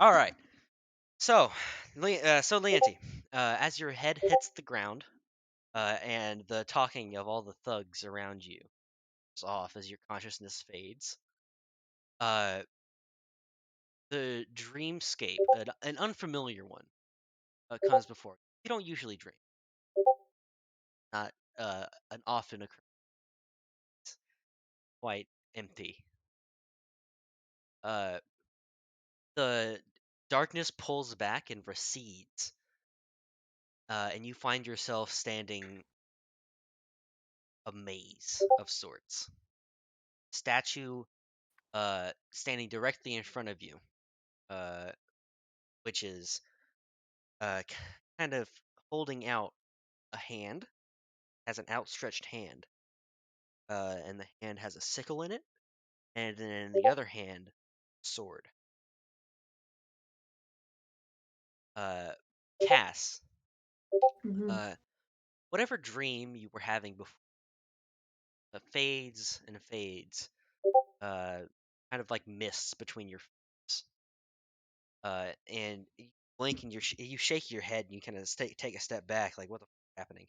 All right. So, Leonti, as your head hits the ground, and the talking of all the thugs around you is off as your consciousness fades, uh, the dreamscape, an unfamiliar one, comes before you. You don't usually dream, not an often occurring, quite empty. Uh, the darkness pulls back and recedes, and you find yourself standing a maze of sorts. Statue standing directly in front of you, uh, which is k- kind of holding out a hand, has an outstretched hand, and the hand has a sickle in it, and then in the other hand, sword. Uh, Cass, Hmm. uh, whatever dream you were having before fades and fades, uh, kind of like mists between your face. And you blink and you shake your head and you kind of take a step back, like what the happening?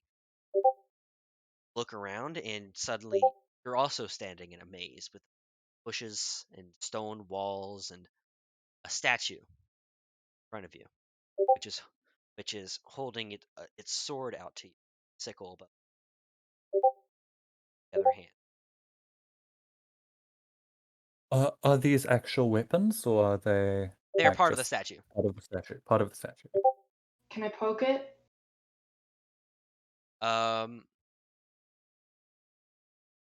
Look around and suddenly you're also standing in a maze with bushes and stone walls and a statue in front of you, which is holding its sword out to you, sickle, but the other hand. Are these actual weapons or are they They're like part of the just statue. part of the statue? Part of the statue. Can I poke it? Um,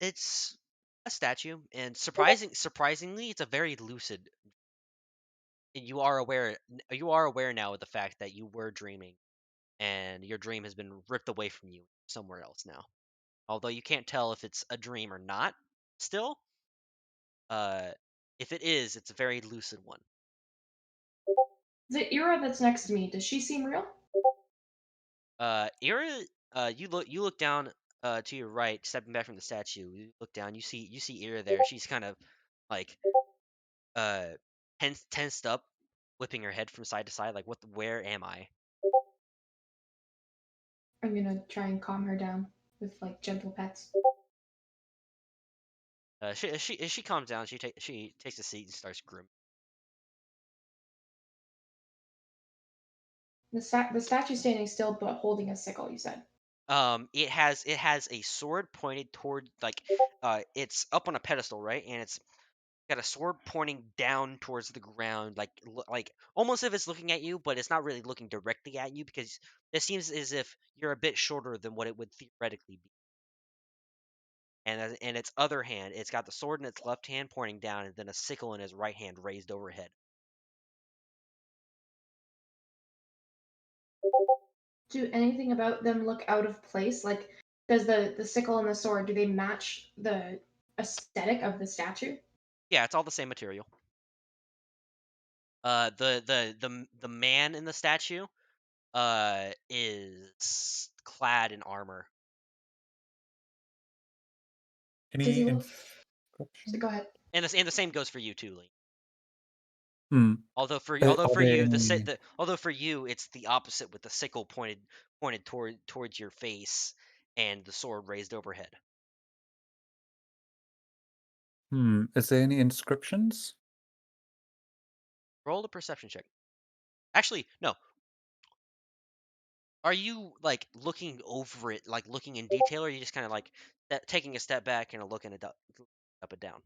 it's a statue, and surprisingly, it's a very lucid. And you are aware now of the fact that you were dreaming, and your dream has been ripped away from you somewhere else now. Although you can't tell if it's a dream or not. Still, uh, if it is, it's a very lucid one. The Ira that's next to me, does she seem real? Ira, you look down to your right, stepping back from the statue. You look down, you see Ira there. She's kind of like uh tensed up, whipping her head from side to side, like where am I? I'm gonna try and calm her down with like gentle pets. She calms down. She takes a seat and starts grooming. The statue's standing still but holding a sickle, you said. It has a sword pointed toward it's up on a pedestal, right? And it's got a sword pointing down towards the ground, like almost if it's looking at you, but it's not really looking directly at you because it seems as if you're a bit shorter than what it would theoretically be. And in its other hand, it's got the sword in its left hand pointing down, and then a sickle in his right hand raised overhead. Do anything about them look out of place? Like, does the sickle and the sword, do they match the aesthetic of the statue? Yeah, it's all the same material. The man in the statue is clad in armor. Does he Any look? So inscription? go ahead. And the same goes for you too, Lee. Hmm. Although Are for there you any? although for you it's the opposite with the sickle pointed towards your face and the sword raised overhead. Is there any inscriptions? Roll a perception check. Actually, no. Are you like looking over it, like looking in detail, or are you just kind of like taking a step back and looking it up and down?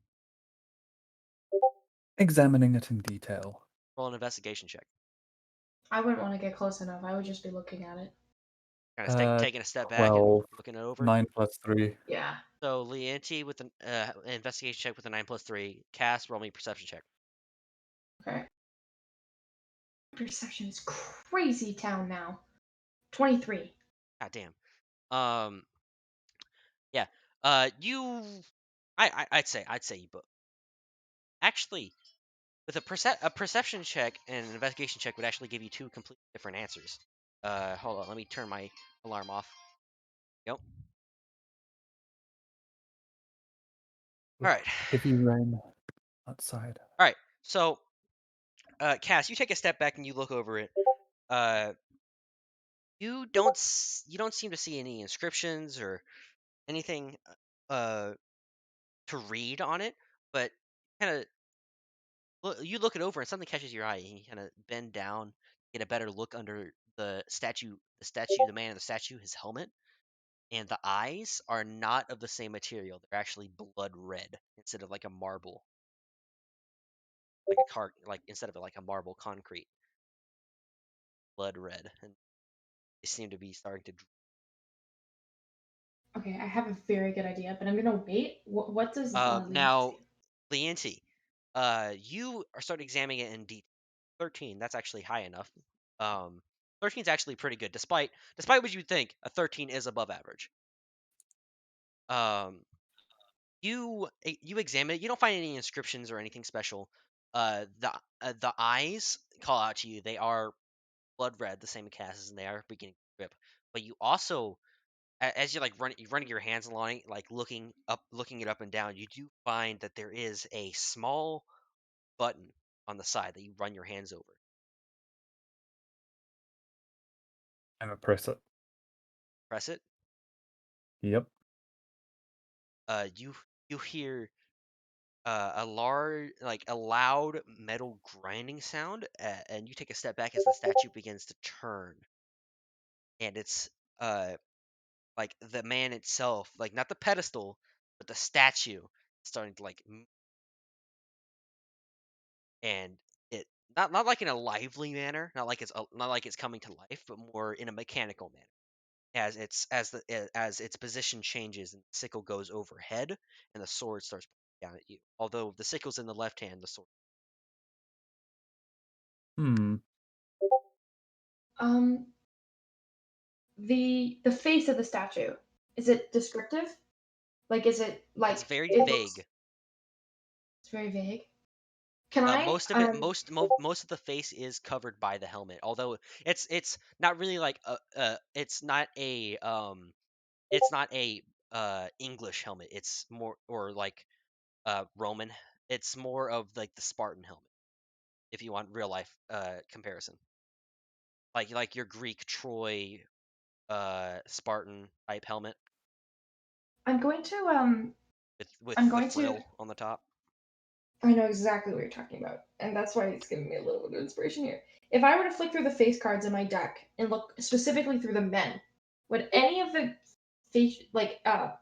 Examining it in detail. Roll an investigation check. I wouldn't want to get close enough. I would just be looking at it. Kind of Uh, taking a step back and 12. looking it over. 9 plus 3. Yeah. So Leanti with an investigation check with a 9 plus 3. Cass, roll me a perception check. Okay. Perception is crazy town now. 23. God damn. Um, yeah. You, I'd say you both. Actually, with a perception check and an investigation check would actually give you two completely different answers. Hold on, let me turn my alarm off. Yep. All right. Heavy rain outside. All right. So Cass, you take a step back and you look over it. You don't seem to see any inscriptions or anything to read on it, but kind of you look it over and something catches your eye and you kind of bend down, get a better look under the man in the statue, his helmet, and the eyes are not of the same material. They're actually blood red instead of like a marble, like instead of like a marble concrete, blood red, and they seem to be starting to. Okay, I have a very good idea, but I'm gonna wait. What does Leanne Now, say? Leonti, you are starting examining it in detail. 13, that's actually high enough. 13 is actually pretty good, despite what you would think. A 13 is above average. Um, you examine it. You don't find any inscriptions or anything special. The eyes call out to you. They are blood red, the same as Cass's, and they are beginning to drip. But you also, as you're like running your hands along it, like looking it up and down, you do find that there is a small button on the side that you run your hands over. I'm gonna press it. Press it. Yep. You hear a loud metal grinding sound, and you take a step back as the statue begins to turn, and it's uh like the man itself, like not the pedestal, but the statue starting to and it not like in a lively manner, not like it's coming to life, but more in a mechanical manner. As its position changes and the sickle goes overhead and the sword starts pointing down at you. Although the sickle's in the left hand, the sword. Hmm. Um, the face of the statue, is it descriptive? Like, is it It's like very it looks? vague. It's very vague. Can I Most of it, most of the face is covered by the helmet. Although it's not really like it's not a English helmet. It's more or like Roman. It's more of like the Spartan helmet. If you want real life comparison, like your Greek Troy Spartan type helmet I'm going to I'm with the going to frill on the top. I know exactly what you're talking about, and that's why it's giving me a little bit of inspiration here. If I were to flick through the face cards in my deck and look specifically through the men, would any of the face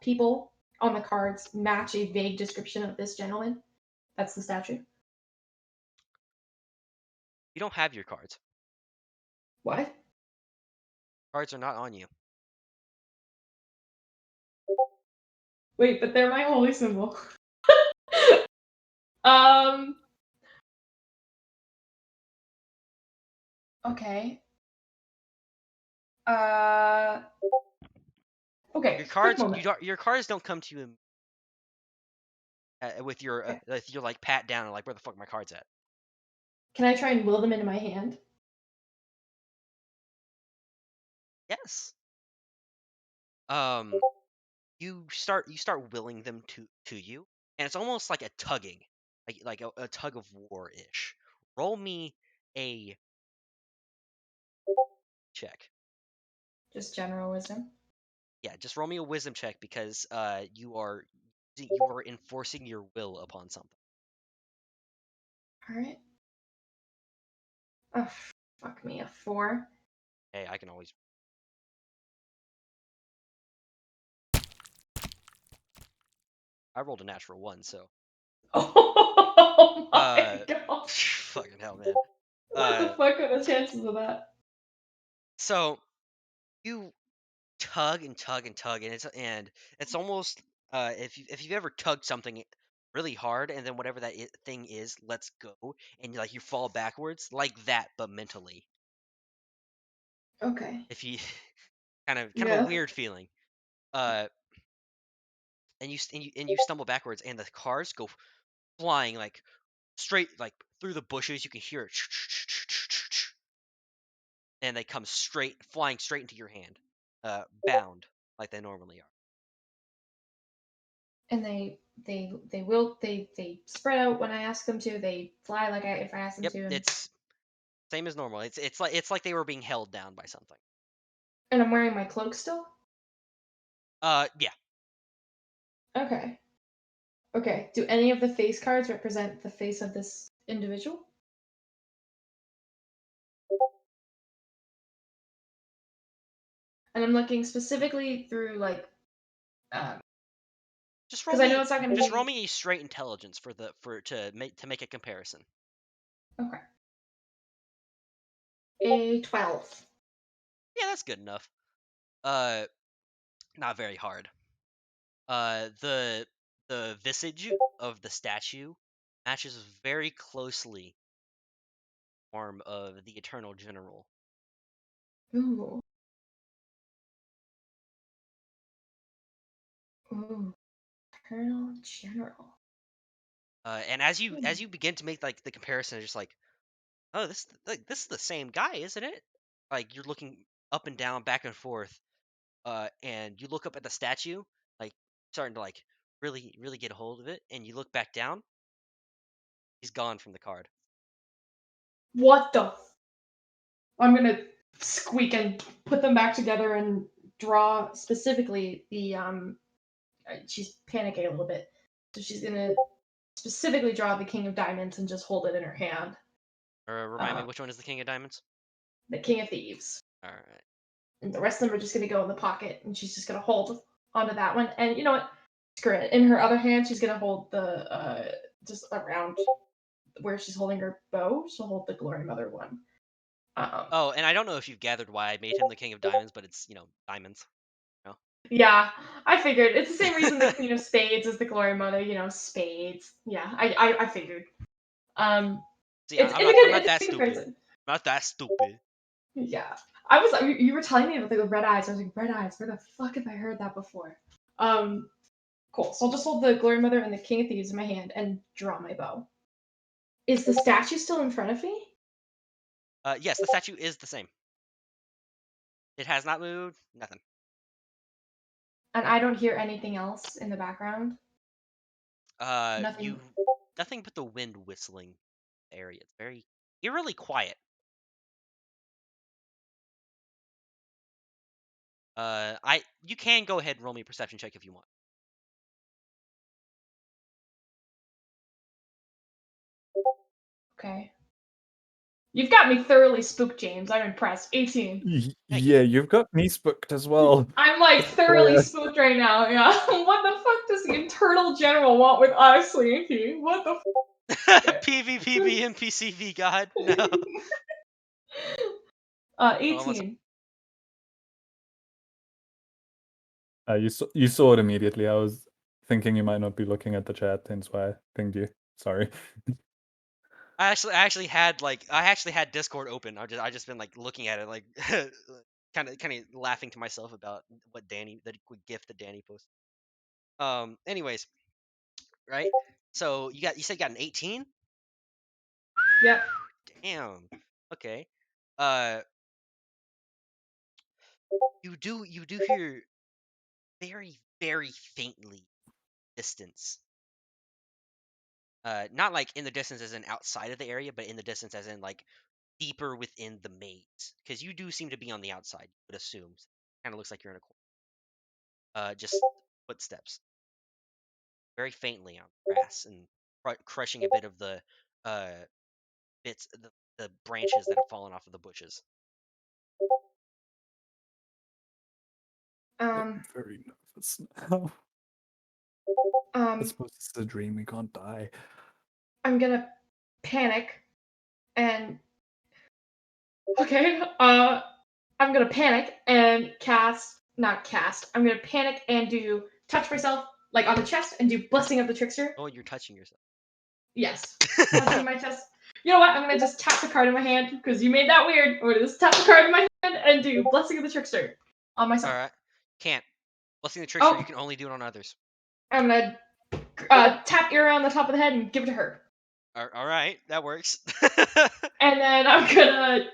people on the cards match a vague description of this gentleman? That's the statue. You don't have your cards. What? Cards are not on you. Wait, but they're my holy symbol. um. Okay. Uh. Your Okay. Quick cards, moment. your cards don't come to you Okay. with your like pat down and like where the fuck are my cards at. Can I try and will them into my hand? Yes. Um, you start willing them to you, and it's almost like a tugging, like a tug of war ish. Roll me a check. Just general wisdom. Yeah, just roll me a wisdom check because you are enforcing your will upon something. All right. Oh, fuck me, a 4. Hey, I can always. I rolled a natural one, so Oh my uh, god. fucking hell, man. What the Uh, fuck are the chances of that? so you tug and tug and tug, and it's almost if you've ever tugged something really hard, and then whatever thing is lets go, and like you fall backwards, like that, but mentally. Okay. If you kind of a Yeah. weird feeling. Uh, and you stumble backwards, and the cars go flying like straight like through the bushes. You can hear it, and they come flying straight into your hand, bound like they normally are. And they spread out when I ask them to. They fly like if I ask them Yep, to. And it's Same as normal. It's like they were being held down by something. And I'm wearing my cloak still? Yeah. Okay. Okay. Do any of the face cards represent the face of this individual? And I'm looking specifically through like Just roll because I know me it's not gonna just roll be me a straight intelligence to make a comparison. okay. A 12. Yeah, that's good enough. Not very hard. The visage of the statue matches very closely the form of the Eternal General. Ooh. Ooh. Colonel General. And as you begin to make like the comparison, it's just like, oh, this is the same guy, isn't it? Like you're looking up and down, back and forth, and you look up at the statue, like starting to like really get a hold of it, and you look back down, he's gone from the card. What the? I'm gonna squeak and put them back together and draw specifically the She's panicking a little bit, so she's gonna specifically draw the King of Diamonds and just hold it in her hand. Or remind me, Uh, which one is the King of Diamonds? the King of Thieves. All right. And the rest of them are just gonna go in the pocket, and she's just gonna hold onto that one. And you know what? Screw it. In her other hand, she's gonna hold the just around where she's holding her bow. She'll hold the Glory Mother one. Um, Oh, and I don't know if you've gathered why I made him the King of Diamonds, but it's diamonds. You yeah, I figured it's the same reason the know? Queen of Spades is the Glory Mother. You know, spades. Yeah, I figured. Um, See, it's I'm it's a not I'm good not it's a that good stupid. comparison. I'm not that stupid. Yeah. I was you were telling me about the red eyes. I was like, red eyes, where the fuck have I heard that before? Um cool. So I'll just hold the Glory Mother and the King of Thieves in my hand and draw my bow. Is the statue still in front of me? Yes, the statue is the same. It has not moved. Nothing. And I don't hear anything else in the background? You Nothing. nothing but the wind whistling in the area. It's very eerily quiet. You can go ahead and roll me a perception check if you want. Okay. You've got me thoroughly spooked, James. I'm impressed. 18. Thank you. Yeah, you've got me spooked as well. I'm like thoroughly spooked right now. Yeah. What the fuck does the Eternal General want with us, Slinky? What the fuck? PvP NPCV God. No. 1 second. 18. You saw it immediately. I was thinking you might not be looking at the chat, hence why I pinged you. Sorry. I actually had Discord open. I just been like looking at it, like kind of laughing to myself about the gift that Danny posted. Anyways, right? So you said you got an 18? Yep. Damn. Okay. Uh, you do hear very faintly distance. Not like in the distance as in outside of the area, but in the distance as in like deeper within the maze. Because you do seem to be on the outside, you would assume. Kind of looks like you're in a corner. Just footsteps, very faintly on grass and crushing a bit of the uh bits, the branches that have fallen off of the bushes. Um, Very nervous now. I um, suppose it's a dream. We can't die. I'm gonna panic and okay, I'm gonna panic and not cast. I'm gonna panic and do touch myself like on the chest and do blessing of the trickster. Oh, you're touching yourself. Yes, touching my chest. You know what? I'm gonna just tap the card in my hand because you made that weird. I'm gonna just tap the card in my hand and do blessing of the trickster on All myself. right. Can't. Blessing the trickster, you Oh, can only do it on others. I'm gonna tap Ira on the top of the head and give it to her, All right, that works. and then I'm gonna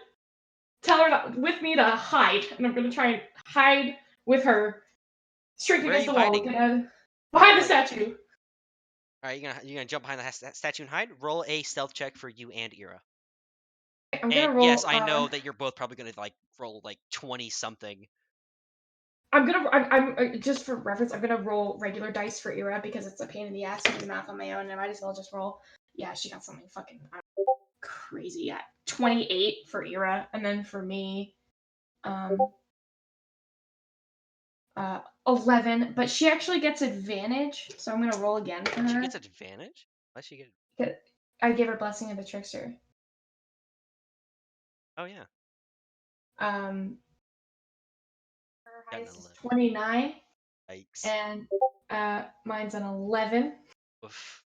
tell her with me to hide, and I'm gonna try and hide with her straight Where are against you the wall, hiding? behind the Like, statue. all right, you're gonna jump behind the statue and hide. Roll a stealth check for you and Ira. I'm gonna And yes, roll. I know that you're both probably gonna like roll like 20 something. Just for reference, I'm gonna roll regular dice for Ira because it's a pain in the ass to do the math on my own, and I might as well just roll. Yeah, she got something fucking crazy. Yeah, 28 for Ira, and then for me, um, 11. But she actually gets advantage, so I'm gonna roll again for She her. gets advantage? Why she get? 'Cause I gave her blessing of the trickster. Oh yeah, Um, her got an highest is 11. 29, Yikes. and mine's an 11, Oof.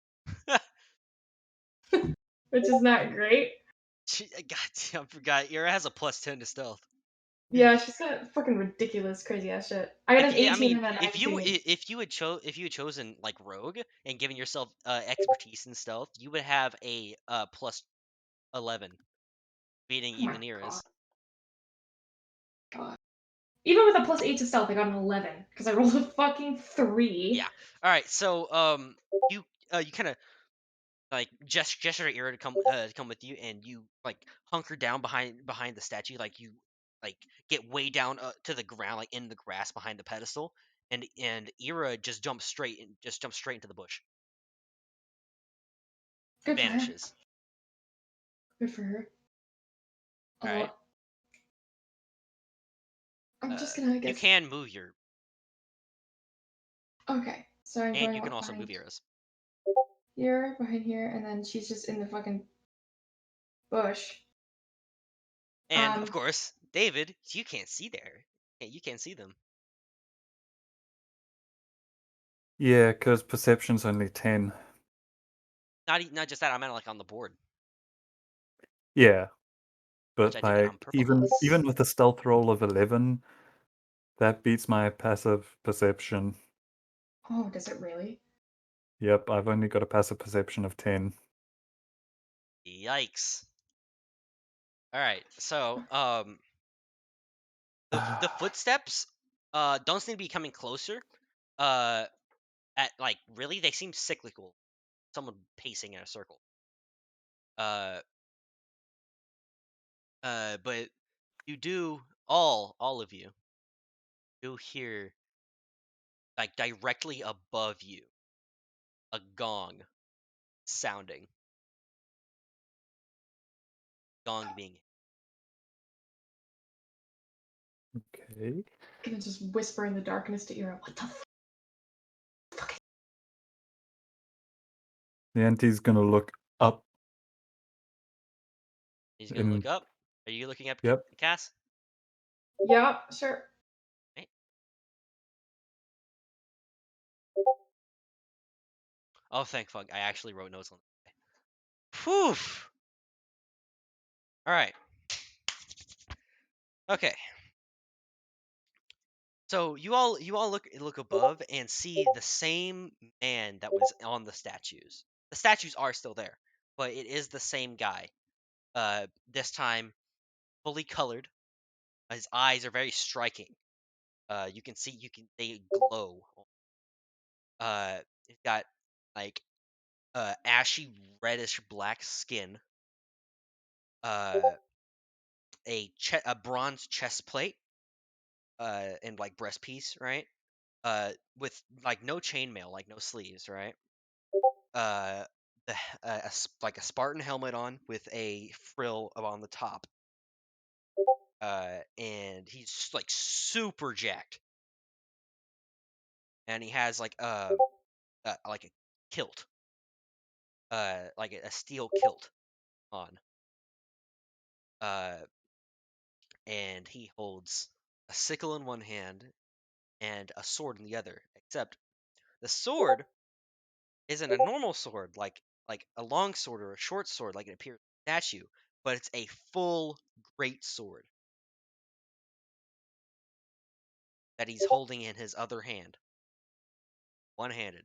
which is not great. Goddamn, I forgot. Ira has a +10 to stealth. Yeah, she's got fucking ridiculous, crazy ass shit. I got If an I 18 mean, and a if 19. you had chosen like rogue and given yourself expertise in stealth, you would have a +11, beating Oh my even god. Ira's. God. Even with a +8 to stealth, I got an 11 because I rolled a fucking 3. Yeah. All right. So you you kind of like gesture at Ira to come with you, and you like hunker down behind the statue, like you like get way down to the ground, like in the grass behind the pedestal, and Ira just jumps straight into the bush, Good for her. vanishes. Good for her. All right. Oh, I'm just gonna, I You guess. can move your, Okay, so I'm and going you can up also move behind Ira's. here, behind here, and then she's just in the fucking bush. And of Um, course, David, you can't see there. You can't see them. Yeah, because perception's only 10. Not just that. I meant like on the board, Yeah, which but I did it on like even purpose. with a stealth roll of 11, that beats my passive perception. oh, does it really? Yep, I've only got a passive perception of 10. Yikes. All right. So the footsteps don't seem to be coming closer. Uh, at like really, they seem cyclical. Someone pacing in a circle. Uh, but you do all of you do hear like directly above you a gong sounding. Gong being Okay. Gonna just whisper in the darkness to Ira, what the fuck? The auntie's gonna look up he's gonna look in. up. Are you looking up, Yep. Cass? Yeah, sure. Right. Oh, thank fuck! I actually wrote notes on. Whew. All right. Okay. So you all look above and see the same man that was on the statues. The statues are still there, but it is the same guy. This time fully colored. His eyes are very striking. They glow. He's got like ashy reddish black skin. Uh, a bronze chest plate. And like breast piece, right? With like no chainmail, like no sleeves, right? Uh, like a Spartan helmet on with a frill on the top. And he's like super jacked, and he has like a kilt, like a steel kilt on. Uh, and he holds a sickle in one hand and a sword in the other. Except the sword isn't a normal sword, like a long sword or a short sword, like it appears in the statue, but it's a full great sword that he's holding in his other hand, one-handed.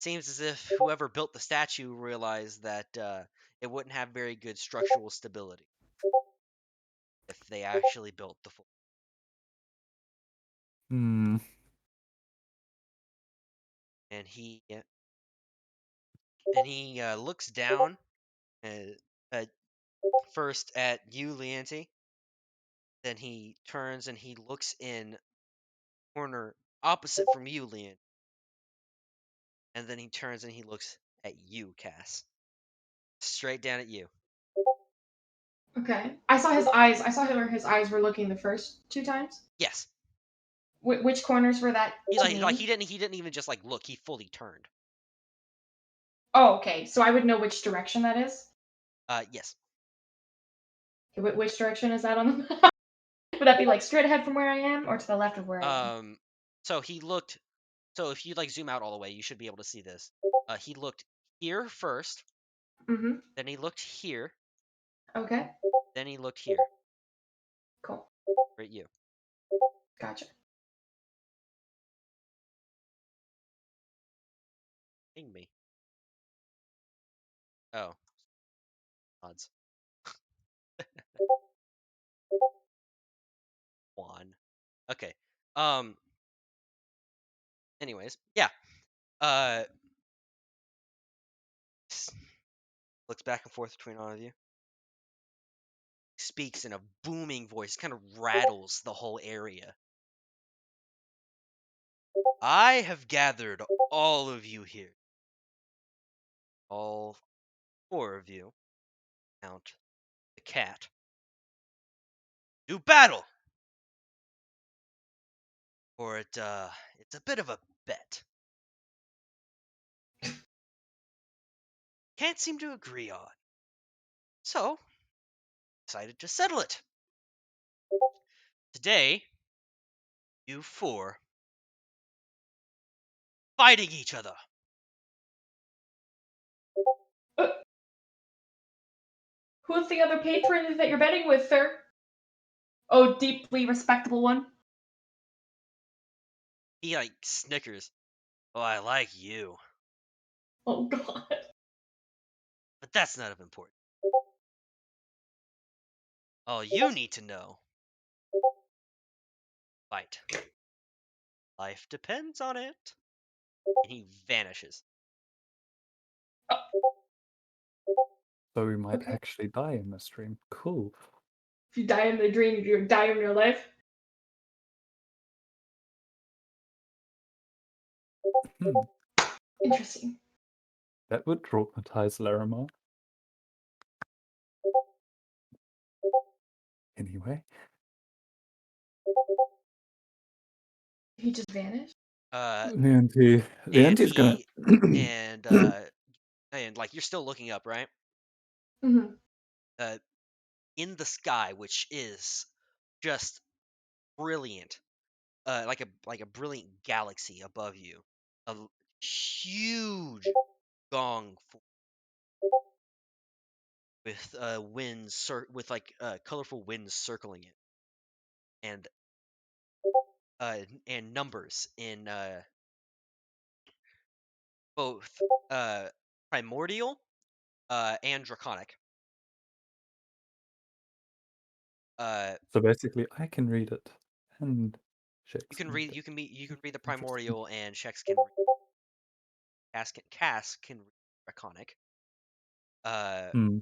Seems as if whoever built the statue realized that it wouldn't have very good structural stability if they actually built the full. Hmm. And he looks down uh, first at you, Leanty. Then he turns and he looks in corner opposite from you, Leanty. And then he turns and he looks at you, Cass. Straight down at you. Okay. I saw his eyes. I saw where his eyes were looking the first 2 times. Yes. Which corners were that He to like me? like he didn't even just like look. He fully turned. Oh, okay. So I would know which direction that is. Yes. Okay, which direction is that on the map? Would that be like straight ahead from where I am, or to the left of where I am? So he looked. So if you like zoom out all the way, you should be able to see this. He looked here first. Mm-hmm. Then he looked here. Okay. Then he looked here. Cool. Right, you. Gotcha. Ping me. Oh. Odds. Juan. Okay. Anyways, yeah. Uh. Looks back and forth between all of you. Speaks in a booming voice, kind of rattles the whole area. I have gathered all of you here. All 4 of you. Count the cat. Do battle! Or it's a bit of a bet. Can't seem to agree on. So, decided to settle it. Today, you 4 fighting each other. Uh, who's the other patron that you're betting with, sir? Oh, deeply respectable one. He like snickers. Oh, I like you. Oh God. But that's not of importance. All you need to know. Fight. Life depends on it. And he vanishes. So we might Okay. actually die in the stream. Cool. If you die in the dream, you die in real life. Hmm. Interesting. That would traumatize Larimar. Anyway. He just vanished. The And is gonna. he and like you're still looking up, right? Mm-hmm. In the sky, which is just brilliant, like a brilliant galaxy above you, a huge gong with with like colorful winds circling it, and and numbers in both primordial and draconic. So basically, I can read it, and You Shakes can can read read you it. can be you can read the Interesting. primordial, and Shex can read Cass can read draconic. Uh, Hmm.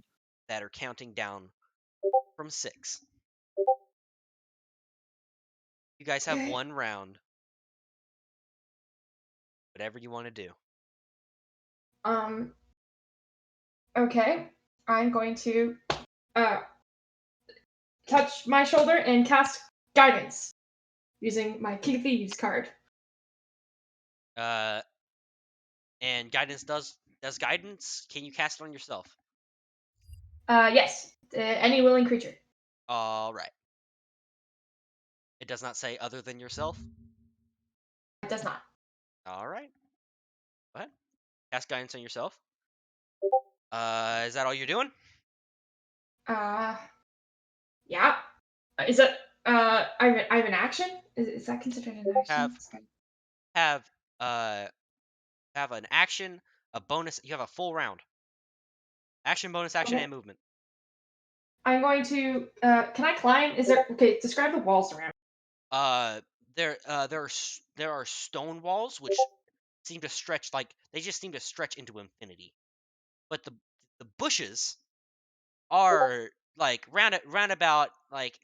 that are counting down from 6. You guys have Okay. 1 round. Whatever you want to do. Um. Okay. I'm going to uh touch my shoulder and cast guidance using my Key Thieves card. Uh, and guidance does guidance. Can you cast it on yourself? Yes. Any willing creature. All right. It does not say other than yourself. It does not. All right. Go ahead. Cast guidance on yourself. Is that all you're doing? Uh. Yeah. Is it? I have an action. Is that considered an Have action? have uh have an action, a bonus. You have a full round. Action, bonus action, Okay. and movement. I'm going to. Can I climb? Is there? Okay. Describe the walls around. Uh, there are stone walls which seem to stretch, like they just seem to stretch into infinity. But the bushes are like round about like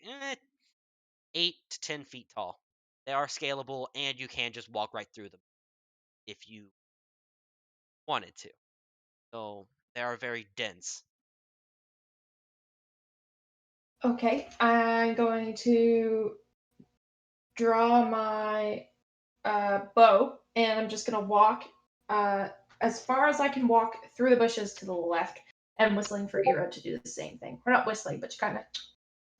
8 to 10 feet tall. They are scalable, and you can just walk right through them if you wanted to. So they are very dense. Okay, I'm going to draw my bow, and I'm just gonna walk as far as I can walk through the bushes to the left, and whistling for Ira to do the same thing. Or not whistling, but kind of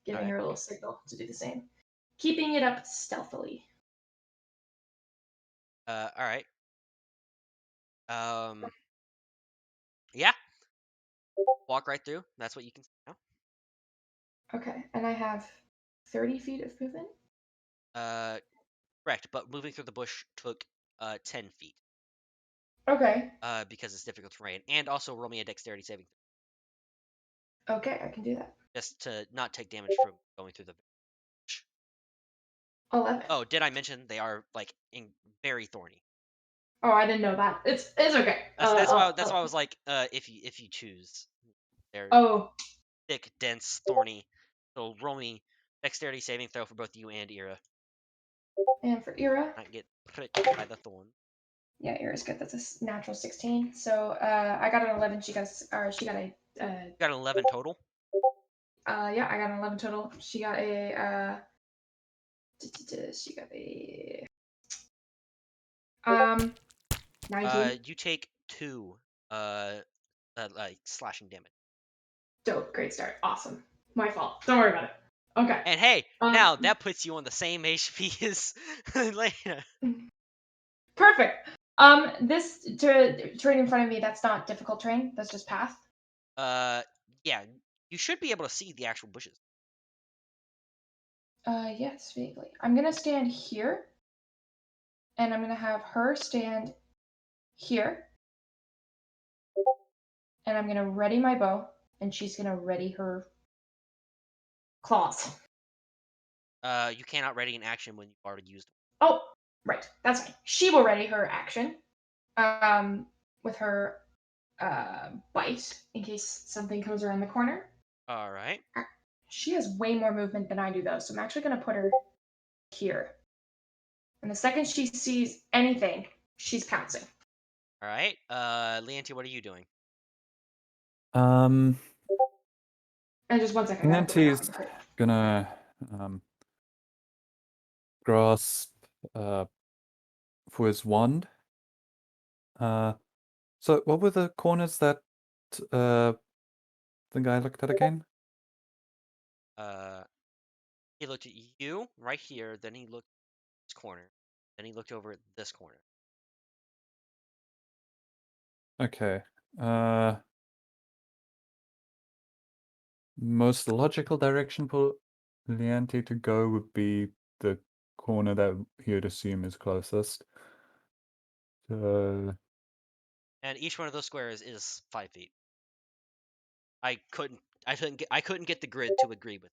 giving Alright. her a little signal to do the same. Keeping it up stealthily. Alright. Yeah. Walk right through. That's what you can see now. Okay, and I have 30 feet of movement. Correct, but moving through the bush took 10 feet. Okay. Because it's difficult terrain. And also roll me a dexterity saving Okay, I can do that. just to not take damage from going through the bush. 11. Oh, did I mention they are like very thorny? Oh, I didn't know that. It's okay. That's why I was like, if you choose. They're Oh, thick, dense, thorny. So roll me dexterity saving throw for both you and Ira. and for Ira, Not get pricked by the thorn. yeah, Ira's good. That's a natural 16. So I got an 11. She got a You got an 11 total. yeah, I got an 11 total. She got a she got a 19. You take 2 like slashing damage. Dope, great start. Awesome. My fault. Don't worry about it. Okay. And hey, Um, now that puts you on the same HP as Lena. perfect. This terrain in front of me, that's not difficult terrain. That's just path. Yeah, you should be able to see the actual bushes. Yes, vaguely. I'm gonna stand here, and I'm gonna have her stand here, and I'm gonna ready my bow, and she's gonna ready her claws. You cannot ready an action when you've already used one. Oh, right. That's fine. She will ready her action, with her bite in case something comes around the corner. All right. She has way more movement than I do, though, so I'm actually gonna put her here. And the second she sees anything, she's pouncing. All right. Leonti, what are you doing? Um, And just one second, I gotta put my Nante's arm her. gonna grasp for his wand. So what were the corners that the guy looked at again? He looked at you right here, then he looked at this corner, then he looked over at this corner. Okay. Most logical direction for Leante to go would be the corner that he would assume is closest. So And each one of those squares is 5 feet. I couldn't get the grid to agree with.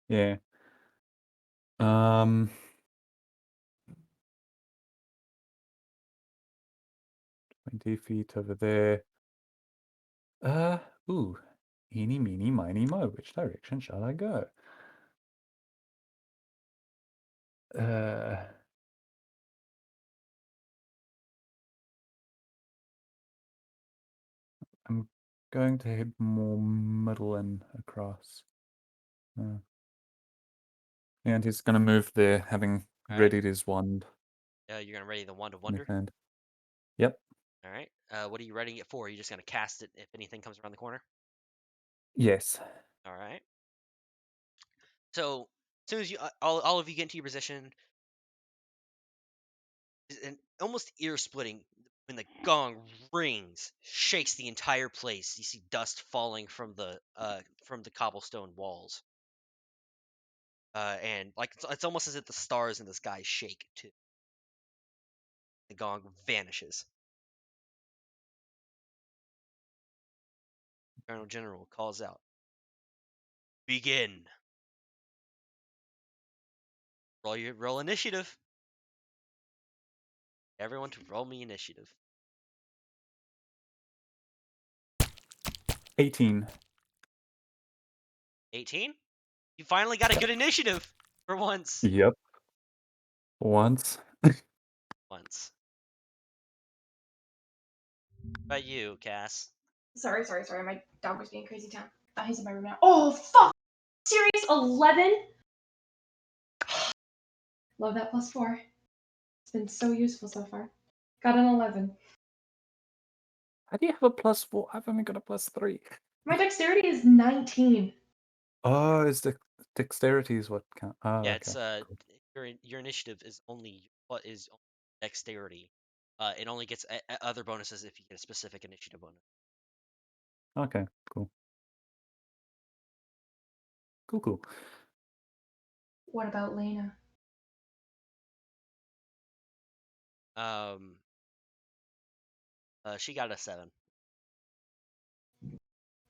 yeah. 20 feet over there. Ooh. Eeny, meeny, miny, mo. Which direction shall I go? I'm going to head more middle and across. And he's going to move there, having All right. readied his wand You're gonna ready the wand of in his wonder. hand. Yep. All right. What are you readying it for? Are you just gonna cast it if anything comes around the corner? Yes. All right. So as soon as you all of you get into your position, and almost ear splitting when the gong rings, shakes the entire place. You see dust falling from the cobblestone walls. And like it's almost as if the stars in the sky shake too. The gong vanishes. Colonel General calls out, "Begin." Roll initiative. Everyone to roll me initiative. 18. 18. You finally got a good initiative for once. Yep. Once. Once. But you, Cass. Sorry. My dog was being crazy town. He's in my room now. Oh, fuck! Serious? 11? Love that +4. It's been so useful so far. Got an 11. How do you have a +4? I've only got a +3. My dexterity is 19. Oh, is the dexterity is what count? Oh, Yeah, okay. it's your initiative is only what is dexterity. It only gets other bonuses if you get a specific initiative bonus. Okay, cool. Cool. What about Lena? She got a 7.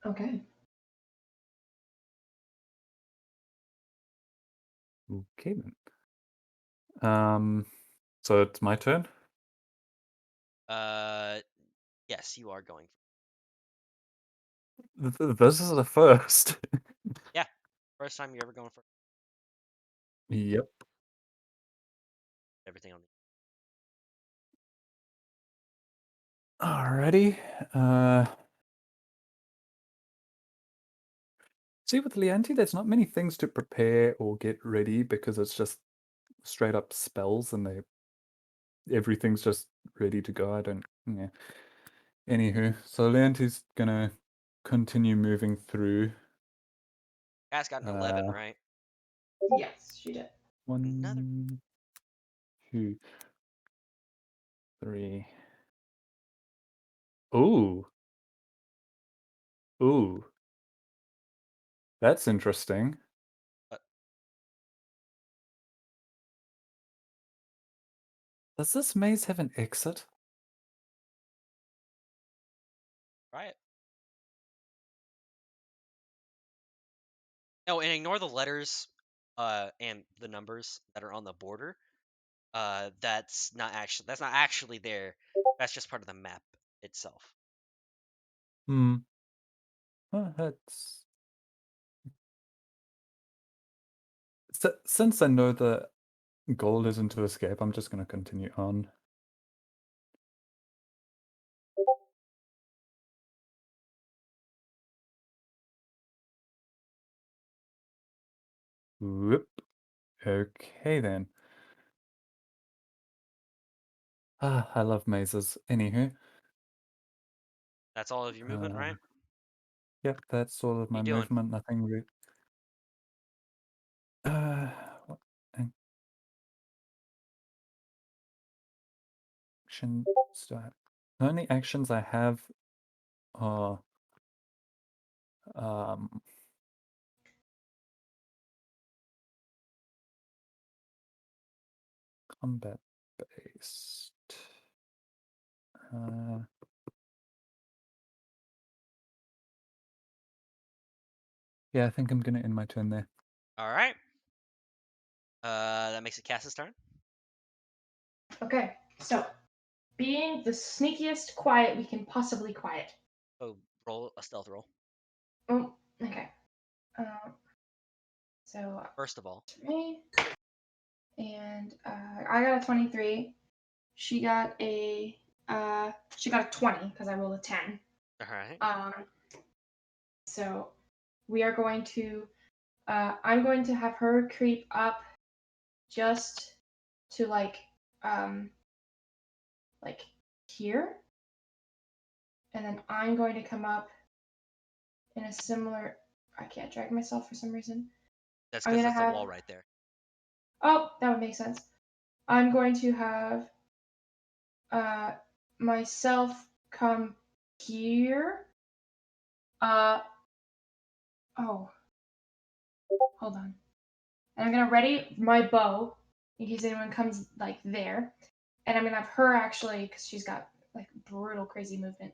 Okay. Okay then. So it's my turn. Yes, you are going. This is the first. Yeah, first time you're ever going for Yep. everything on. Alrighty. See, with Leanti, there's not many things to prepare or get ready because it's just straight up spells and everything's just ready to go. Yeah. Anywho, so Leanti's gonna continue moving through. Cass got an 11, right? Yes, she did. Another. 1, 2, 3. Ooh. That's interesting. Uh, Does this maze have an exit? right. Oh, and ignore the letters, and the numbers that are on the border. That's not actually there. That's just part of the map itself. Hmm. Well, that's since I know the goal isn't to escape, I'm just going to continue on. Whoop. Okay then. I love mazes. Anywho, That's all of your movement, right? yep, that's all of What are my you doing? movement. Nothing really. What actions do I have? The only actions I have are um combat based. Yeah, I think I'm gonna end my turn there. All right. That makes it Cass's turn. Okay, so being the sneakiest quiet we can possibly quiet. So roll a stealth roll. Oh, okay. Um, so First of all. me and I got a 23. She got a 20 because I rolled a 10. All right. So we are going to I'm going to have her creep up just to like here, and then I'm going to come up in a similar. I can't drag myself for some reason. That's I'm because gonna that's a have. wall right there. Oh, that would make sense. I'm going to have uh myself come here. Oh, hold on. And I'm gonna ready my bow in case anyone comes like there. And I'm gonna have her actually, because she's got like brutal crazy movement.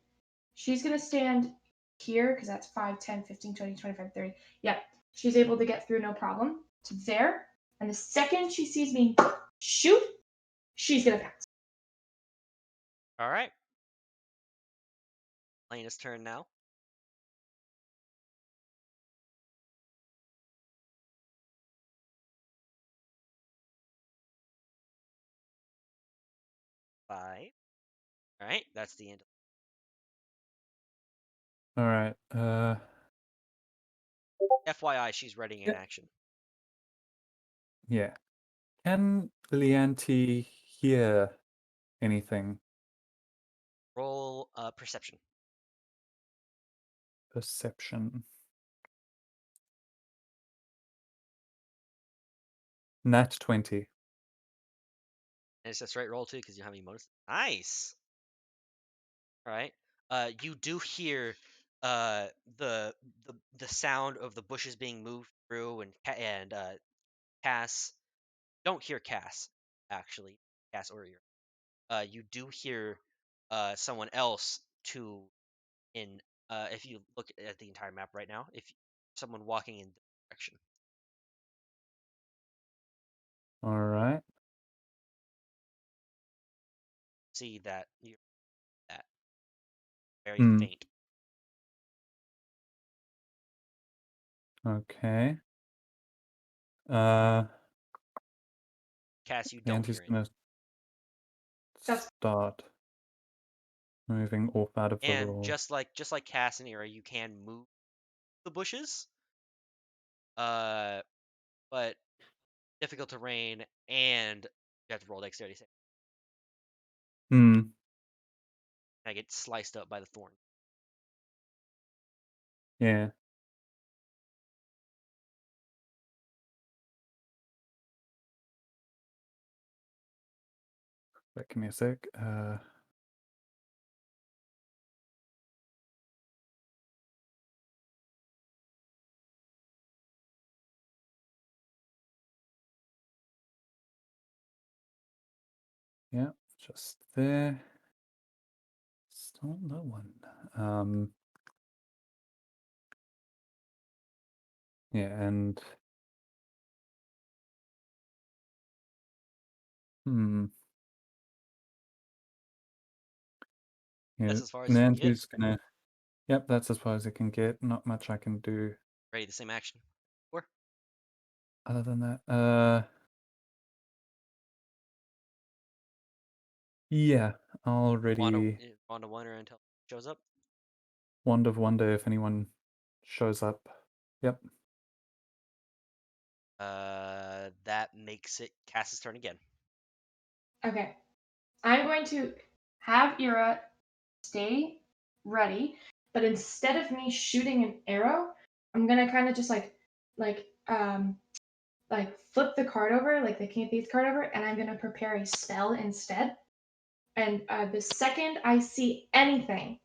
She's gonna stand here because that's 5, 10, 15, 20, 25, 30. Yep. She's able to get through no problem to there. And the second she sees me shoot, she's gonna pounce. All right. Lena's turn now. 5. All right, that's the end. All right. FYI, she's readying an Yeah. action. Yeah. Can Leanti hear anything? Roll perception. Perception. Nat 20. And it's a straight roll too because you don't have any bonus. Nice. All right. You do hear uh the the sound of the bushes being moved through, and Cass. Don't hear Cass actually, Cass or Ear. You do hear someone else to in if you look at the entire map right now, if someone walking in the direction. All right. See that you that very Hmm. faint. Okay. Uh, Cass, you don't Leanti's hear anything. gonna That's start moving off out of the And roll. just like Cass and Ira, you can move the bushes. Uh, but difficult terrain, and you have to roll dexterity save. Hmm. I get sliced up by the thorn. Yeah. Wait, give me a sec. Yeah, just there. Still no one. Yeah, and hmm. Yeah, That's as far as you can get. Nantu's gonna. Yep, that's as far as it can get. Not much I can do Ready the same action. Or other than that. Yeah, already wand of wonder until it shows up. Wand of Wonder if anyone shows up. Yep. That makes it Cass's turn again. okay. I'm going to have Ira stay ready, but instead of me shooting an arrow, I'm gonna kind of just like um like flip the card over, like the King of Thieves card over, and I'm gonna prepare a spell instead. And the second I see anything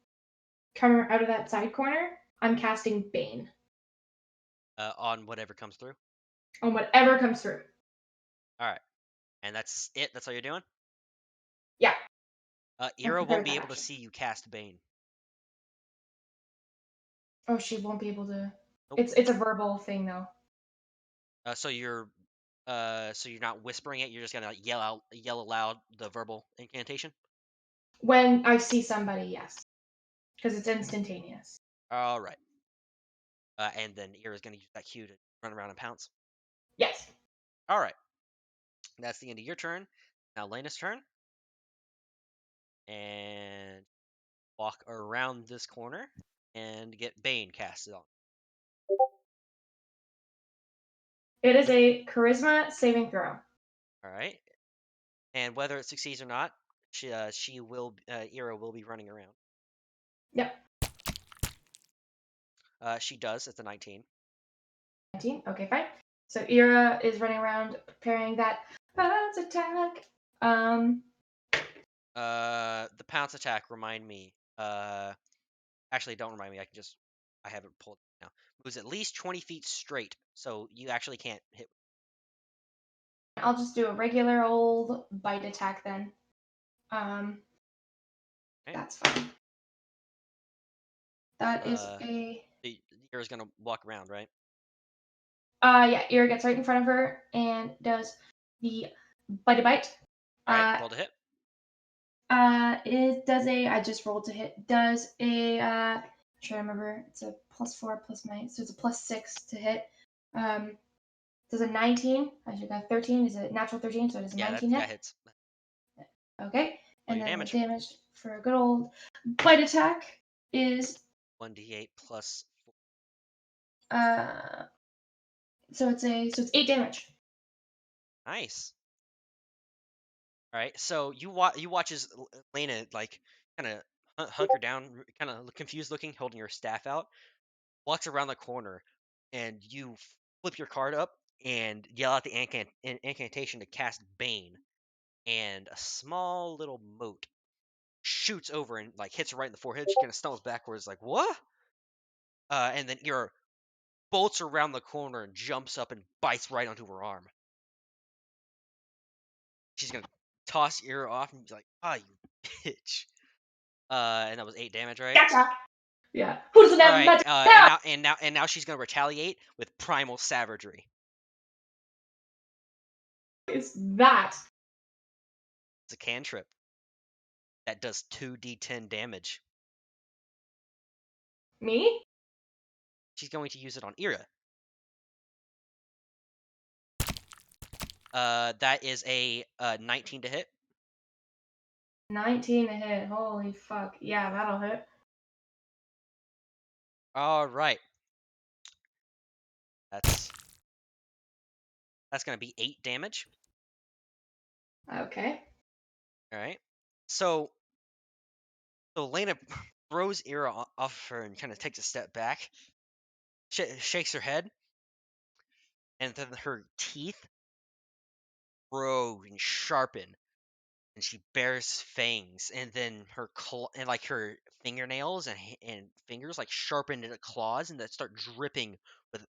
come out of that side corner, I'm casting Bane On whatever comes through. on whatever comes through. All right, and that's it. That's all you're doing. Yeah, I've Ira won't prepared be that able to action. see you cast Bane. Oh, she won't be able to. Nope. It's a verbal thing though. So you're not whispering it. You're just gonna yell aloud the verbal incantation. When I see somebody, yes, because it's instantaneous. All right. And then Ira's gonna use that cue to run around and pounce. Yes. All right. That's the end of your turn. Now Lena's turn. And walk around this corner and get Bane casted on. It is a charisma saving throw. All right. And whether it succeeds or not, she will Ira will be running around. Yep. She does. It's a 19. 19. Okay, fine. So Ira is running around preparing that bounce attack. The pounce attack. Remind me. Actually, don't remind me. I have it pulled now. Moves at least 20 feet straight, so you actually can't hit. I'll just do a regular old bite attack then. Okay. That's fine. That is Uh, a Ira's gonna walk around, right? yeah, Ira gets right in front of her and does the bite. All right. Roll to hit. It does a I just rolled to hit. Does a I'm trying to remember. It's a +4 plus my so it's a +6 to hit. Does a 19? I should have 13. Is it natural 13? So it is a Yeah, 19 hit. that hits. Okay. And your then the damage. damage for a good old bite attack is 1d8 plus. uh so it's 8 damage. Nice. All right, so you watch as Lena like kind of hunker down, kind of confused looking, holding her staff out, walks around the corner, and you flip your card up and yell out the incantation to cast Bane, and a small little mote shoots over and like hits her right in the forehead. She kind of stumbles backwards, like what? And then Ira bolts around the corner and jumps up and bites right onto her arm. She's gonna toss Ira off and be like, "Ah, you bitch." And that was 8 damage, right? Gotcha. Yeah. Who doesn't All have right. magic? And now she's gonna retaliate with primal savagery. Is that It's a cantrip that does 2d10 damage. me? She's going to use it on Ira. That is a 19 to hit. 19 to hit. Holy fuck. Yeah, that'll hit. All right. That's gonna be 8 damage. Okay. All right. So Lena throws Ira off her and kind of takes a step back, shakes her head, and then her teeth grow and sharpen, and she bears fangs, and then her and like her fingernails and fingers like sharpen into claws, and that start dripping with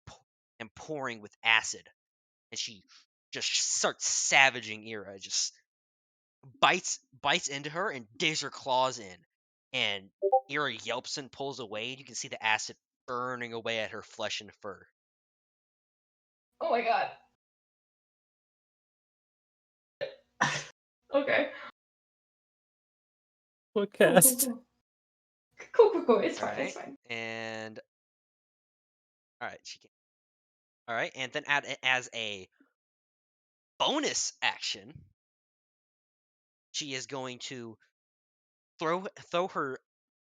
and pouring with acid, and she just starts savaging Ira, just bites into her and digs her claws in, and Ira yelps and pulls away, and you can see the acid burning away at her flesh and fur. Oh my god. Okay. Forecast. Cool. It's All fine. It's right, fine. and all right, she can. All right, and then as a bonus action, she is going to throw her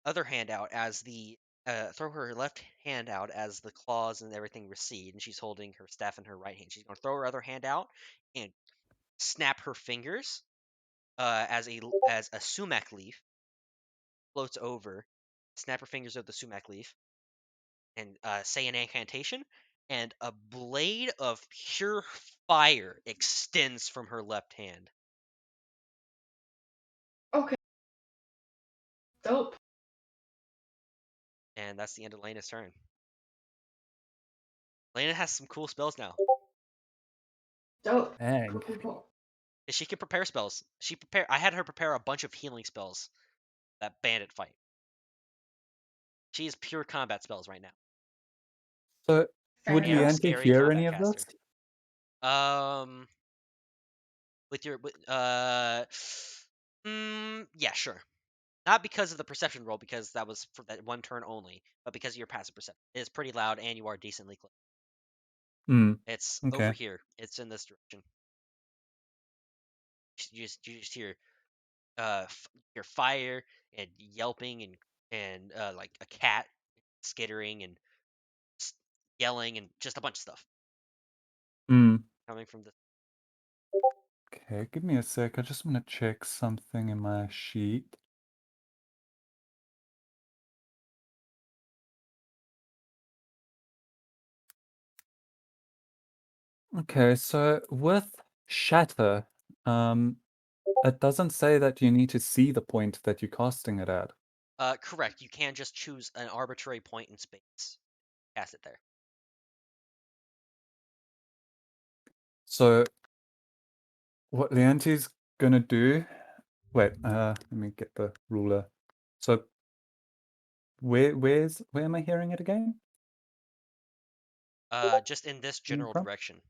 other hand out as the throw her left hand out as the claws and everything recede, and she's holding her staff in her right hand. She's going to throw her other hand out and snap her fingers as a sumac leaf floats over. Snap her fingers of the sumac leaf and say an incantation, and a blade of pure fire extends from her left hand. Okay. Dope. And that's the end of Lena's turn. Lena has some cool spells now. Dope. Dang. Cool. She can prepare spells. I had her prepare a bunch of healing spells that bandit fight. She has pure combat spells right now. So, Fair would A enough. Leanti scary hear combat any of this? caster. With your yeah, sure. Not because of the perception roll, because that was for that one turn only, but because of your passive perception. It is pretty loud, and you are decently close. Hmm. It's over Okay. here. It's in this direction. You just hear your fire and yelping and like a cat skittering and yelling and just a bunch of stuff Hmm. coming from the. Okay, give me a sec. I just want to check something in my sheet. Okay, so with Shatter, it doesn't say that you need to see the point that you're casting it at. Correct. You can just choose an arbitrary point in space, cast it there. So what Leanti's gonna do... Wait, let me get the ruler. So where am I hearing it again? Just in this Coming general from? direction.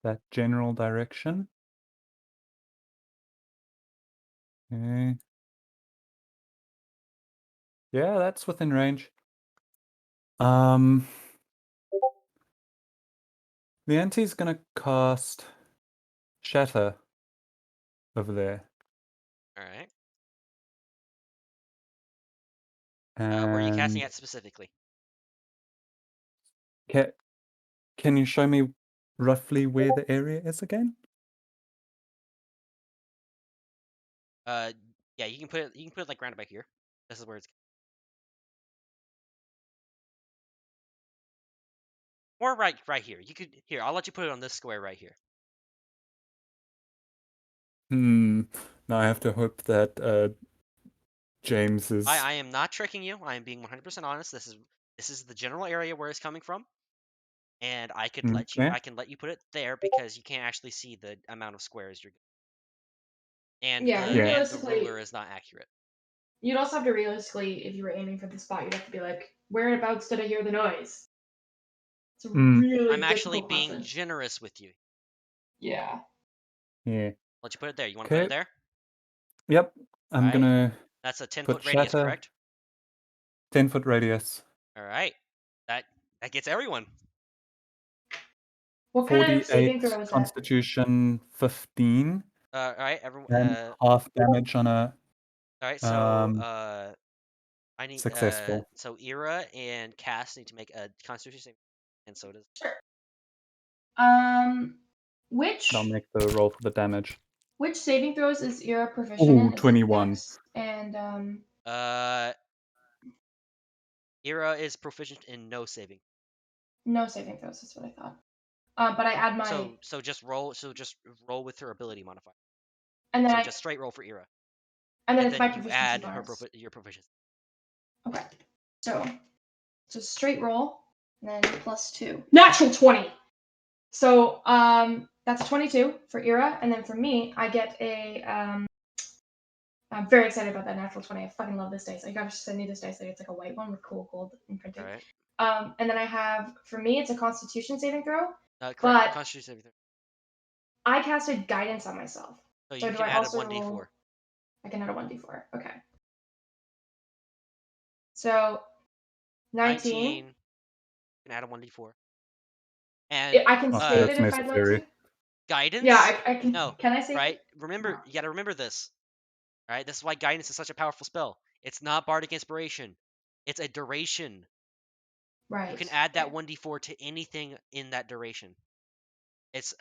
That general direction. Okay. Yeah, that's within range. Leanti's gonna cast shatter over there. All right. Where are you casting And at specifically? can you show me roughly where the area is again? Yeah, you can put it. You can put it like round about here. This is where it's. Or right here. You could here. I'll let you put it on this square right here. Now I have to hope that James is. I am not tricking you. I am being 100% honest. This is the general area where it's coming from, and I could let you. Okay. I can let you put it there because you can't actually see the amount of squares you're. And Yeah, and the Yeah. and the realistically, ruler is not accurate. you'd also have to realistically, if you were aiming for the spot, you'd have to be like, whereabouts did I hear the noise? It's a Mm, I'm really actually difficult being question. generous with you. Yeah. yeah. Let you put it there. You want to put it Okay. there? Yep. All I'm right. gonna That's a 10-foot put radius, shatter. correct? 10-foot radius. All right. That that gets everyone. What kind of 48 saving throw is that? Constitution 15 All right, everyone. and half damage on a All right. So um I need successful. so Ira and Cass need to make a Constitution save, and so does. Sure. Um, And I'll which make the roll for the damage. which saving throws is Ira proficient Ooh, in? Is it 21. Dex and Uh, Ira is proficient in no saving. no saving throws? That's what I thought. But I add my So just roll. So just roll with her ability modifier. and then So I just straight roll for Ira, and then and it's then my you proficiency add bonus. your proficiency. Okay. So straight roll and then +2. Natural 20. So that's 22 for Ira, and then for me, I get a I'm very excited about that natural 20. I fucking love this dice. I gotta send you this dice. It's like a white one with cool gold All imprinting. right. And then I have for me it's a Constitution saving throw, Correct. but Constitution saving throw. I casted guidance on myself. So So you do can I add a also 1d4. roll? I can add a 1d4. Okay. So 19. 19. You can add a 1d4. And I can Not save that's it if I'd like necessary. to. Yeah, guidance? I can. No. Can I save Right? it? Remember, No. you gotta remember this. Right? This is why guidance is such a powerful spell. It's not bardic inspiration. It's a duration. You Right. can add that Right. 1d4 to anything in that duration. It's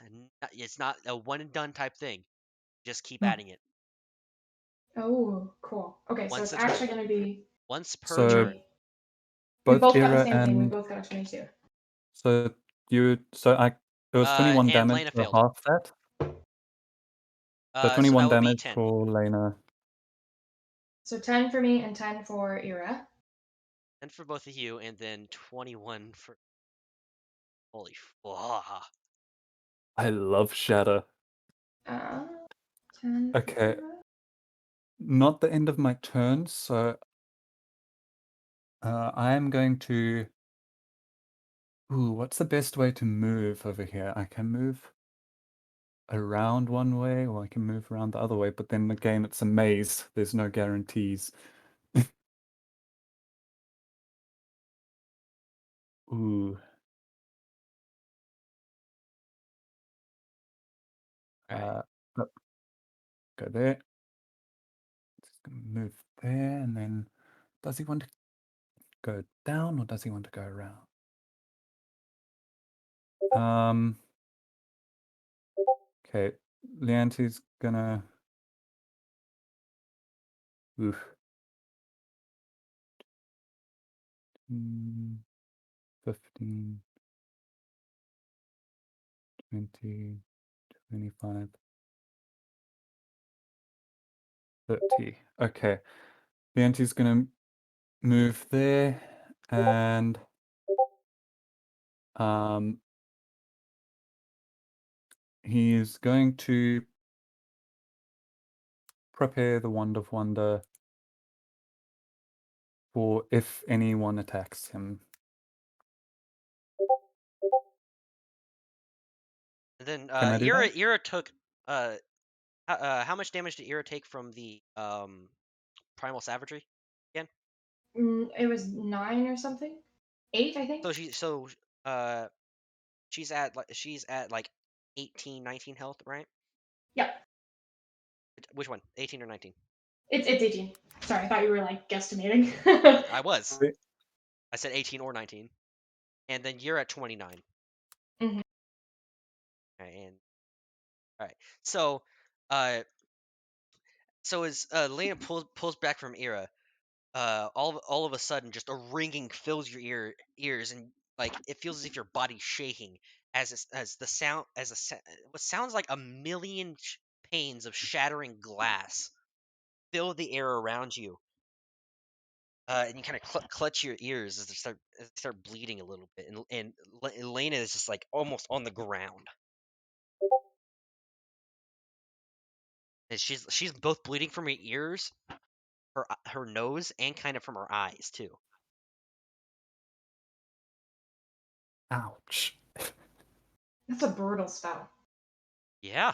not a one and done type thing. Just keep Hmm. adding it Oh, cool. Okay, so once it's a actually turn. gonna be Once per So turn. 20. We both both got the Era same thing. We and both got a 22. so it was 21 And damage Lena for failed. half that. So So that 21 would be damage 10. for Lena. So 10 for me and 10 for Ira. 10 for both of you, and then 21 for. Holy fuck. I love Shatter. Uh, 10 for Okay, Ira. not the end of my turn, so I am going to. Ooh, what's the best way to move over here? I can move around one way, or I can move around the other way, but then again, it's a maze. There's no guarantees. Ooh. Alright. Oh, go there. Just gonna move there, and then does he want to go down or does he want to go around? Okay, Leanti's gonna. Oof. 15, 20, 25, 30. Okay, Leanti's gonna move there, and um, he is going to prepare the Wand of Wonder for if anyone attacks him. And then Can I do that? Ira took how much damage did Ira take from the primal savagery again? It was 9 or something. 8, I think. Uh she's at like 18, 19 health, right? Yep. Which one? 18 or 19? It's 18. Sorry, I thought you were like guesstimating. I was. Wait, I said 18 or 19. And then you're at 29. Mhm. Right, and all right. So, uh, as Lena pulls back from Ira, all of a sudden, just a ringing fills your ears, and like it feels as if your body's shaking as the sound what sounds like a million panes of shattering glass fill the air around you. And you kind of clutch your ears as they start bleeding a little bit, and Elena is just like almost on the ground, and she's both bleeding from her ears, her nose, and kind of from her eyes too. ouch. That's a brutal spell. Yeah.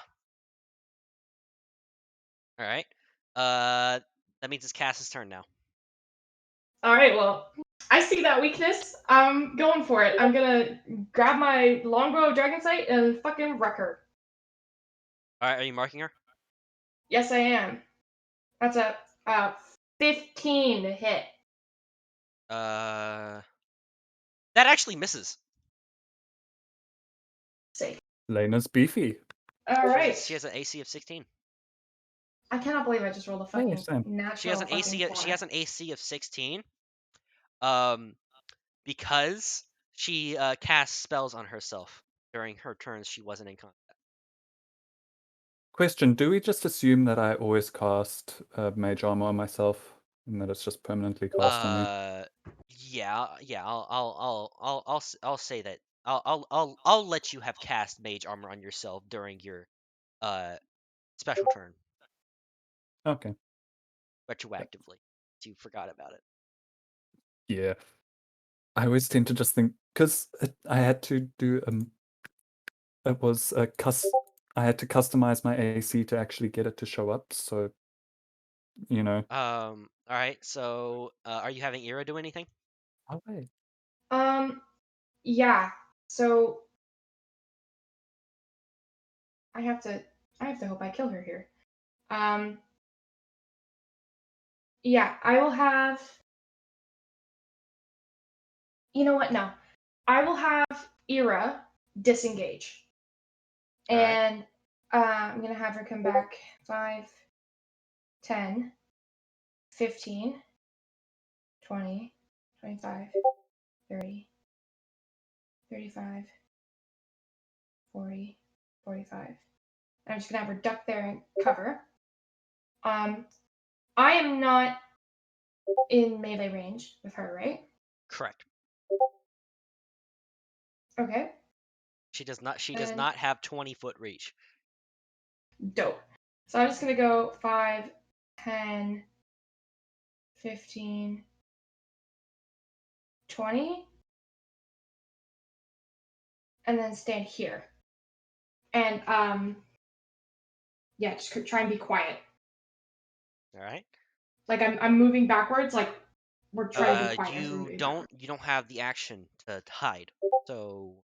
All right. That means it's Cass's turn now. All right, well, I see that weakness. I'm going for it. I'm gonna grab my longbow of dragon sight and fucking wreck her. All right. Are you marking her? Yes, I am. That's a 15 to hit. Uh, that actually misses. Sake. Lena's beefy. All She right. has an AC of 16. I cannot believe I just rolled a Oh, fucking Sam. She has natural an fucking AC. She 4. has an AC of 16. Um, because she casts spells on herself during her turns. She wasn't in combat. Question, do we just assume that I always cast mage armor on myself and that it's just permanently cast on me? Yeah. I'll say that. I'll let you have cast mage armor on yourself during your uh special turn Okay. retroactively. You forgot about it. Yeah. I always tend to just think, because I had to do, it was a I had to customize my AC to actually get it to show up, so, you know. All right. So, are you having Ira do anything? Oh, wait. Yeah. So I have to hope I kill her here. Um yeah, I will have you know what? No. I will have Ira disengage. All right. And I'm going to have her come back 5, 10, 15, 20, 25, 30, 35, 40, 45. And I'm just going to have her duck there and cover. I am not in melee range with her, right? Correct. Okay. She does not. She does And not have 20-foot reach. dope. So I'm just going to go 5, 10, 15, 20, and then stand here. And yeah, just try and be quiet. All right. Like I'm moving backwards, like we're trying to be quiet as we're You moving don't. backwards. You don't have the action to hide. So,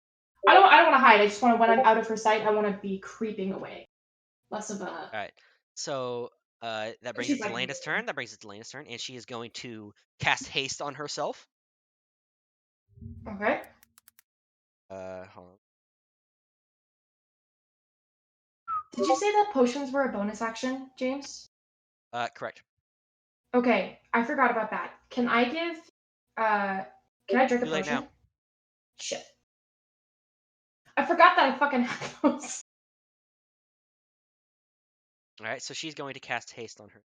I don't want to hide. I just want to when I'm out of her sight, I want to be creeping away. Less of a. all right. So, that brings She's it to like, Lena's turn. That brings it to Lena's turn, and she is going to cast haste on herself. okay. Hold on. Did you say that potions were a bonus action, James? Correct. Okay, I forgot about that. Can I give? Can I drink a Too late now. potion? Shit. I forgot that I fucking had those. All right. So she's going to cast haste on her.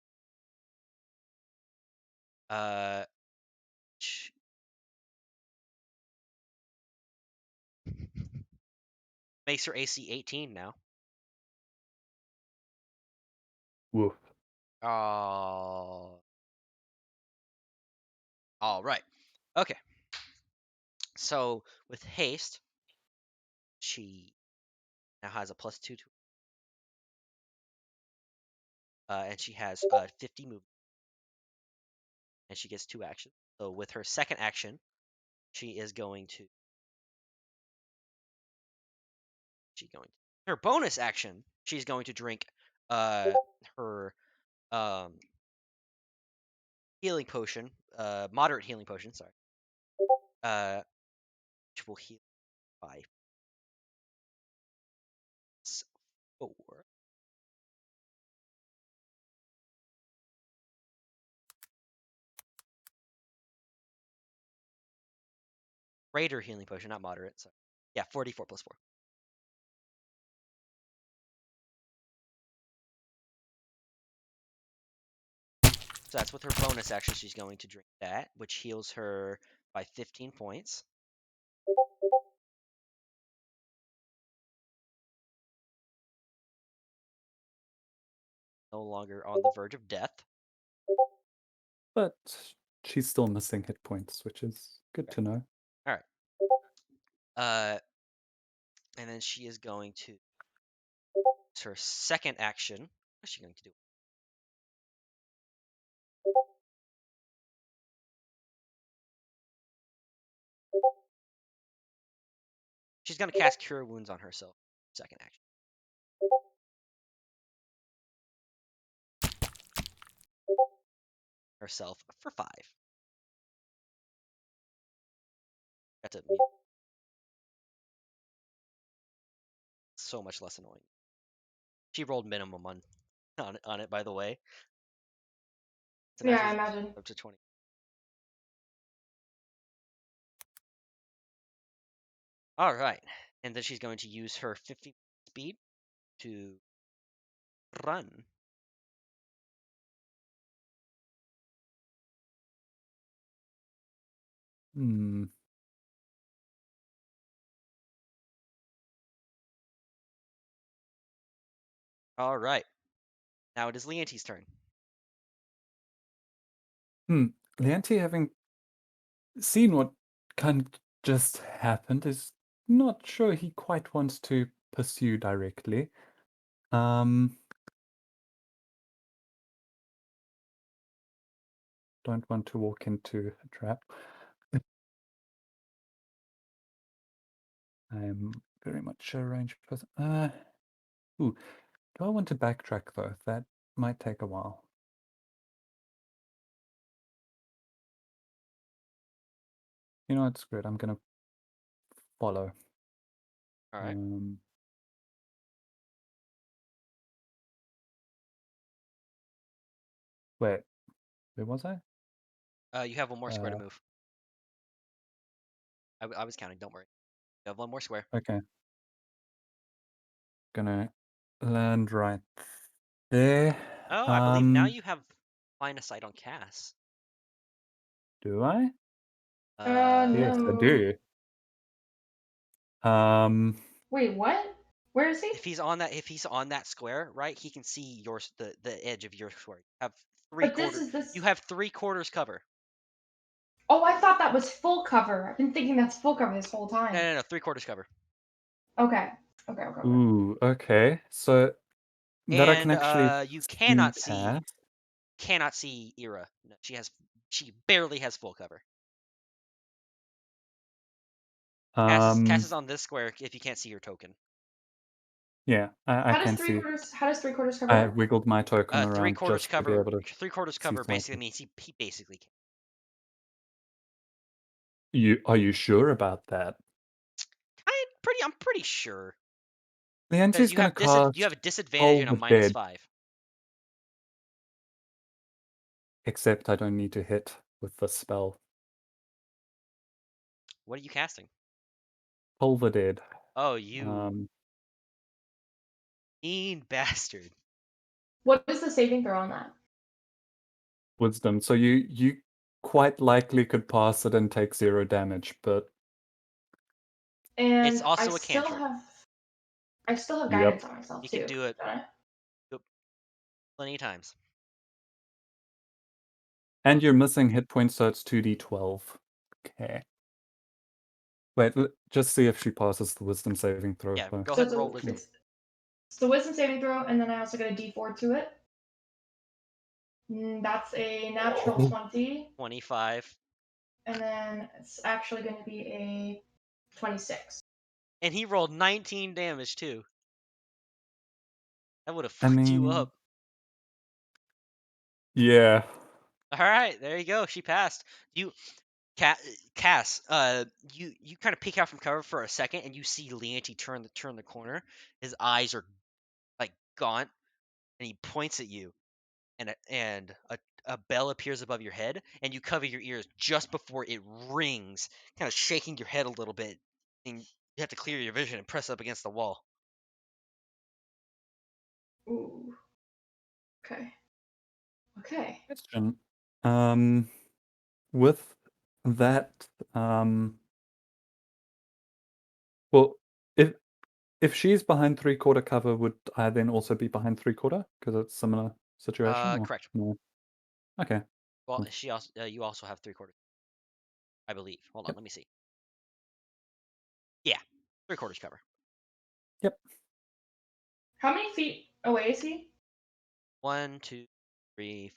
Uh, sh- makes her AC 18 now. Woof. Oh. All right. Okay. So with haste, she now has a +2 to, and she has 50 movement, and she gets 2 actions. So with her second action, she is going to her bonus action. She's going to drink her um healing potion, moderate healing potion, sorry, which will heal by 4. Greater healing potion, not moderate. So yeah, 44 plus 4. So that's with her bonus action. She's going to drink that, which heals her by 15 points. No longer on the verge of death. But she's still missing hit points, which is good to know. All right. And then she is going to use her second action. What is she going to do? She's going to cast Cure Wounds on herself. Second action. Herself for 5. Got to mute. So much less annoying. She rolled minimum on it, by the way. It's a Yeah, I natural imagine. up to 20. All right. And then she's going to use her 50 speed to run. Hmm. All right. Now it is Leonti's turn. Leonti, having seen what kind of just happened, is not sure he quite wants to pursue directly. Don't want to walk into a trap. I am very much a ranged person. Ooh, do I want to backtrack though? That might take a while. You know, it's good. I'm gonna follow. All right. Wait, where was I? You have one more square to move. I was counting. Don't worry. You have one more square. Okay. Gonna land right there. Oh, I believe now you have line of sight on Cass. Do I? Yes, I No. do. Wait, what? Where is he? If he's on that square, right, he can see the edge of your square. You have But this is this. You have 3/4 cover. Oh, I thought that was full cover. I've been thinking that's full cover this whole time. No, 3/4 cover. Okay. Okay. Ooh, okay. So that I can And actually you see Cass. cannot see Ira. No, she barely has full cover. Cass is on this square if you can't see your token. Yeah, I can see. How does 3/4 cover I work? wiggled my token Three around quarters just to be cover. able to 3/4 see cover basically slightly. means he basically can. Are you sure about that? I'm pretty sure. Because Leanti's gonna you have cast a disadvantage Toll and a the Dead, -5. except I don't need to hit with the spell. What are you casting? Toll the Dead. Oh, you mean bastard. What is the saving throw on that? Wisdom. So you quite likely could pass it and take 0 damage, but It's And also a cantrip. I still have yep. guidance on myself You can too. do it Don't I? plenty of times. And you're missing hit points, so it's 2d12. Okay. Wait, just see if she passes the wisdom saving throw Yeah, first. go So ahead and roll wisdom. it's the wisdom saving throw, and then I also get a D4 to it. That's a natural 20. 25. And then it's actually going to be a 26. And he rolled 19 damage too. That would have I fucked you mean, up. yeah. All right, there you go. She passed. You, Cass. You kind of peek out from cover for a second, and you see Leonti turn the corner. His eyes are like gaunt, and he points at you, and a bell appears above your head, and you cover your ears just before it rings, kind of shaking your head a little bit, and you have to clear your vision and press up against the wall. Ooh. Okay. Okay. Question. Um, with that, well, if she's behind 3/4 cover, would I then also be behind 3/4? Because it's similar situation, or Correct. no? Okay. Well, Cool. she also you also have 3/4, I believe. Hold on, Yep. let me see. Yeah, 3/4 cover. Yep. How many feet away is he? 1, 2, 3,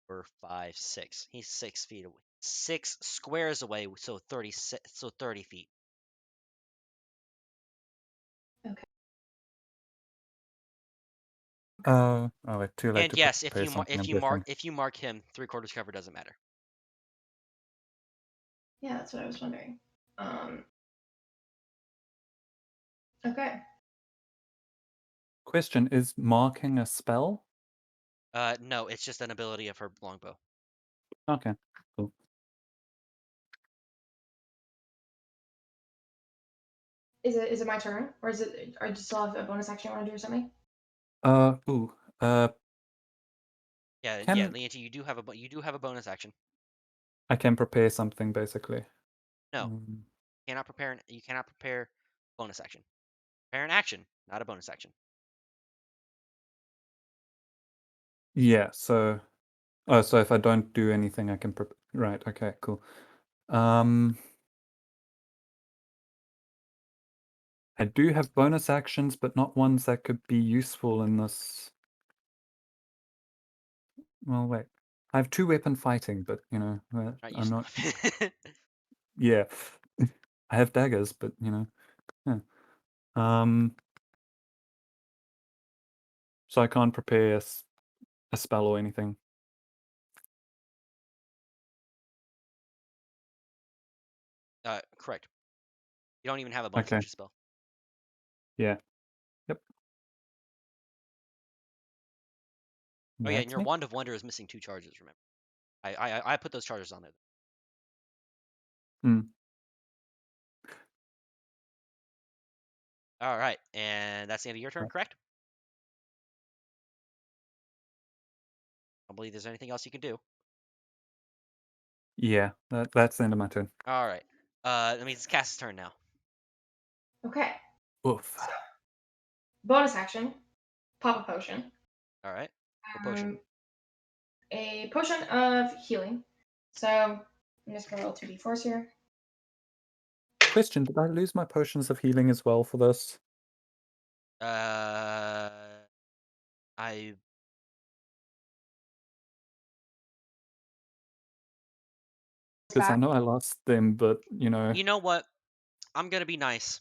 4, 5, 6. He's 6 feet away. 6 squares away, so 30 feet. Okay. Oh, wait, too late And to yes, prepare something, I'm guessing. if you mark him, 3/4 cover doesn't matter. Yeah, that's what I was wondering. Um. Okay. Question, is marking a spell? No, it's just an ability of her longbow. Okay, cool. Is it my turn, or is it? Or do you still have a bonus action you want to do or something? Ooh, Yeah, can Leonti, you do have a bonus action. I can prepare something, basically. No, Mm, you cannot prepare bonus action. Prepare an action, not a bonus action. yeah, so... Oh, so if I don't do anything, I can right, okay, cool. I do have bonus actions, but not ones that could be useful in this. Well, wait. I have 2-weapon fighting, but, Not I'm using not... weapon. Yeah. I have daggers, but, yeah. So I can't prepare a spell or anything. Correct. You don't even have a bonus Okay, action spell. yeah. Yep, Oh yeah, and that's your me. Wand of Wonder is missing 2 charges. Remember, I put those charges on there. Mm, All right, and that's the end of your turn, right. correct? I don't believe there's anything else you can do. Yeah, that's the end of my turn. All right. That means it's Cass's turn now. Okay. Oof. So bonus action, pop a potion. All right. What potion? Um, a potion of healing. So I'm just gonna roll 2d4s here. Question, did I lose my potions of healing as well for this? Uh, I Because I Back. know I lost them, but, You know what? I'm gonna be nice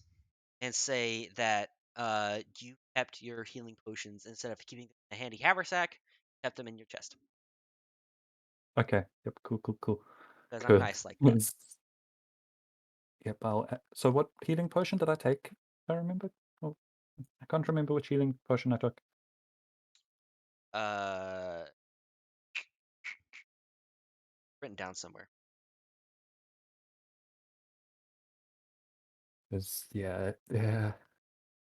and say that you kept your healing potions instead of keeping them in a handy haversack, kept them in your chest. Okay, yep, cool. Because I'm Good. nice like that. Yes. Yep, so what healing potion did I take? I remember. Oh, I can't remember which healing potion I took. Uh, written down somewhere. Yeah.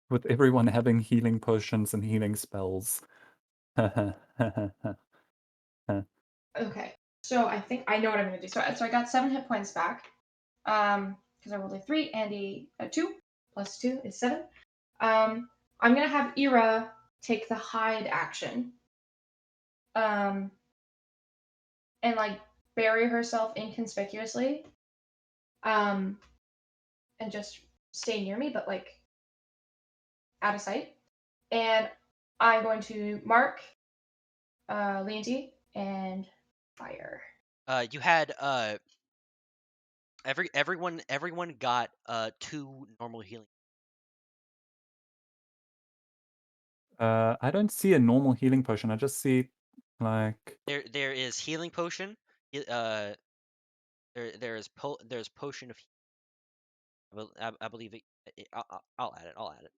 With everyone having healing potions and healing spells. Okay. So I think I know what I'm gonna do. So I got 7 hit points back. Because I rolled a 3 and a 2. Plus 2 is 7. I'm gonna have Ira take the hide action. Um, and like bury herself inconspicuously. Um, and just stay near me, but like out of sight. And I'm going to mark Leonti and fire. You had everyone got 2 normal healing. I don't see a normal healing potion. I just see like There is healing potion. There's potion of. I believe it. I'll add it. I'll add it.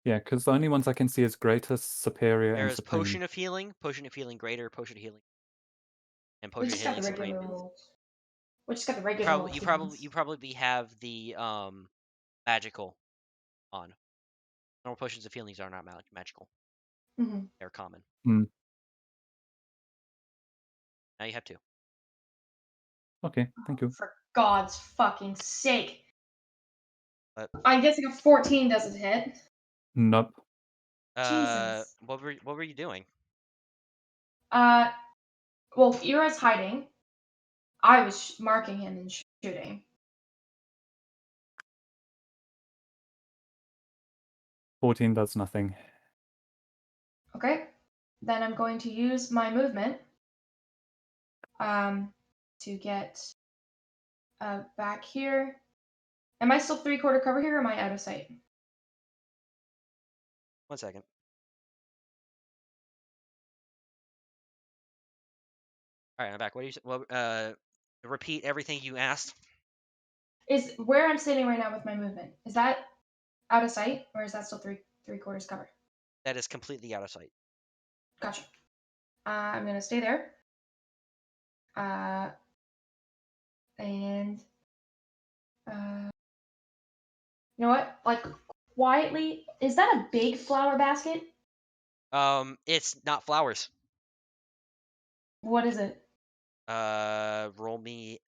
yeah, because the only ones I can see is greatest, superior, There and is supreme. potion of healing greater, potion of healing, and We potion of just got healing the supreme. regular rules. We just got the regular rules. You probably have the magical on. Normal potions of healings are not magical. Mm-hmm. They're common. Hmm. Now you have two. Okay, thank you. For God's fucking sake. But I'm guessing a 14 doesn't hit. Nope. Jesus. what were you doing? Well, Ira's hiding. I was marking him and shooting. 14 does nothing. Okay. Then I'm going to use my movement to get back here. Am I still 3/4 cover here or am I out of sight? 1 second. All right, I'm back. What do you? Well, repeat everything you asked. Is where I'm standing right now with my movement, is that out of sight or is that still 3/4 cover? That is completely out of sight. Gotcha. I'm gonna stay there. And you know what? Like quietly, is that a big flower basket? It's not flowers. What is it? Roll me.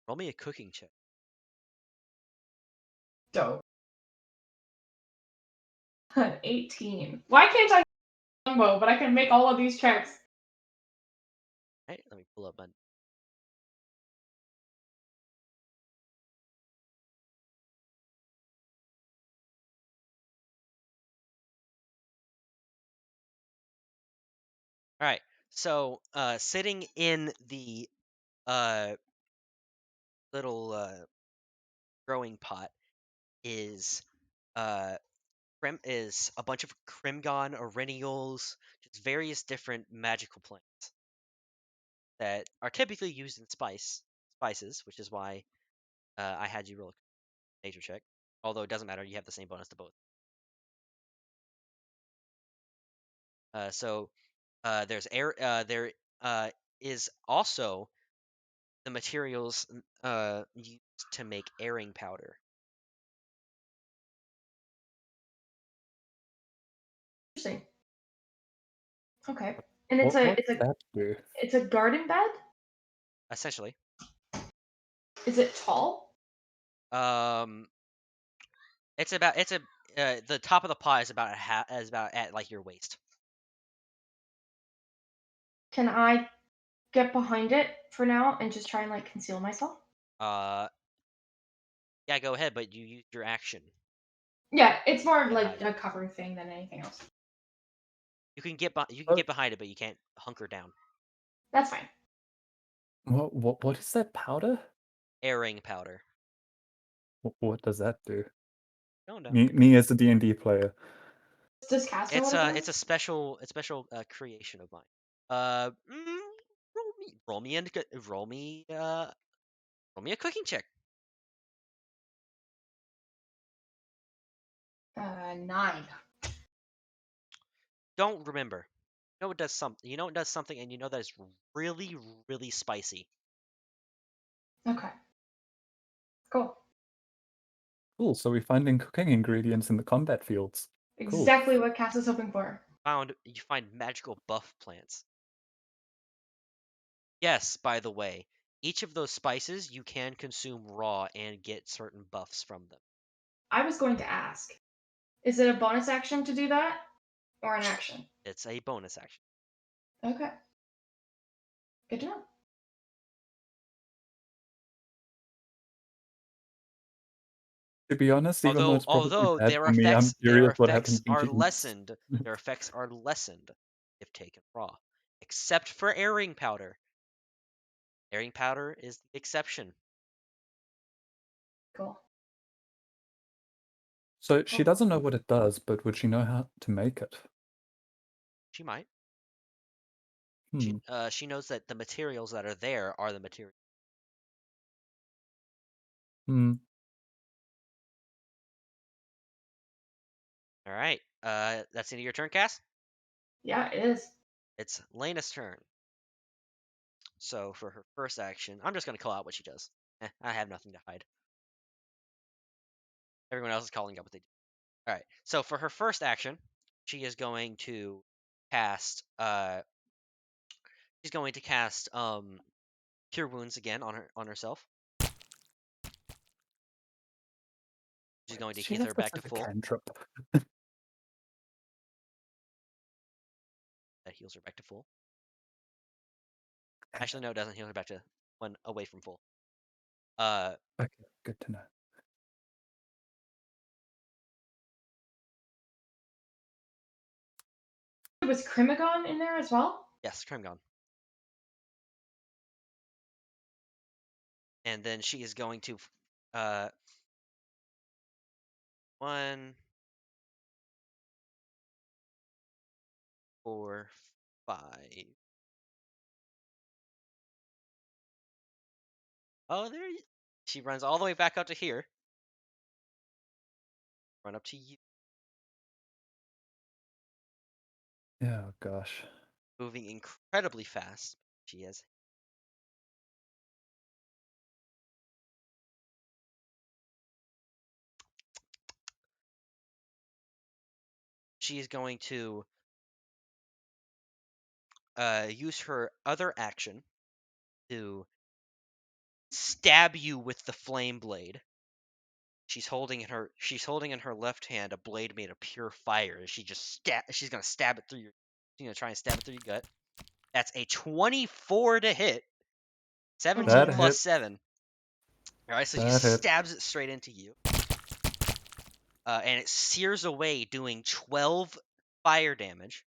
Roll me a cooking check. Dope. An 18. Why can't I combo, but I can make all of these checks? All right, let me pull up my. All right. So, sitting in the uh little growing pot is uh is a bunch of Crimgon Orennials, just various different magical plants that are typically used in spices, which is why I had you roll a nature check. Although it doesn't matter, you have the same bonus to both. So there's air. There is also the materials used to make airing powder. Interesting. Okay. And What does that do? it's a garden bed? Essentially, Is it tall? um, it's a the top of the pot is about at like your waist. Can I get behind it for now and just try and like conceal myself? Uh, yeah, go ahead, but you used your action. Yeah, it's more of And like hide. a cover thing than anything else. You can get Oh. get behind it, but you can't hunker down. That's fine. What is that powder? Airing powder. What does that do? No, no. Me as a D&D player. Does Cast know what it It's does? a special creation of mine. Roll me and roll me roll me a cooking check. 9. Don't remember. You know it does something. You know it does something, and you know that it's really, really spicy. Okay. Cool. Cool, so we're finding cooking ingredients in the combat fields. Cool. Exactly what Cass is hoping for. You find magical buff plants. Yes, by the way, each of those spices you can consume raw and get certain buffs from them. I was going to ask, is it a bonus action to do that or an action? It's a bonus action. Okay. Good to know. To be honest, even though it's probably Although bad for me, I'm curious what happens when chickens. their effects are lessened if taken raw, except for airing powder. Airing powder is the exception. Cool. So she Oh, doesn't know what it does, but would she know how to make it? She might. Hmm. She knows that the materials that are there are the materials. Hmm. All right. That's the end of your turn, Cass. yeah, it is. It's Lena's turn. So for her first action, I'm just gonna call out what she does. I have nothing to hide. Everyone else is calling out what they do. All right. So for her first action, she is going to cast. She's going to cast Cure Wounds again on herself. She's going to She heal has her such back to a full. cantrip. That heals her back to full. Actually, no, it doesn't heal her back to one away from full. Okay, good to know. Was Crimagon in there as well? Yes, Trimgon. And then she is going to uh 1, 4, 5. Oh, she runs all the way back up to here. Run up to you, Oh gosh. moving incredibly fast. She is. She is going to use her other action to stab you with the flame blade. She's holding in her left hand a blade made of pure fire. She's gonna stab it through your. She's gonna try and stab it through your gut. That's a 24 to hit. Oh 17 my That god. plus hit. 7. All right, so she That hit. stabs it straight into you, and it sears away, doing 12 fire damage.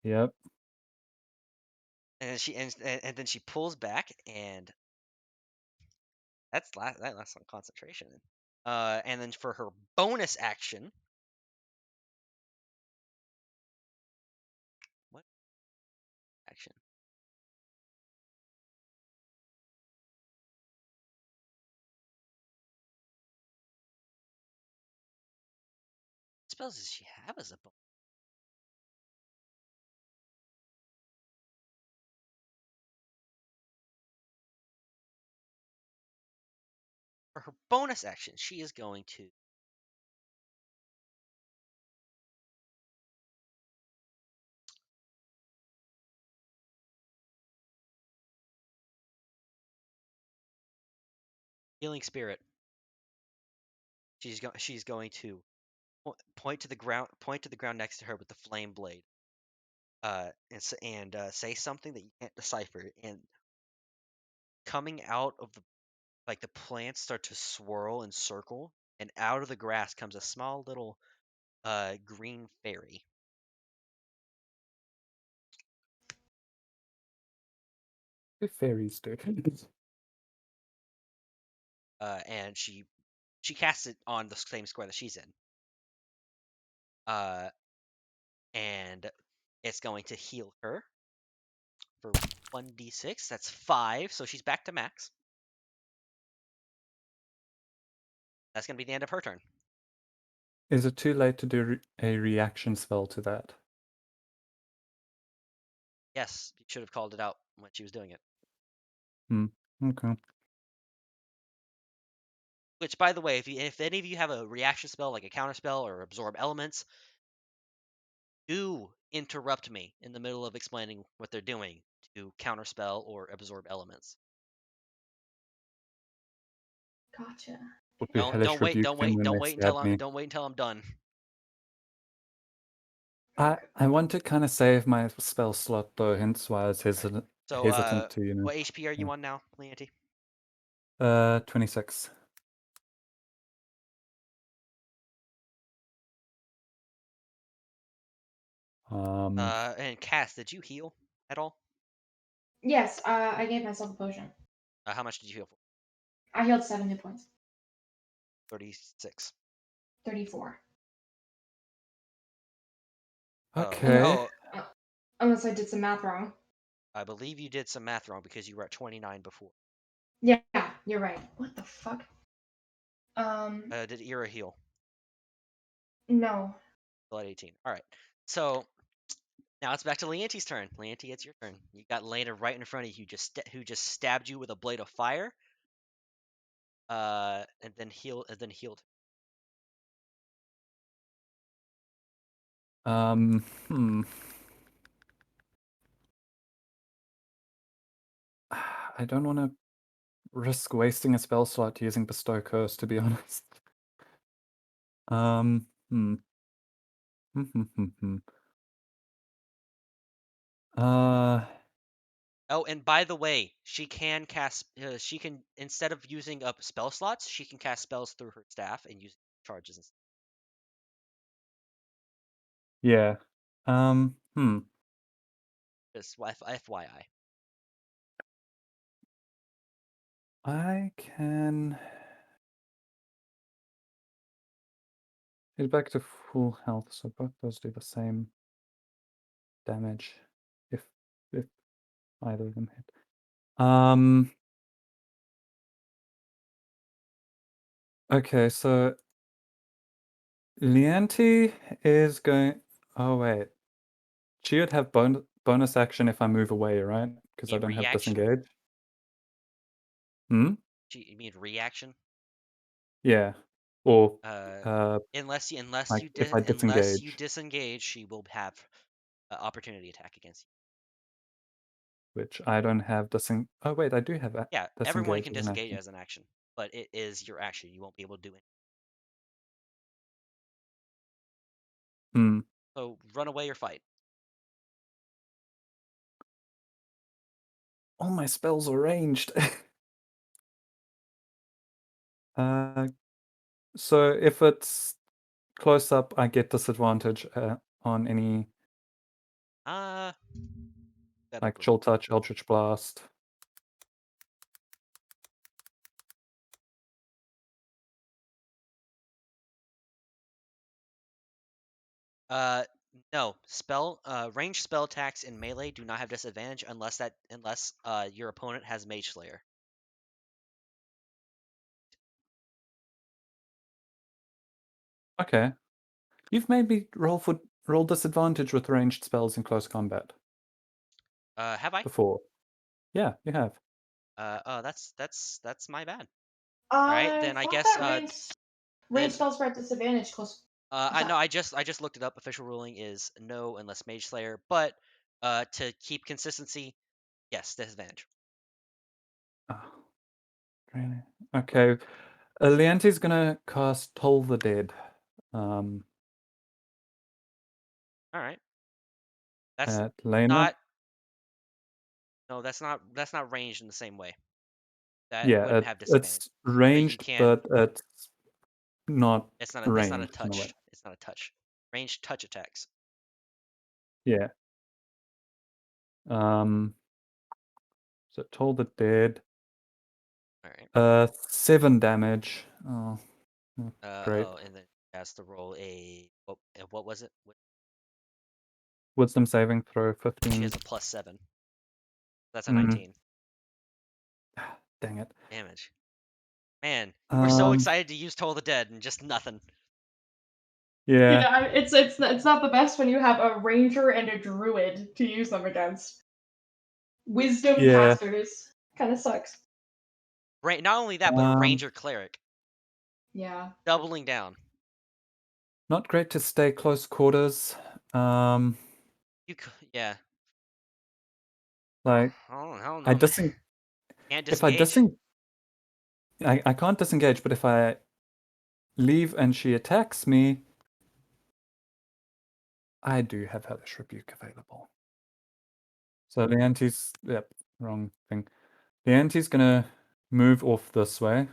Yep. And then she pulls back, and that lasts on concentration. And then for her bonus action, what action? What spells does she have as a bonus? For her bonus action, she is going to healing spirit. She's going to point to the ground next to her with the flame blade. And say something that you can't decipher. And coming out of the plants start to swirl and circle, and out of the grass comes a small little green fairy. What fairies do. And she casts it on the same square that she's in. Uh, and it's going to heal her for 1d6. That's 5, so she's back to max. That's gonna be the end of her turn. Is it too late to do a reaction spell to that? Yes, you should have called it out when she was doing it. Hmm. Okay. Which, by the way, if any of you have a reaction spell like a counter spell or absorb elements, do interrupt me in the middle of explaining what they're doing to counterspell or absorb elements. Gotcha. Would be Don't hellish don't wait rebuke don't them wait when don't they wait until stab I'm me. don't wait until I'm done. I want to kind of save my spell slot though, hence why I was All right. hesitant So hesitant to, what HP are yeah. you on now, Leonti? 26. Um, And Cass, did you heal at all? Yes, I gave myself a potion. How much did you heal for? I healed 7 hit points. 36. 34. Okay. Uh, unless I did some math wrong. I believe you did some math wrong because you were at 29 before. Yeah, you're right. What the fuck? Did Ira heal? No. Still at 18. All right. So now it's back to Leante's turn. Leante, it's your turn. You got Lena right in front of you, who just stabbed you with a blade of fire. And then healed. Hmm. I don't want to risk wasting a spell slot using Bestow Curse, to be honest. Hmm. Oh, and by the way, she can cast. She can, instead of using up spell slots, she can cast spells through her staff and use charges and stuff. Yeah. Just FYI. I can head back to full health, so both those do the same damage if either of them hit. Okay, so Leante is going. Oh wait, she would have bonus action if I move away, right? Because I In don't have reaction? disengage. Hmm. You mean reaction? Yeah. Or Unless like if I you disengage, disengage, she will have opportunity attack against you. which I don't have Oh wait, I do have Yeah, everyone disengage can as an disengage action. as an action, but it is your action. You won't be able to do it. Hmm. So run away or fight. All my spells are ranged. So if it's close up, I get disadvantage on any Gotta like remember. Chill Touch, Eldritch Blast. No. Ranged spell attacks in melee do not have disadvantage unless your opponent has Mage Slayer. Okay. You've made me roll disadvantage with ranged spells in close combat Have I? before. Yeah, you have. That's my bad. All right, I then I thought guess that range then spells were at disadvantage close. I know I just looked it up. Official ruling is no unless Mage Slayer, but to keep consistency, yes, disadvantage. Oh, really? Okay. Leante's gonna cast Toll the Dead. All right. That's At Lena. not no, that's not ranged in the same way. That Yeah, wouldn't have disadvantage. it's But you ranged, can. but it's not It's not a ranged in a way. touch. It's not a touch. Ranged touch attacks. Yeah. So Toll the Dead. All right. 7 damage. Oh, not great. And then has to roll what was it? Wisdom saving throw She 15. has a +7. That's a Mm, 19 dang it. damage. Man, we're so Um, excited to use Toll the Dead and just nothing. yeah, Yeah, it's not the best when you have a ranger and a druid to use them against. Wisdom yeah. casters kind of sucks. Not only that, but a Um, Ranger Cleric. Yeah. Doubling down. not great to stay close quarters. Yeah. Like I don't I know, man. diseng Can't if I disengage. I can't disengage, but if I leave and she attacks me, I do have Hellish Rebuke available. So the anti's wrong thing. The anti's gonna move off this way.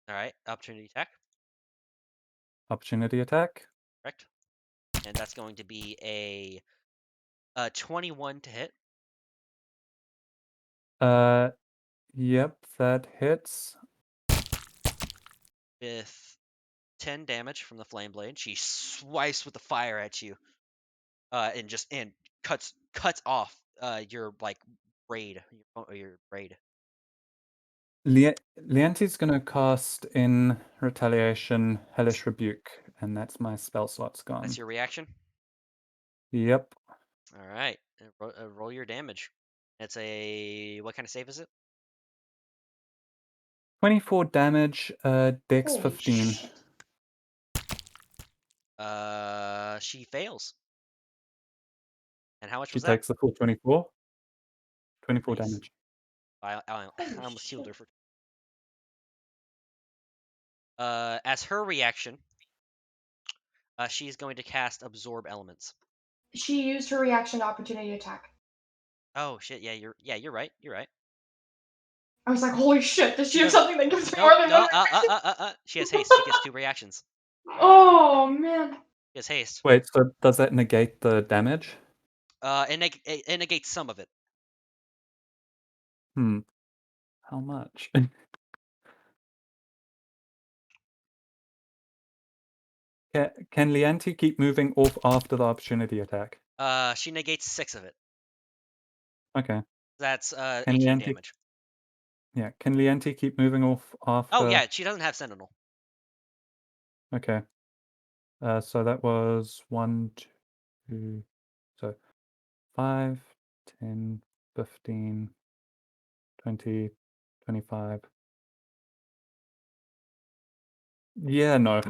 All right, opportunity attack. Opportunity attack. Correct. And that's going to be a 21 to hit. Yep, that hits. With 10 damage from the flame blade, she swipes with the fire at you, and cuts off your like braid, your braid. Leanti's gonna cast in retaliation Hellish Rebuke, and that's my spell slot's gone. That's your reaction. Yep. All right, roll your damage. It's a what kind of save is it? 24 damage, Dex Holy 15. shit. She fails. And how much She was that? takes the full 24. 24 Nice. damage. I Holy almost healed her shit. for. As her reaction, she's going to cast Absorb Elements. She used her reaction to opportunity attack. Oh shit! Yeah, you're right. You're right. I was like, holy shit, does she have does something that gives me No, more than no. one reaction? She has haste. She gets 2 reactions. Oh, man. She has haste. Wait, so does that negate the damage? It negates some of it. How much? Can Leanti keep moving off after the opportunity attack? She negates 6 of it. Okay. That's Can 18 Leanti? damage. Yeah. Can Leanti keep moving off after? Oh yeah, she doesn't have Sentinel. Okay. So that was 1, 2, so 5, 10, 15, 20, 25. Yeah, no.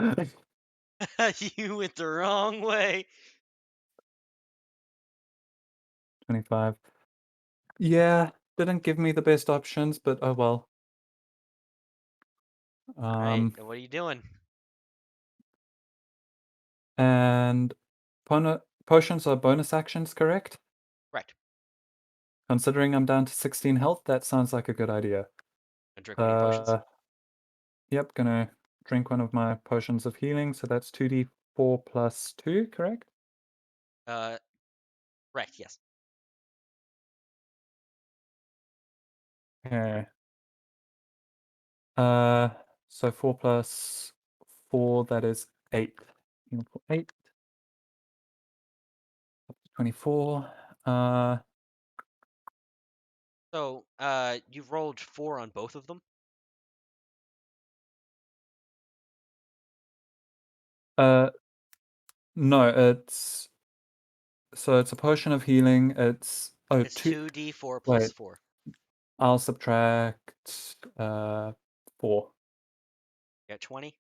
You went the wrong way. 25. Yeah, didn't give me the best options, but oh well. All right, what are you doing? And potions are bonus actions, correct? Right. Considering I'm down to 16 health, that sounds like a good idea. Gonna drink one of your potions. Yep, gonna drink one of my potions of healing, so that's 2d4 plus 2, correct? Right. Yes. Okay. So 4 plus 4, that is 8. Heal for 8. Up to 24. So, you've rolled 4 on both of them. No, it's a potion of healing. It's It's 2d4 plus Wait, 4. I'll subtract 4. You got 20.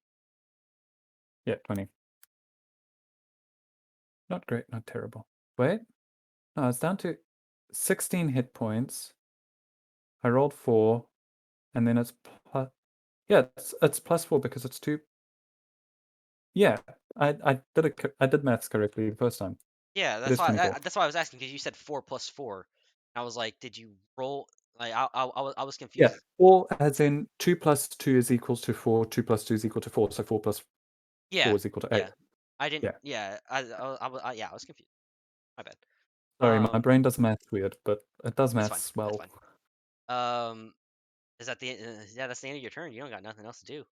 Yeah, 20. Not great, not terrible. Wait, no, it's down to 16 hit points. I rolled 4, and then it's plus. Yeah, it's plus 4 because it's 2. Yeah, I did maths correctly the first time. Yeah, It is 24. that's why I was asking, because you said 4 plus 4. I was like, did you roll? Like, I was Yeah, confused. 4 as in 2 plus 2 is equals to 4. 2 plus 2 is equal to 4. So 4 plus 4 Yeah, is equal to 8. yeah. I didn't. Yeah. Yeah, yeah, I was confused. My bad. Sorry, my brain does maths weird, but it does That's fine. maths well. That's fine. Is that the yeah? That's the end of your turn. You don't got nothing else to do.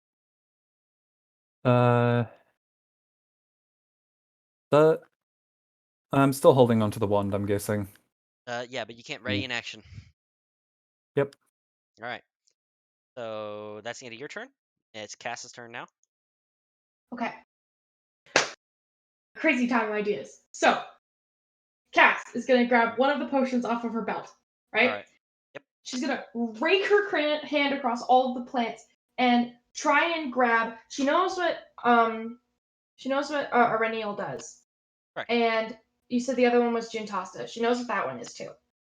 Uh, the I'm still holding onto the wand, I'm guessing. Yeah, but you can't ready in action. Yep. All right. So that's the end of your turn. It's Cass's turn now. Okay. Crazy time of ideas. So, Cass is going to grab one of the potions off of her belt, right? All right. Yep. She's going to rake her hand across all of the plants and try and grab. She knows what Arenial does. Correct. And you said the other one was Gintasta. She knows what that one is too.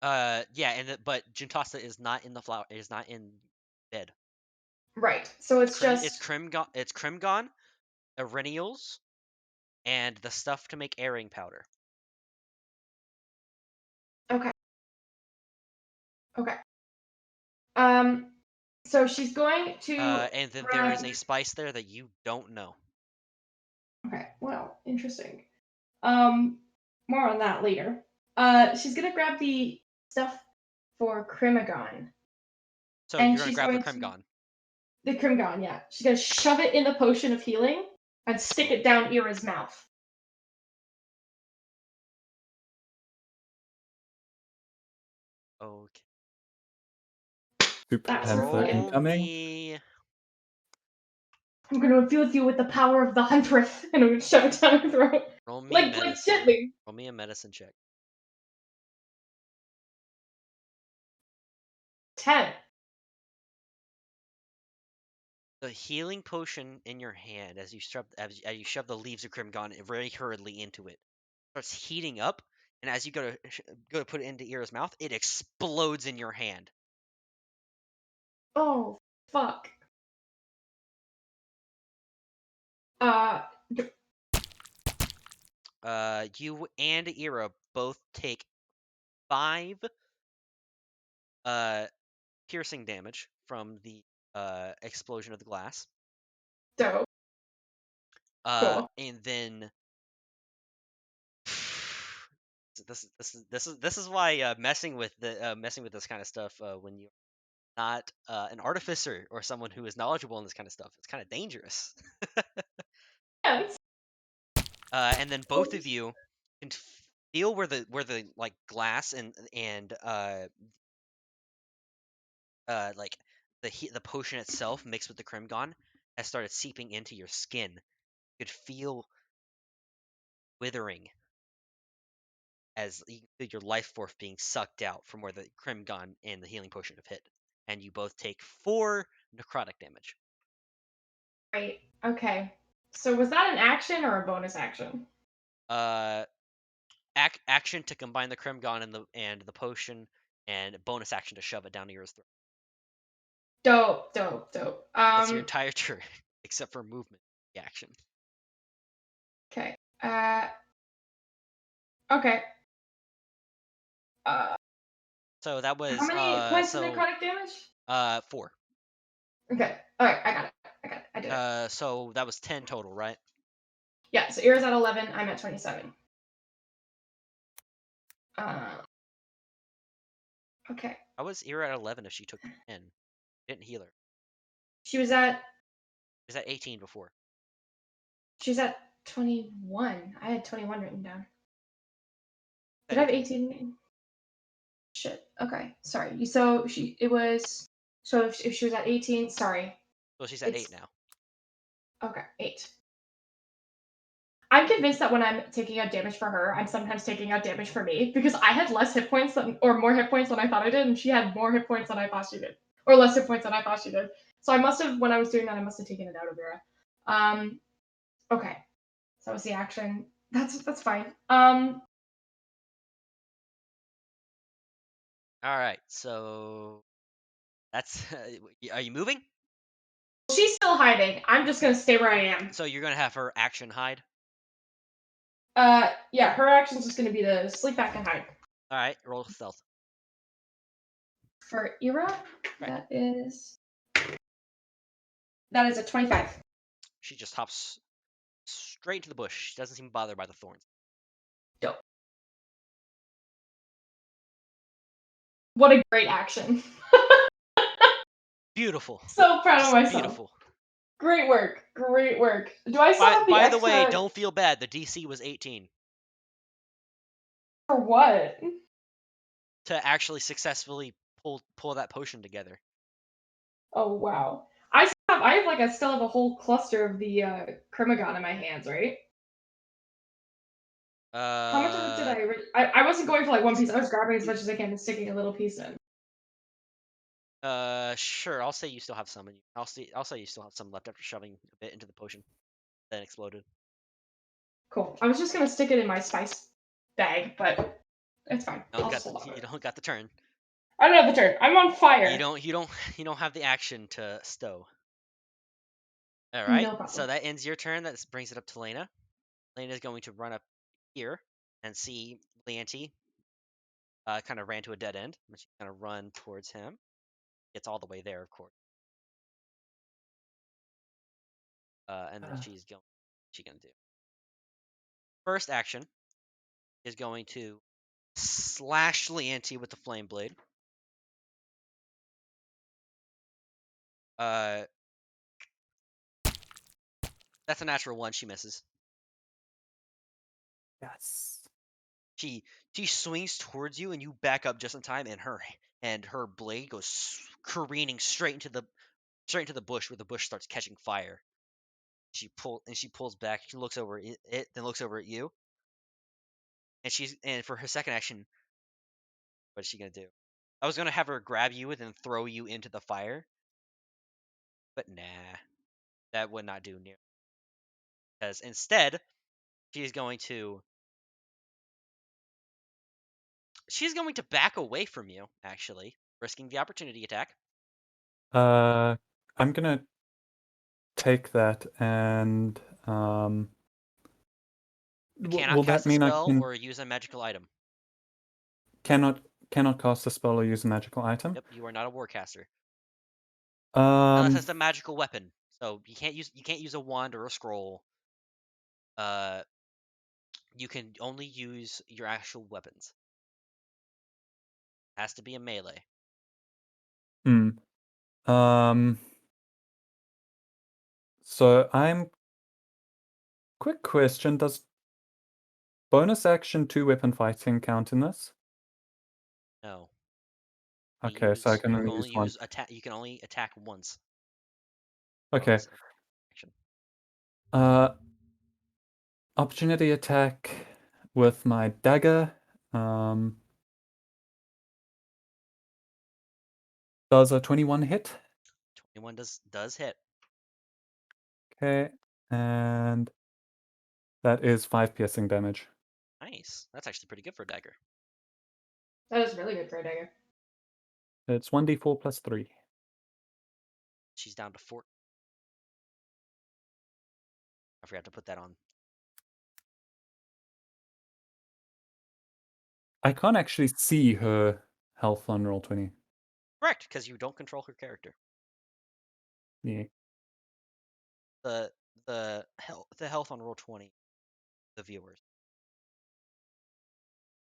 Yeah, but Jintasta is not in the flower. Is not in bed. Right. So it's It's Krimgon, Arenials, and the stuff to make airing powder. Okay. Okay. So she's going to And then there is a spice there that you don't know. Okay, well, interesting. More on that later. She's gonna grab the stuff for Krimagon. So And you're gonna she's grab the going to Kremgon. the Krimagon, yeah. She's gonna shove it in the potion of healing and stick it down Ira's mouth. Okay. Super That's her Panther plan. Roll incoming. me. I'm gonna infuse you with the power of the Huntress, and I'm gonna shove it down her throat. Roll me Like medicine. gently. Roll me a medicine check. 10. The healing potion in your hand, as you shove the leaves of Kremgon very hurriedly into it, starts heating up, and as you go to put it into Ira's mouth, it explodes in your hand. Oh, fuck. Uh, You and Ira both take 5 piercing damage from the explosion of the glass. dope. Cool. And then this is why messing with this kind of stuff when you're not an artificer or someone who is knowledgeable in this kind of stuff, it's kind of dangerous. Yes. And then both of you can feel where the like glass and like the potion itself mixed with the Kremgon has started seeping into your skin. You could feel withering as you feel your life force being sucked out from where the Kremgon and the healing potion have hit, and you both take 4 necrotic damage. Right. Okay. So was that an action or a bonus action? Uh, action to combine the Kremgon and the potion, and bonus action to shove it down Ira's throat. Dope, dope, dope. That's your entire turn, except for movement action. Okay. Okay. So that was How many points of necrotic damage? 4. Okay. All right. I got it. I did it. So that was 10 total, right? Yeah. So Ira's at 11. I'm at 27. Okay. How was Ira at 11 if she took 10? Didn't heal her. She was at 18 before. 21. I had 21 written down. At Did I have 18? 18? Shit. Okay. Sorry. So if she was at 18, sorry. Well, she's at 8 now. Okay, 8. I'm convinced that when I'm taking out damage for her, I'm sometimes taking out damage for me because I had less hit points or more hit points than I thought I did, and she had more hit points than I thought she did, or less hit points than I thought she did. So I must have, when I was doing that, I must have taken it out of Vera. Okay, so that was the action. That's fine. All right, so that's. Are you moving? She's still hiding. I'm just gonna stay where I am. So you're gonna have her action hide. Yeah, her action's just gonna be to sleep back and hide. All right, roll stealth. For Ira, Right. that is a 25. She just hops straight into the bush. She doesn't seem bothered by the thorns. Dope. What a great action. Beautiful. So proud Just of myself. beautiful. Great work. Great work. Do I still have the By extra... the way, don't feel bad. The DC was 18 For what? to actually successfully pull that potion together. Oh, wow. I still have a whole cluster of the Krimagon in my hands, right? How much of it did I wasn't going for like one piece. I was grabbing as much as I can and sticking a little piece in. Sure. I'll say you still have some. I'll say you still have some left after shoving a bit into the potion, then exploded. Cool. I was just gonna stick it in my spice bag, but it's fine. You I'll just hold on to you it. don't got the turn. I don't have the turn. I'm on fire. You don't have the action to stow. All right. No problem. So that ends your turn. That brings it up to Lena. Lena is going to run up here and see Leanty. Kind of ran to a dead end. But she's gonna run towards him. Gets all the way there, of course. And then she's going. What's she gonna do? First action is going to slash Leanty with the flame blade. Uh, that's a natural one. She misses. Yes. She she swings towards you, and you back up just in time, and her blade goes careening straight into the bush, where the bush starts catching fire. She pulls back. She looks over it, then looks over at you, and for her second action, what is she gonna do? I was gonna have her grab you and then throw you into the fire, but nah, that would not do near. Because instead, she's going to she's going to back away from you, actually, risking the opportunity attack. I'm gonna take that and You cannot will that cast a mean I spell can or use a magical item. cannot cannot cast a spell or use a magical item? Yep, you are not a warcaster unless Um, it's a magical weapon. So you can't use a wand or a scroll. Uh, you can only use your actual weapons. Has to be a melee. hmm. Um, so I'm quick question, does bonus action two-weapon fighting count in this? No, Okay, so I can you can only only use one. use attack. You can only attack once. Okay. Bonus action. Uh, opportunity attack with my dagger. Um, does a 21 hit? 21 does hit. Okay, and that is 5 piercing damage. Nice. That's actually pretty good for a dagger. That is really good for a dagger. It's 1d4 plus 3. She's down to 4. I forgot to put that on. I can't actually see her health on Roll20. Correct, because you don't control her character. Yeah. The the health on Roll20, the viewers.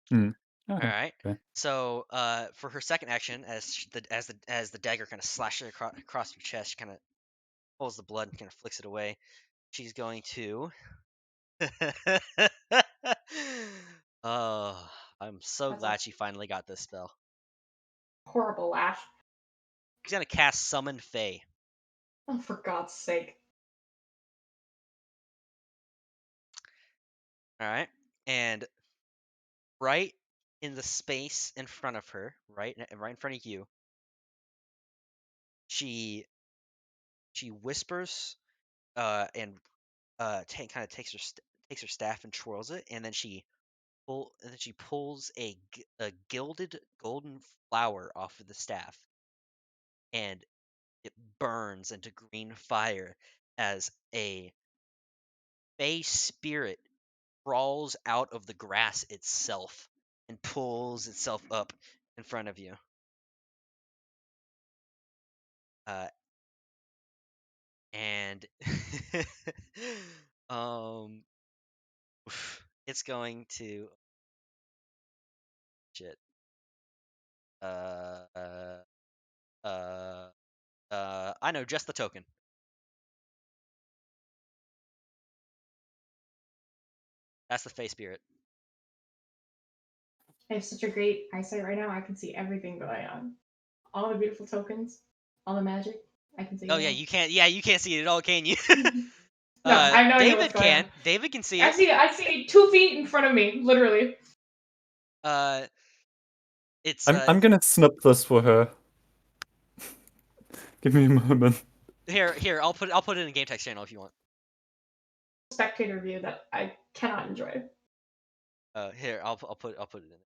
Hmm. All Okay. right. Okay. So, for her second action, as the dagger kind of slashes across her chest, she kind of pulls the blood and kind of flicks it away. She's going to. Oh, I'm so That's a glad she finally got this spell. horrible laugh. She's gonna cast Summon Fae. Oh, for God's sake. All right, and right in the space in front of her, right in front of you, she whispers, and kind of takes her staff and twirls it, and then she pulls a gilded golden flower off of the staff, and it burns into green fire as a Fey spirit crawls out of the grass itself and pulls itself up in front of you. Uh, and um, it's going to shit. Uh, uh, I know just the token. That's the Fey spirit. I have such a great eyesight right now. I can see everything going on. All the beautiful tokens, all the magic. I can see Oh it yeah, all. you can't. Yeah, you can't see it at all, can you? No, I have no idea what's David going on. can. David can see I it. see it. I see 2 feet in front of me, literally. Uh, it's I'm gonna snip this for her. Give me a moment. here. I'll put it in game text channel if you want. Spectator view that I cannot enjoy. Here I'll put it in.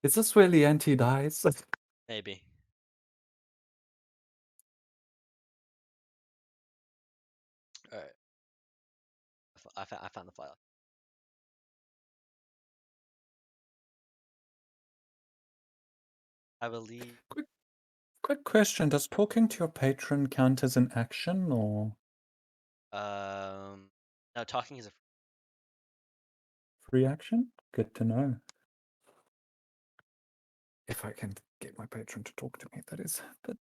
Is this where Leanti dies? Maybe. All right. I found the file. I believe. Quick question, does talking to your patron count as an action, or? No, talking is a Free action? Good to know. If I can get my patron to talk to me, that is. But,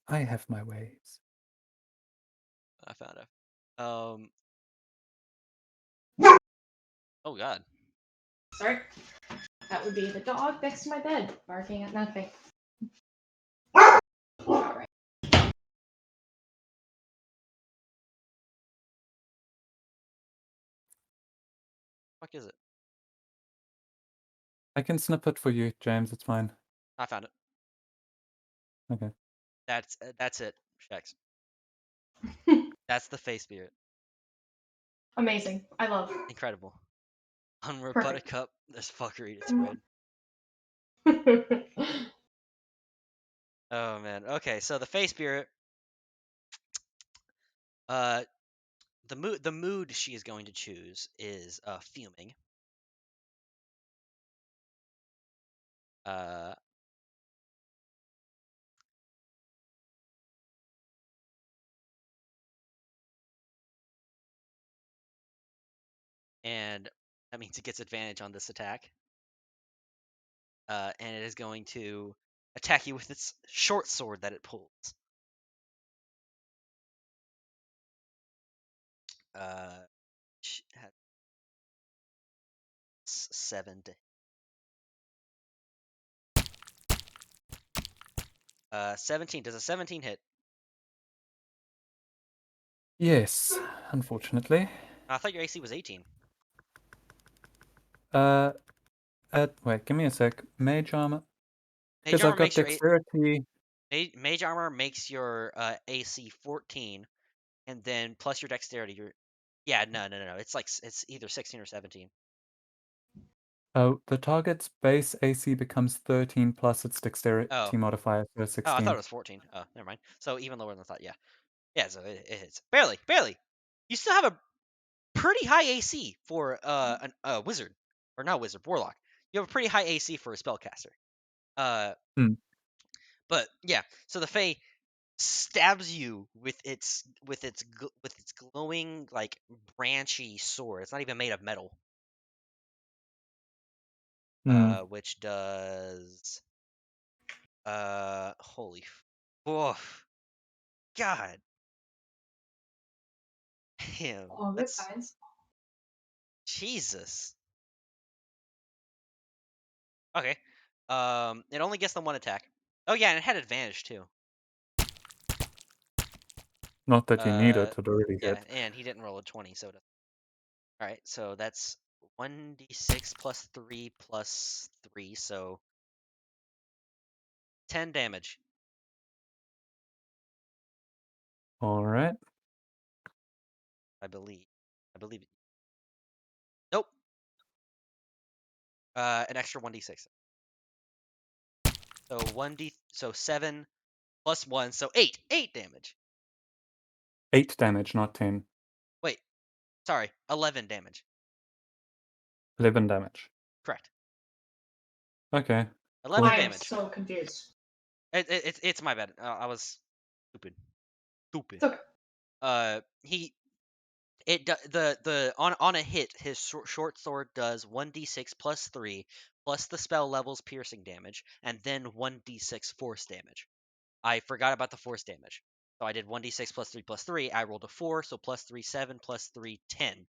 I have my ways. I found it. Oh God. Sorry. That would be the dog next to my bed, barking at nothing. Alright. Fuck is it? I can snip it for you, James. It's fine. I found it. Okay. That's it. Shex. That's the face spirit. Amazing. I love. Incredible. Onward Perfect. Buttercup. There's fuckery to spread. Oh man. Okay, so the face spirit. Uh, the mood she is going to choose is fuming. Uh, and that means it gets advantage on this attack. And it is going to attack you with its short sword that it pulls. Uh, 7 to 17. Does a 17 hit? Yes, unfortunately. I thought your AC was 18. Uh, wait, give me a sec. Mage armor. Mage Because I've armor got makes your dexterity. mage armor makes your AC 14, and then plus your dexterity. No. It's either 16 or 17. Oh, the target's base AC becomes 13 plus its Oh, dexterity modifier, so I thought it 16. was 14. Oh, never mind. So even lower than I thought. Yeah. So it hits barely. You still have a pretty high AC for a wizard, or not wizard, warlock. You have a pretty high AC for a spellcaster. Uh, Hmm. but yeah. So the Fae stabs you with its glowing like branchy sword. It's not even made of metal. Hmm. Which does holy oof, God damn. All good That's signs. Jesus. Okay. It only gets the one attack. Oh yeah, and it had advantage too. Not that you need it, it already Yeah, hit. and he didn't roll a 20, so it doesn't. All right, so that's 1d6 plus 3 plus 3, so 10 damage. Alright. I believe. I believe it. Nope. An extra 1d6. So 7 plus 1, so 8. 8 damage. 8 damage, not 10. Wait, sorry, 11 damage. 11 damage. Correct. Okay, 11 cool. I am damage. so confused. It's my bad. I was stupid. Stupid. It's okay. He it the on a hit, his short sword does 1d6 plus 3 plus the spell level's piercing damage, and then 1d6 force damage. I forgot about the force damage. So I did 1d6 plus 3 plus 3. I rolled a 4, so plus 3, 7, plus 3, 10.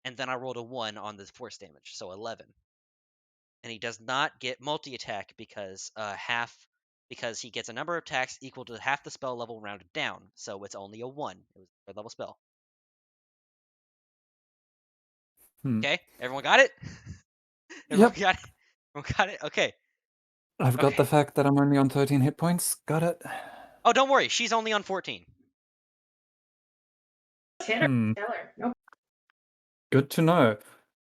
And then I rolled a 1 on the force damage, so 11. And he does not get multi-attack because he gets a number of attacks equal to half the spell level rounded down. So it's only a 1. It was a third level spell. Hmm. Okay? Everyone got it? Everyone Yep, got it? Everyone got it? Okay. I've got Okay. the fact that I'm only on 13 hit points. Got it. Oh, don't worry. She's only on 14. Hit her. Hmm. Tell her. Nope. Good to know.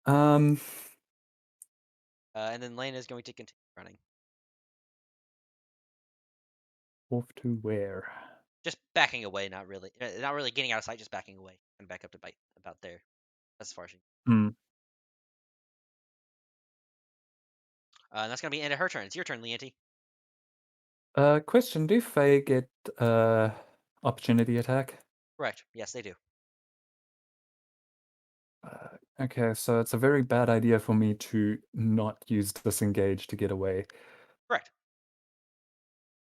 Um, And then Lena is going to continue running. off to where? Just backing away, not really. Not really getting out of sight, just backing away. And back up to bite about there. That's as far as she. Hmm. And that's going to be the end of her turn. It's your turn, Leonti. Question, do Fae get, opportunity attack? Correct. Yes, they do. Okay, so it's a very bad idea for me to not use disengage to get away. Correct.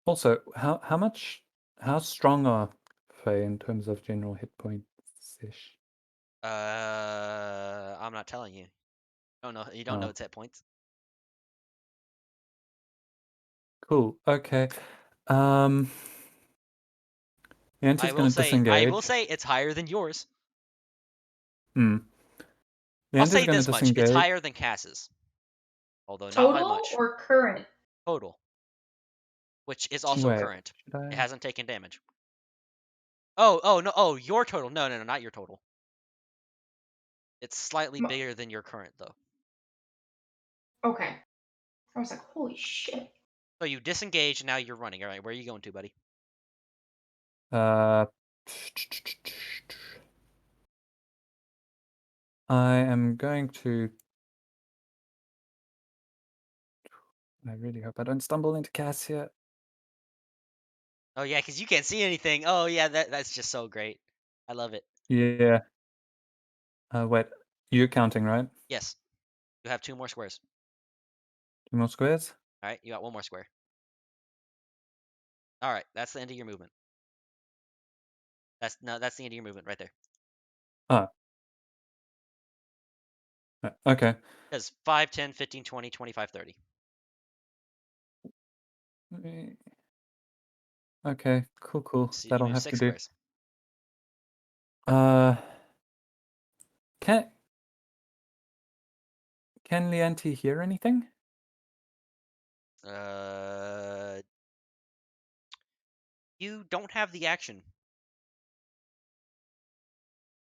Also, how strong are Fae in terms of general hit points-ish? I'm not telling you. You don't know Oh, its hit points. cool. Okay. Um, Yanti's gonna I will disengage. say it's higher than yours. Hmm. I'll Yanti's say gonna this much. It's disengage. higher than Cass's, although not by Total much. or current? Total, which is also Wait, current. should It I? hasn't taken damage. Oh, no. Oh, your total. No, not your total. It's slightly M- bigger than your current, though. Okay. I was like, holy shit. So you disengage, and now you're running. All right, where are you going to, buddy? Uh, I am going to. I really hope I don't stumble into Cass here. Oh, yeah, because you can't see anything. Oh, yeah, that's just so great. I love it. Yeah. Wait. You're counting, right? Yes, you have 2 more squares. 2 more squares? All right, you got 1 more square. All right, that's the end of your movement. That's the end of your movement right there. Ah. Okay. Because 5, 10, 15, 20, 25, 30. Okay, cool. So you That'll move have to 6 do. squares. Uh, can can Leanti hear anything? Uh, you don't have the action.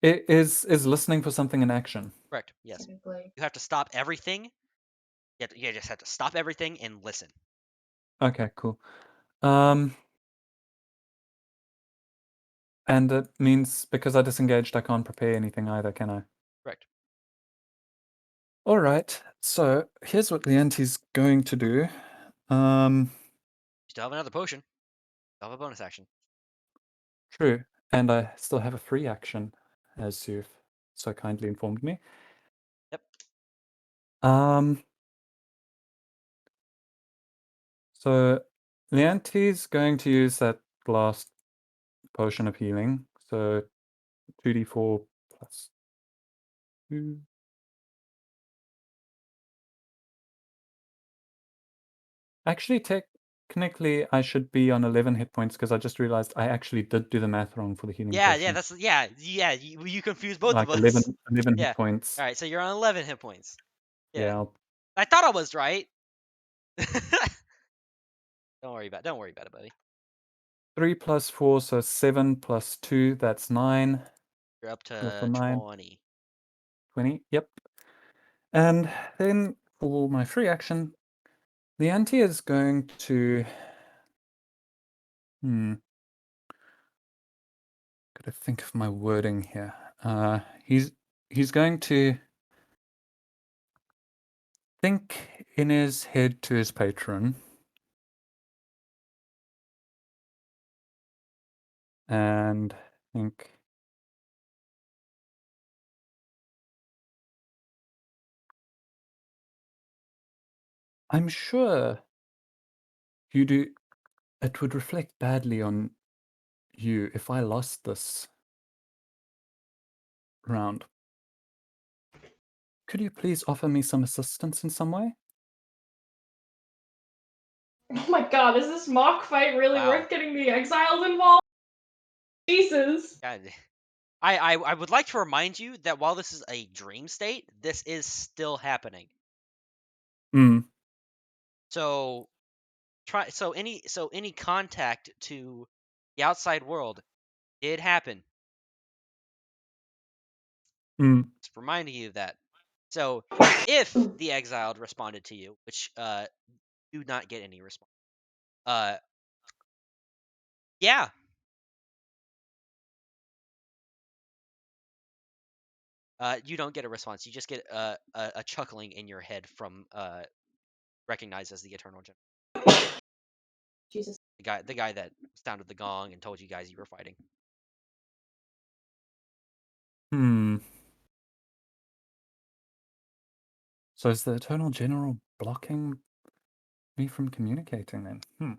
Is listening for something in action? Correct. Yes. Technically. You have to stop everything. You just have to stop everything and listen. Okay, cool. And it means because I disengaged, I can't prepare anything either, can I? Correct. All right. So here's what Leanti's going to do. You still have another potion. You still have a bonus action. True. And I still have a free action, as you've so kindly informed me. Yep. So Leanti's going to use that last potion of healing. So 2d4 plus 2. Actually, technically, I should be on 11 hit points because I just realized I actually did do the math wrong for the healing Yeah. potion. That's yeah. You confused both of Like 11, us. 11 Yeah. hit points. All right. So you're on 11 hit points. Yeah. Yeah. I thought I was right. Don't worry about it, buddy. 3 plus 4, so 7 plus 2, that's 9. You're up Heal for to 9. 20. 20, yep. And then for my free action, the anti is going to. Gotta think of my wording here. He's going to think in his head to his patron. And think. I'm sure you do. It would reflect badly on you if I lost this round. Could you please offer me some assistance in some way? Oh my god, is this mock fight really Wow. worth getting the exiles involved? Jesus. God. I would like to remind you that while this is a dream state, this is still happening. Hmm. So any contact to the outside world did happen. Hmm. Just reminding you of that. So if the exiled responded to you, which do not get any response. Yeah. You don't get a response. You just get a chuckling in your head from recognized as the Eternal General. Jesus. The guy that sounded the gong and told you guys you were fighting. Hmm. So is the Eternal General blocking me from communicating then?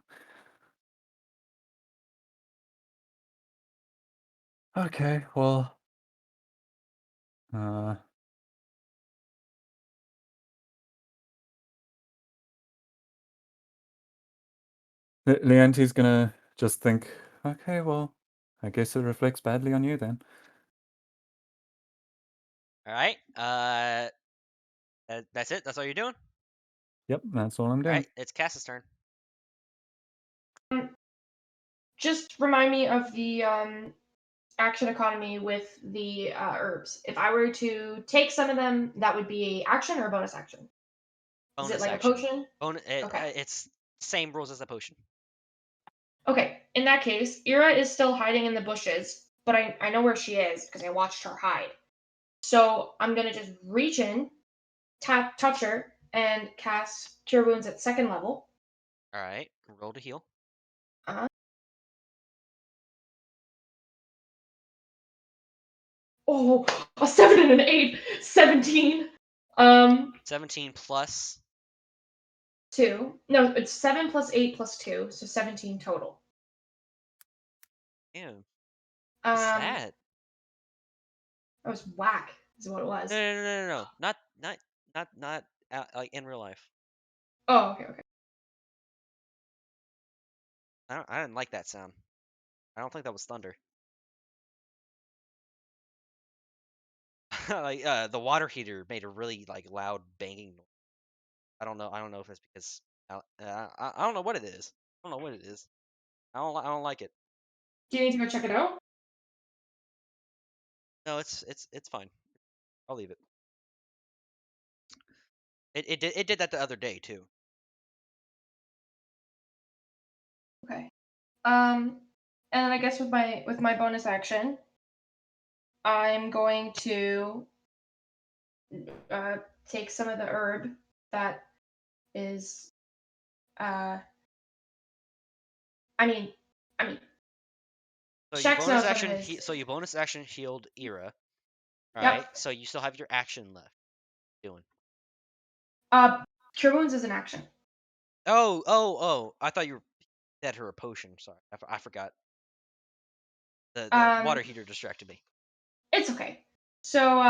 Okay, well, uh, Leanti's gonna just think, okay, well, I guess it reflects badly on you then. All right. That's it. That's all you're doing. Yep, that's all I'm All doing. right. It's Cass's turn. Just remind me of the action economy with the herbs. If I were to take some of them, that would be a action or a bonus action. Is it Bonus like a action. potion? Okay. It's same rules as a potion. Okay. In that case, Ira is still hiding in the bushes, but I know where she is because I watched her hide. So I'm gonna just reach in, touch her, and cast Cure Wounds at second level. All right. Roll to heal. Uh, oh, a 7 and an 8. 17. 17 plus. 2. No, it's 7 plus 8 plus 2, so 17 total. Damn. What's Um, that? that was whack, is what it No, was. no, no, no, no, no. Not like in real life. Oh, okay, okay. I didn't like that sound. I don't think that was thunder. Like the water heater made a really like loud banging noise. I don't know. I don't know if it's because I don't know what it is. I don't know what it is. I don't like it. Do you need to go check it out? No, it's fine. I'll leave it. It did that the other day too. Okay. And then I guess with my bonus action, I'm going to uh, take some of the herb that is I mean I mean So you Shex bonus knows what it action is. so you bonus action healed Ira. All Yep. right. So you still have your action left. Doing. Uh Cure Wounds is an action. Oh! I thought you had her a potion. Sorry, I forgot. The Um water heater distracted me. it's okay. So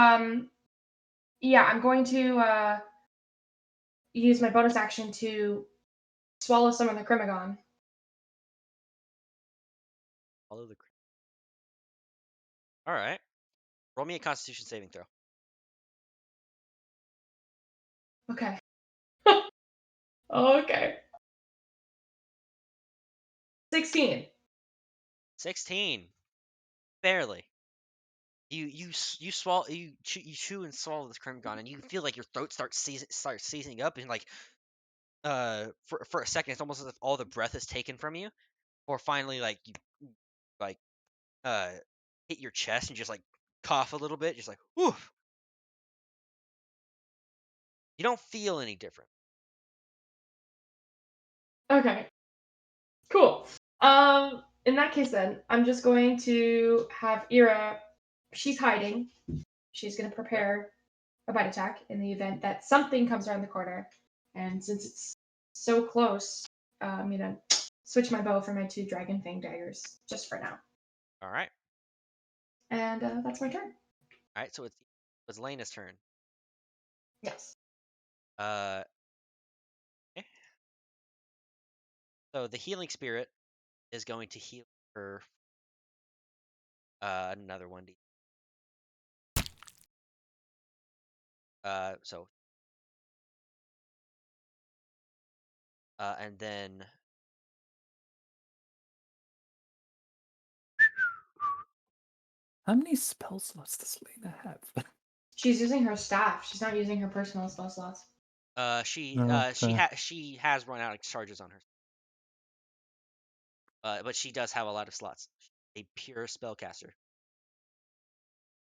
yeah, I'm going to use my bonus action to swallow some of the Crimagon. Follow the. All right. Roll me a Constitution saving throw. Okay. Okay. 16. 16. Barely. You swallow you chew and swallow this Crimegon, and you feel like your throat starts seizing up, and like for a second it's almost as if all the breath is taken from you, or finally like you like uh hit your chest and just like cough a little bit, just like oof. You don't feel any different. Okay. Cool. In that case then, I'm just going to have Ira, she's hiding. She's going to Yep. prepare a bite attack in the event that something comes around the corner. And since it's so close, I'm going to switch my bow for my 2 dragon fang daggers just for now. All right. And that's my turn. All right. So it's Lena's turn. Yes. Uh. Okay. So the healing spirit is going to heal her. Another 1d. So and then How many spell slots does Lena have? She's using her staff. She's not using her personal spell slots. Okay. she has run out of charges on her. But she does have a lot of slots. She's a pure spellcaster.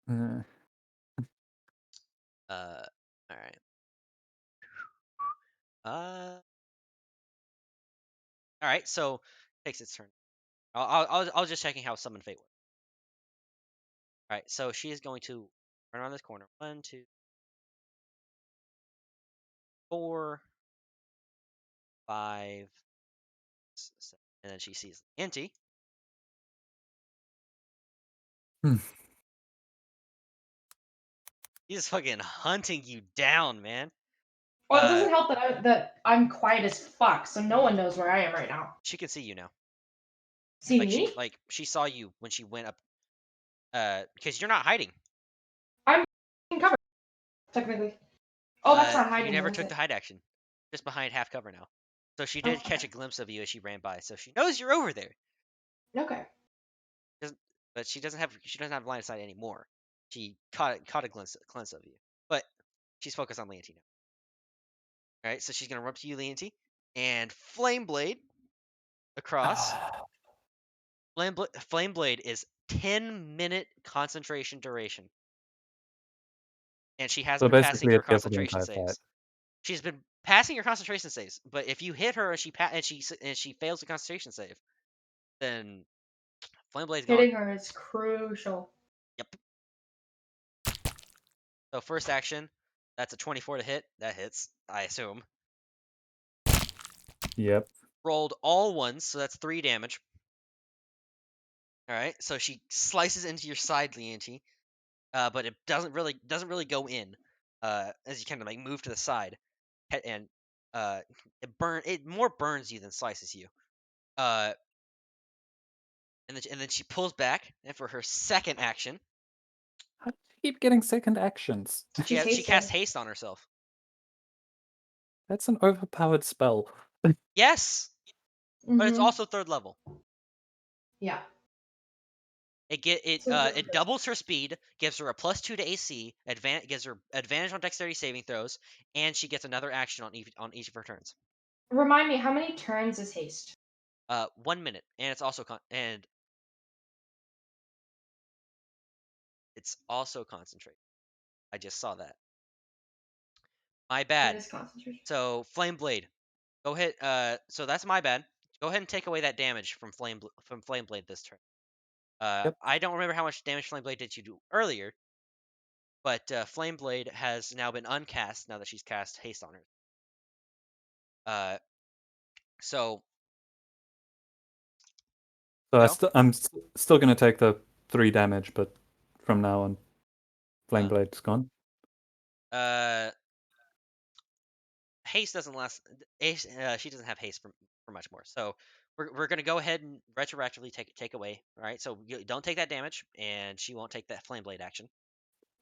Uh, All right. All right. So takes its turn. I was just checking how summon fate works. All right, so she is going to turn around this corner. 1, 2, 4, 5, 6, 7, and then she sees Inti. Hmm. He's fucking hunting you down, man. Well, it doesn't help that I'm quiet as fuck, so no one knows where I am right now. She can see you now. See Like me? she saw you when she went up. Because you're not hiding. I'm in cover, technically. Oh, that's not You hiding, never though, is took the it? hide action. Just behind half cover now. So she Oh, did catch a glimpse of you as she ran by, so she knows you're over there. okay. Doesn't, but she doesn't have line of sight anymore. She caught a glimpse of you, but she's focused on Leontine now. All right, so she's gonna run up to you, Leontine, and Flame Blade across. Flame Blade is 10-minute concentration duration, and she hasn't So been passing basically, your it gets the concentration entire fight. saves. She's been passing your concentration saves, but if you hit her and she fails the concentration save, then Flame Blade's gone. Hitting her is crucial. Yep. So first action, that's a 24 to hit. That hits, I assume. Yep. Rolled all ones, so that's 3 damage. All right, so she slices into your side, Leontine, but it doesn't really go in. As you kind of like move to the side, and it more burns you than slices you. Uh, and then she pulls back, and for her second action, How do you keep getting second actions? She's she casts hasted. haste on herself. That's an overpowered spell. Yes, but it's Mm-hmm. also 3rd level. Yeah. It doubles her speed, gives her a +2 to AC, gives her advantage on dexterity saving throws, and she gets another action on each of her turns. Remind me, how many turns is haste? 1 minute, and it's also concentrate. I just saw that. My It bad. is concentration. So Flame Blade, go ahead. So that's my bad. Go ahead and take away that damage from Flame Blade this turn. Yep. I don't remember how much damage Flame Blade did you do earlier, but Flame Blade has now been uncast now that she's cast haste on her. So So go. I'm still going to take the 3 damage, but from now on, Flame Uh, Blade's gone. uh, haste doesn't last. She doesn't have haste for much more. So we're gonna go ahead and retroactively take away. All right. So you don't take that damage, and she won't take that Flame Blade action.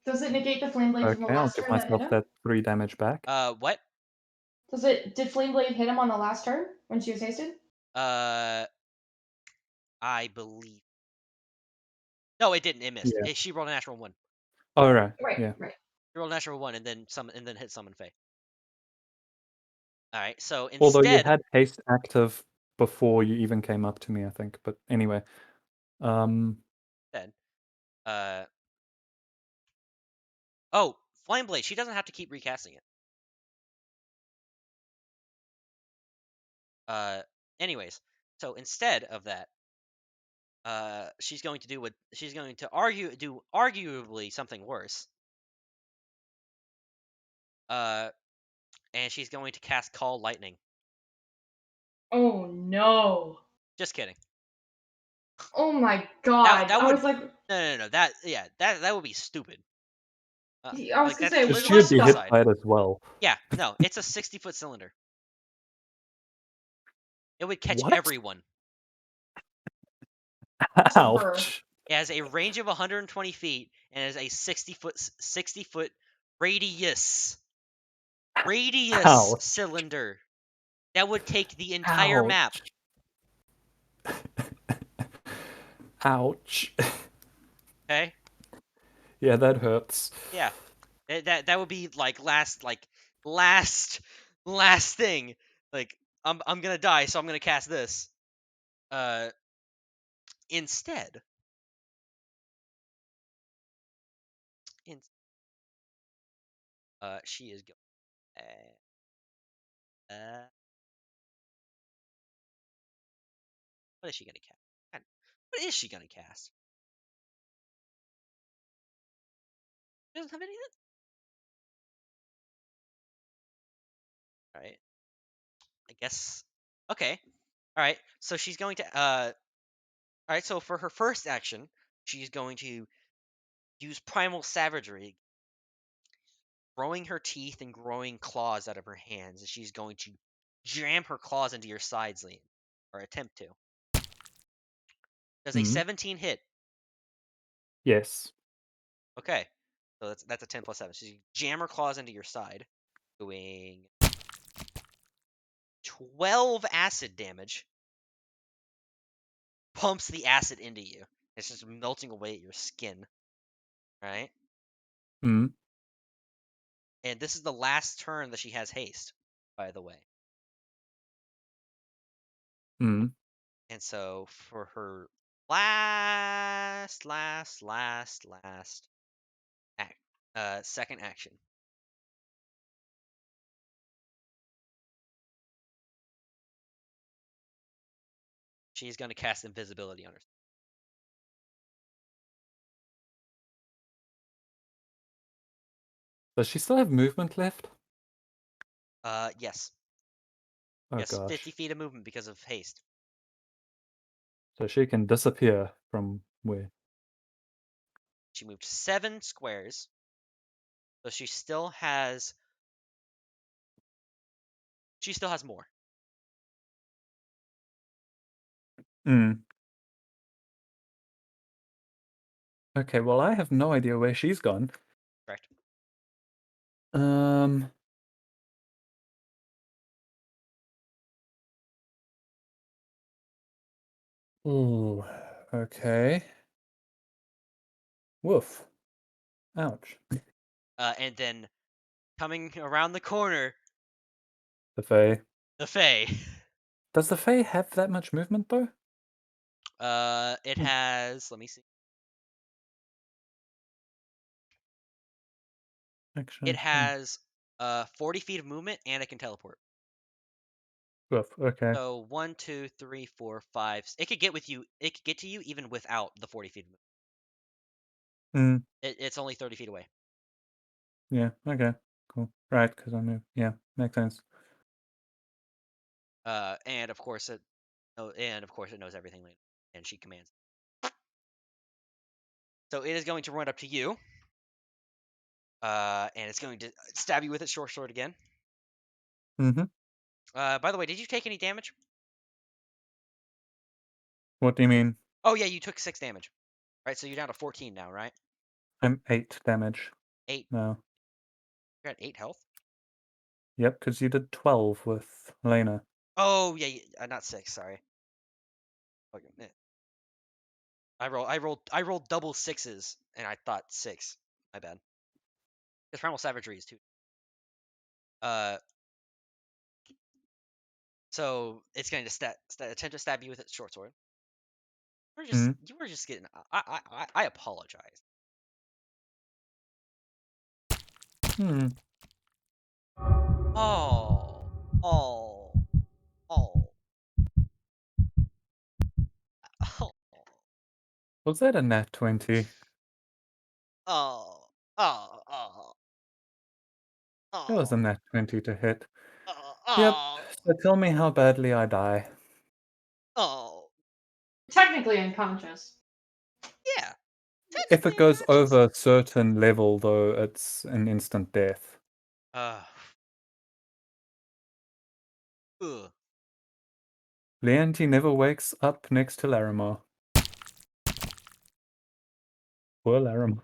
Does it negate the flame blade from the Okay, I'll last give turn that hit myself him? that 3 damage back. What? Did flame blade hit him on the last turn when she was hasted? I believe. No, it didn't. It missed. Yeah. She rolled a natural 1. Oh, right. Right, Yeah. right. She rolled a natural 1, and then hit summon Fae. All right. So Although you instead, had haste active before you even came up to me, I think. But anyway, instead, uh, oh, Flame Blade. She doesn't have to keep recasting it. Uh, anyways, so instead of that, she's going to do arguably something worse. Uh, and she's going to cast Call Lightning. Oh no. Just kidding. Oh my god. That I would was like, no. That would be stupid. I was Like gonna that's say, because literally she'd what be the? hit suicide. by it as well. Yeah, no, it's a 60-foot cylinder. It would catch What? everyone. So her. Ouch. It has a range of 120 feet and has a 60-foot radius. Radius Ouch. cylinder that would take the entire map. Ouch. Ouch. Okay. Yeah, that hurts. Yeah. That would be like last thing. Like I'm gonna die, so I'm gonna cast this. Uh, instead, in she is going. Uh, what is she gonna cast? What is she gonna cast? She doesn't have any hit. All right. I guess. Okay. All right. So she's going to. All right. So for her first action, she's going to use primal savagery, growing her teeth and growing claws out of her hands, and she's going to jam her claws into your sides, Liam, or attempt to. Does a Mm. 17 hit? Yes. Okay. So that's a 10 plus 7. So you jam her claws into your side, doing 12 acid damage. Pumps the acid into you. It's just melting away at your skin. Right? Mm. And this is the last turn that she has haste, by the way. Mm. And so for her last second action, she's going to cast invisibility on her. Does she still have movement left? Yes. Oh Yes, 50 gosh. feet of movement because of haste. So she can disappear from where? She moved 7 squares, so she still has more. Mm. Okay, well I have no idea where she's gone. Correct. Um. Ooh. Okay. Woof. Ouch. And then coming around the corner, The Fae. the Fae. Does the Fae have that much movement though? It Hmm. has. Let me see. It Action. has 40 feet of movement and it can teleport. Woof. Okay. So 1, 2, 3, 4, 5. It could get with you. It could get to you even without the 40 feet of movement. Mm. It's only 30 feet away. Yeah. Okay. Cool. Right, because I moved. Yeah, makes sense. And of course it. Oh, and of course it knows everything, and she commands. So it is going to run up to you. And it's going to stab you with its short sword again. Mm-hmm. By the way, did you take any damage? What do you mean? Oh yeah, you took 6 damage. Right, so you're down to 14 now, right? I'm 8 damage 8. now. You're at 8 health. Yep, because you did 12 with Lena. Oh yeah, not 6. Sorry. Okay, I rolled double sixes, and I thought 6. My bad. Because primal savagery is 2. Uh, so it's going to attempt to stab you with its short sword. Mm. You were just getting. I apologize. Hmm. Oh, oh, oh, oh, Was that a nat 20? oh, oh, oh, That was a oh, nat 20 to hit. Yep, oh, so tell me how badly I die. oh. Technically unconscious. Yeah, If technically it goes unconscious. over a certain level, though, it's an instant death. Uh, ugh. Leonti never wakes up next to Larimar. Poor Larimar.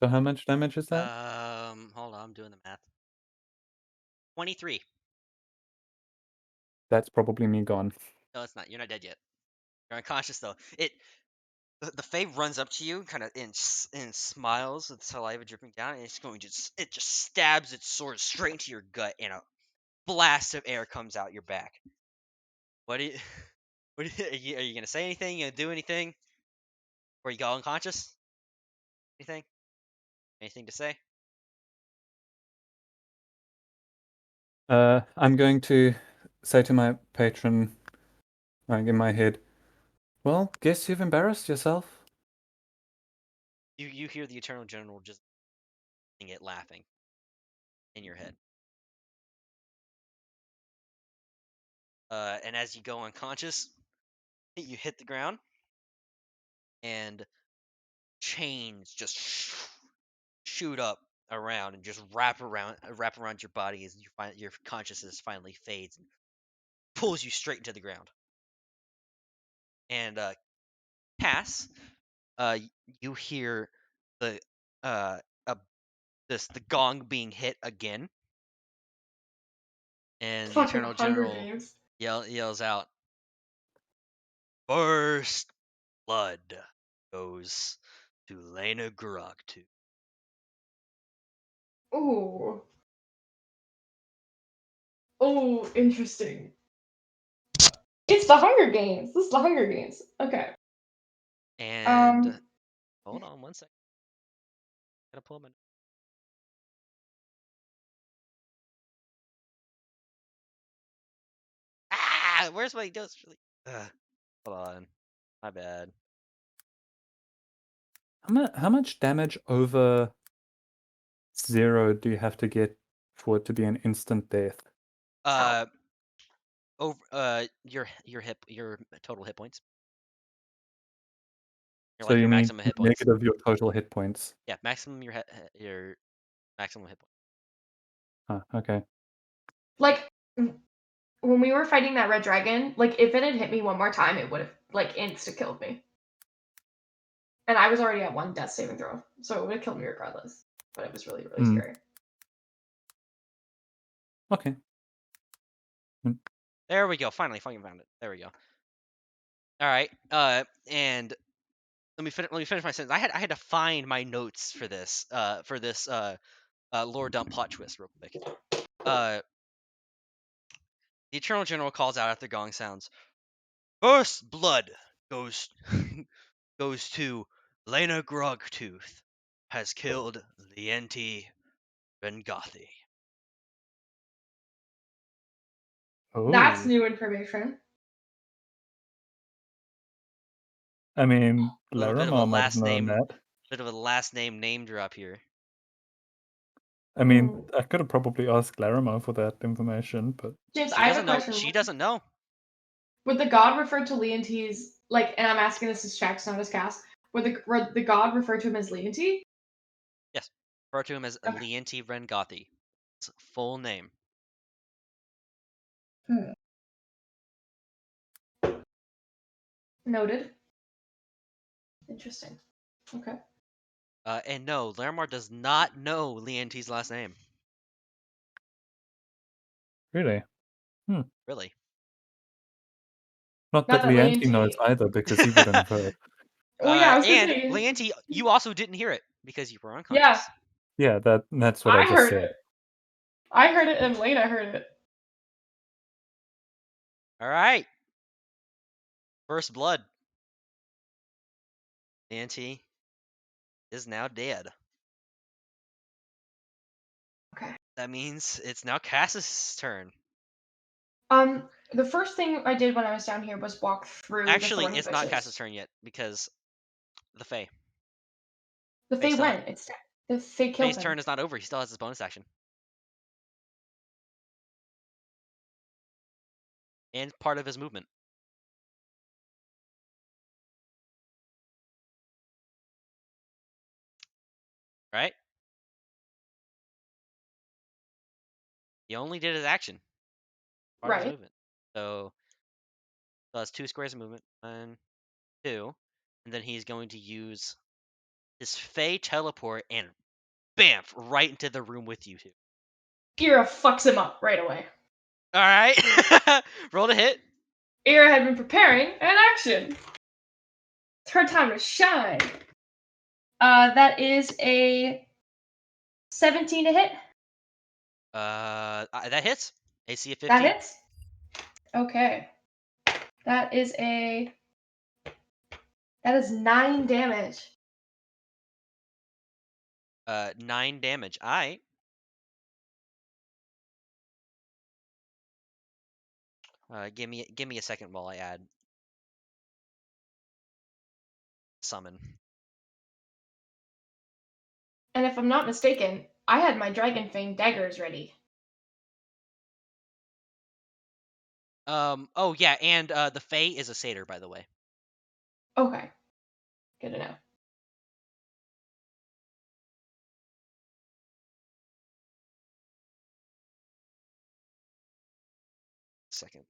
So how much damage is that? Hold on, I'm doing the math. 23. That's probably me gone. No, it's not. You're not dead yet. You're unconscious though. The Fae runs up to you, kind of and smiles with saliva dripping down, and it just stabs its sword straight into your gut, and a blast of air comes out your back. What do you? Are you gonna say anything? You gonna do anything? Or you go unconscious? Anything? Anything to say? I'm going to say to my patron, Like in my head, well, guess you've embarrassed yourself. You hear the Eternal General just it laughing in your head. And as you go unconscious, you hit the ground, and chains just shoot up around and just wrap around your body as you find your consciousness finally fades and pulls you straight into the ground. And Cass, you hear the uh uh, the gong being hit again, and the Fucking Eternal Hunger General Games. yells out, "First blood goes to Lena Grogtu." Ooh. Oh, interesting. It's the Hunger Games. This is the Hunger Games. Okay. And hold on one second. Gotta pull my. Where's my notes? Hold on. My bad. How much damage over 0 do you have to get for it to be an instant death? Uh, over your total hit points. So Your you mean maximum hit points. negative your total hit points? Yeah, maximum your maximum hit points. Okay. Like when we were fighting that red dragon, like if it had hit me one more time, it would have like insta killed me. And I was already at 1 death saving throw, so it would have killed me regardless. But it was really, really Hmm. scary. Okay. There we go. Finally found it. There we go. All right. And let me finish my sentence. I had to find my notes for this. Lore dump plot twist real quick. The Eternal General calls out after gong sounds. First blood goes goes to Lena Grogtooth. Has killed Lienti Rengothi. That's Oh. new information. I mean, A little bit of a Larimar might have known that. last name name drop here. I mean, Ooh. I could have probably asked Larimar for that information, but James, She I have a doesn't know. question. She doesn't know. Would the god refer to Leontes like? And I'm asking this as Shax, not as Cass. Would the god refer to him as Leonte? Yes. Refer to him as Okay. Lienti Rengothi. It's full name. Noted. Interesting. Okay. And no, Larimar does not know Lienti's last name. really. Really. Not Not that that Lianti knows Leonte. either, because he wouldn't have heard. Oh yeah, I was gonna And say. Lienti, you also didn't hear it because you were Yeah, unconscious. Yeah, that's what I I just heard said. it. I heard it, and Lena heard it. All right. First blood. Lienti is now dead. Okay. That means it's now Cass's turn. The first thing I did when I was down here was walk through the Actually, thorny it's not Cass's bushes. turn yet because the Fae. The Fae Fae still went. The Fae killed Fae's him. turn is not over. He still has his bonus action. And part of his movement. Right? He only did his action. Part of his Right. movement. So that's 2 squares of movement. 1, 2. And then he's going to use his Fae teleport and bamf right into the room with you two. Ira fucks him up right away. Alright. Roll to hit. Ira had been preparing an action. It's her time to shine. That is a 17 to hit. That hits. AC of That 15. hits. Okay. That is 9 damage. 9 damage. Alright. Give me a second while I add summon. And if I'm not mistaken, I had my Dragon Fang daggers ready. Oh yeah, and the Fae is a satyr, by the way. Okay. Good to know. Second.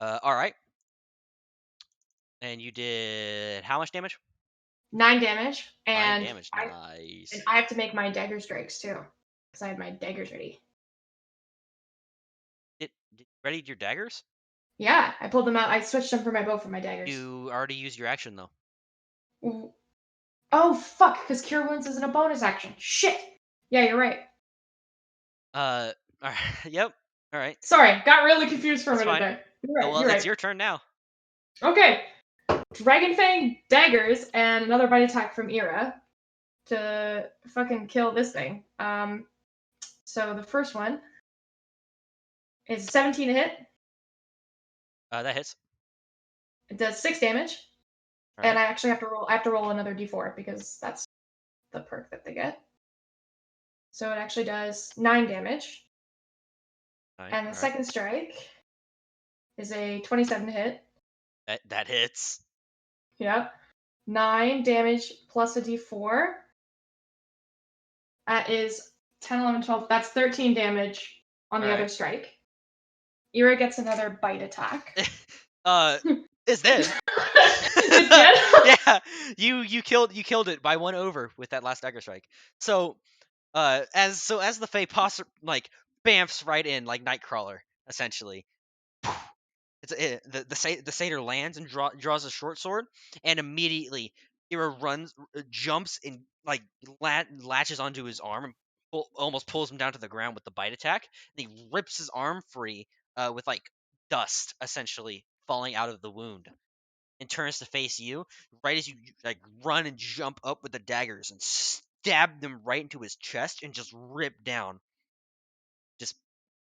All right. And you did how much damage? 9 damage, 9 and damage. I Nice. have to make my dagger strikes too, because I had my daggers ready. Did ready your daggers? Yeah, I pulled them out. I switched them for my bow for my daggers. You already used your action though. Oh fuck! Because Cure Wounds isn't a bonus action. Shit. Yeah, you're right. All right. Yep. All right. Sorry, got really confused for a That's minute fine. there. You're right. Well, You're it's right. your turn now. Okay. Dragon Fang daggers and another bite attack from Ira to fucking kill this thing. So the first one is 17 to hit. That hits. It does 6 damage, All and right. I actually have to roll. I have to roll another d4 because that's the perk that they get. So it actually does 9 damage. All And the right. second strike is a 27 to hit. That hits. Yep. 9 damage plus a d4. That is 10, 11, 12. That's 13 damage on the All other right. strike. Ira gets another bite attack. It's dead. It's dead? Yeah, you killed it by 1 over with that last dagger strike. So as the Fae like bamfs right in like Nightcrawler essentially. The satyr lands and draws a short sword, and immediately Ira jumps and like latches onto his arm and almost pulls him down to the ground with the bite attack. And he rips his arm free with like dust essentially falling out of the wound, and turns to face you right as you like run and jump up with the daggers and stab them right into his chest and just rip down, just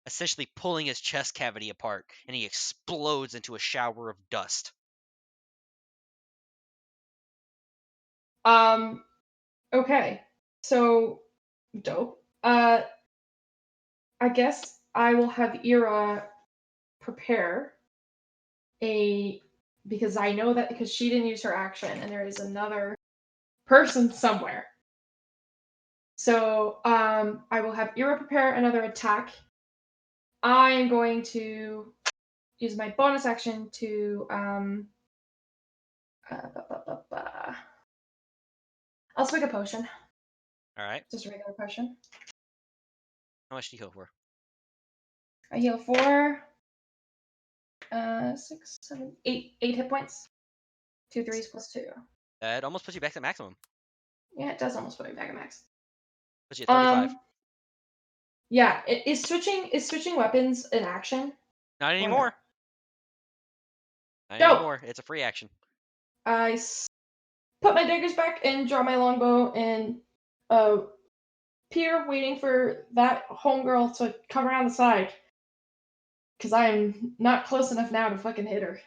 essentially pulling his chest cavity apart, and he explodes into a shower of dust. Okay. So dope. I guess I will have Ira prepare because I know that because she didn't use her action and there is another person somewhere. So I will have Ira prepare another attack. I am going to use my bonus action to I'll swig a potion. All right. Just a regular potion. How much do you heal for? I heal for 6, 7, 8 hit points. 2 threes plus 2. That almost puts you back to maximum. Yeah, it does almost put me back at max. Puts you at 35. Yeah, is switching weapons an action? Not Or no? anymore. Not Dope. anymore. It's a free action. I put my daggers back and draw my longbow and peer waiting for that homegirl to come around the side. Because I am not close enough now to fucking hit her.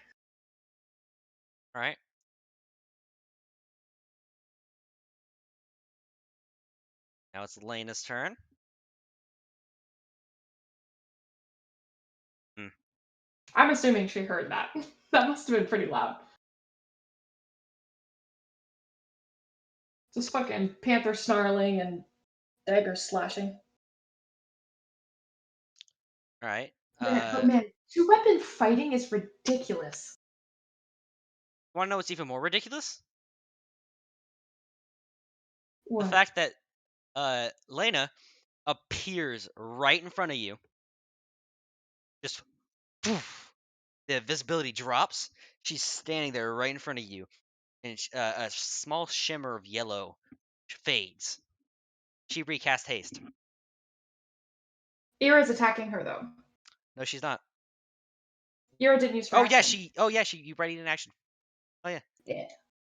All right. Now it's Lena's turn. I'm assuming she heard that. That must have been pretty loud. Just fucking panther snarling and dagger slashing. All right. But man, two-weapon fighting is ridiculous. Want to know what's even more ridiculous? The What? fact that Lena appears right in front of you. Just poof, the visibility drops. She's standing there right in front of you, and a small shimmer of yellow fades. She recast haste. Ira's attacking her though. No, she's not. Ira didn't use her Oh action. yeah, you readied an action. Oh yeah. Yeah.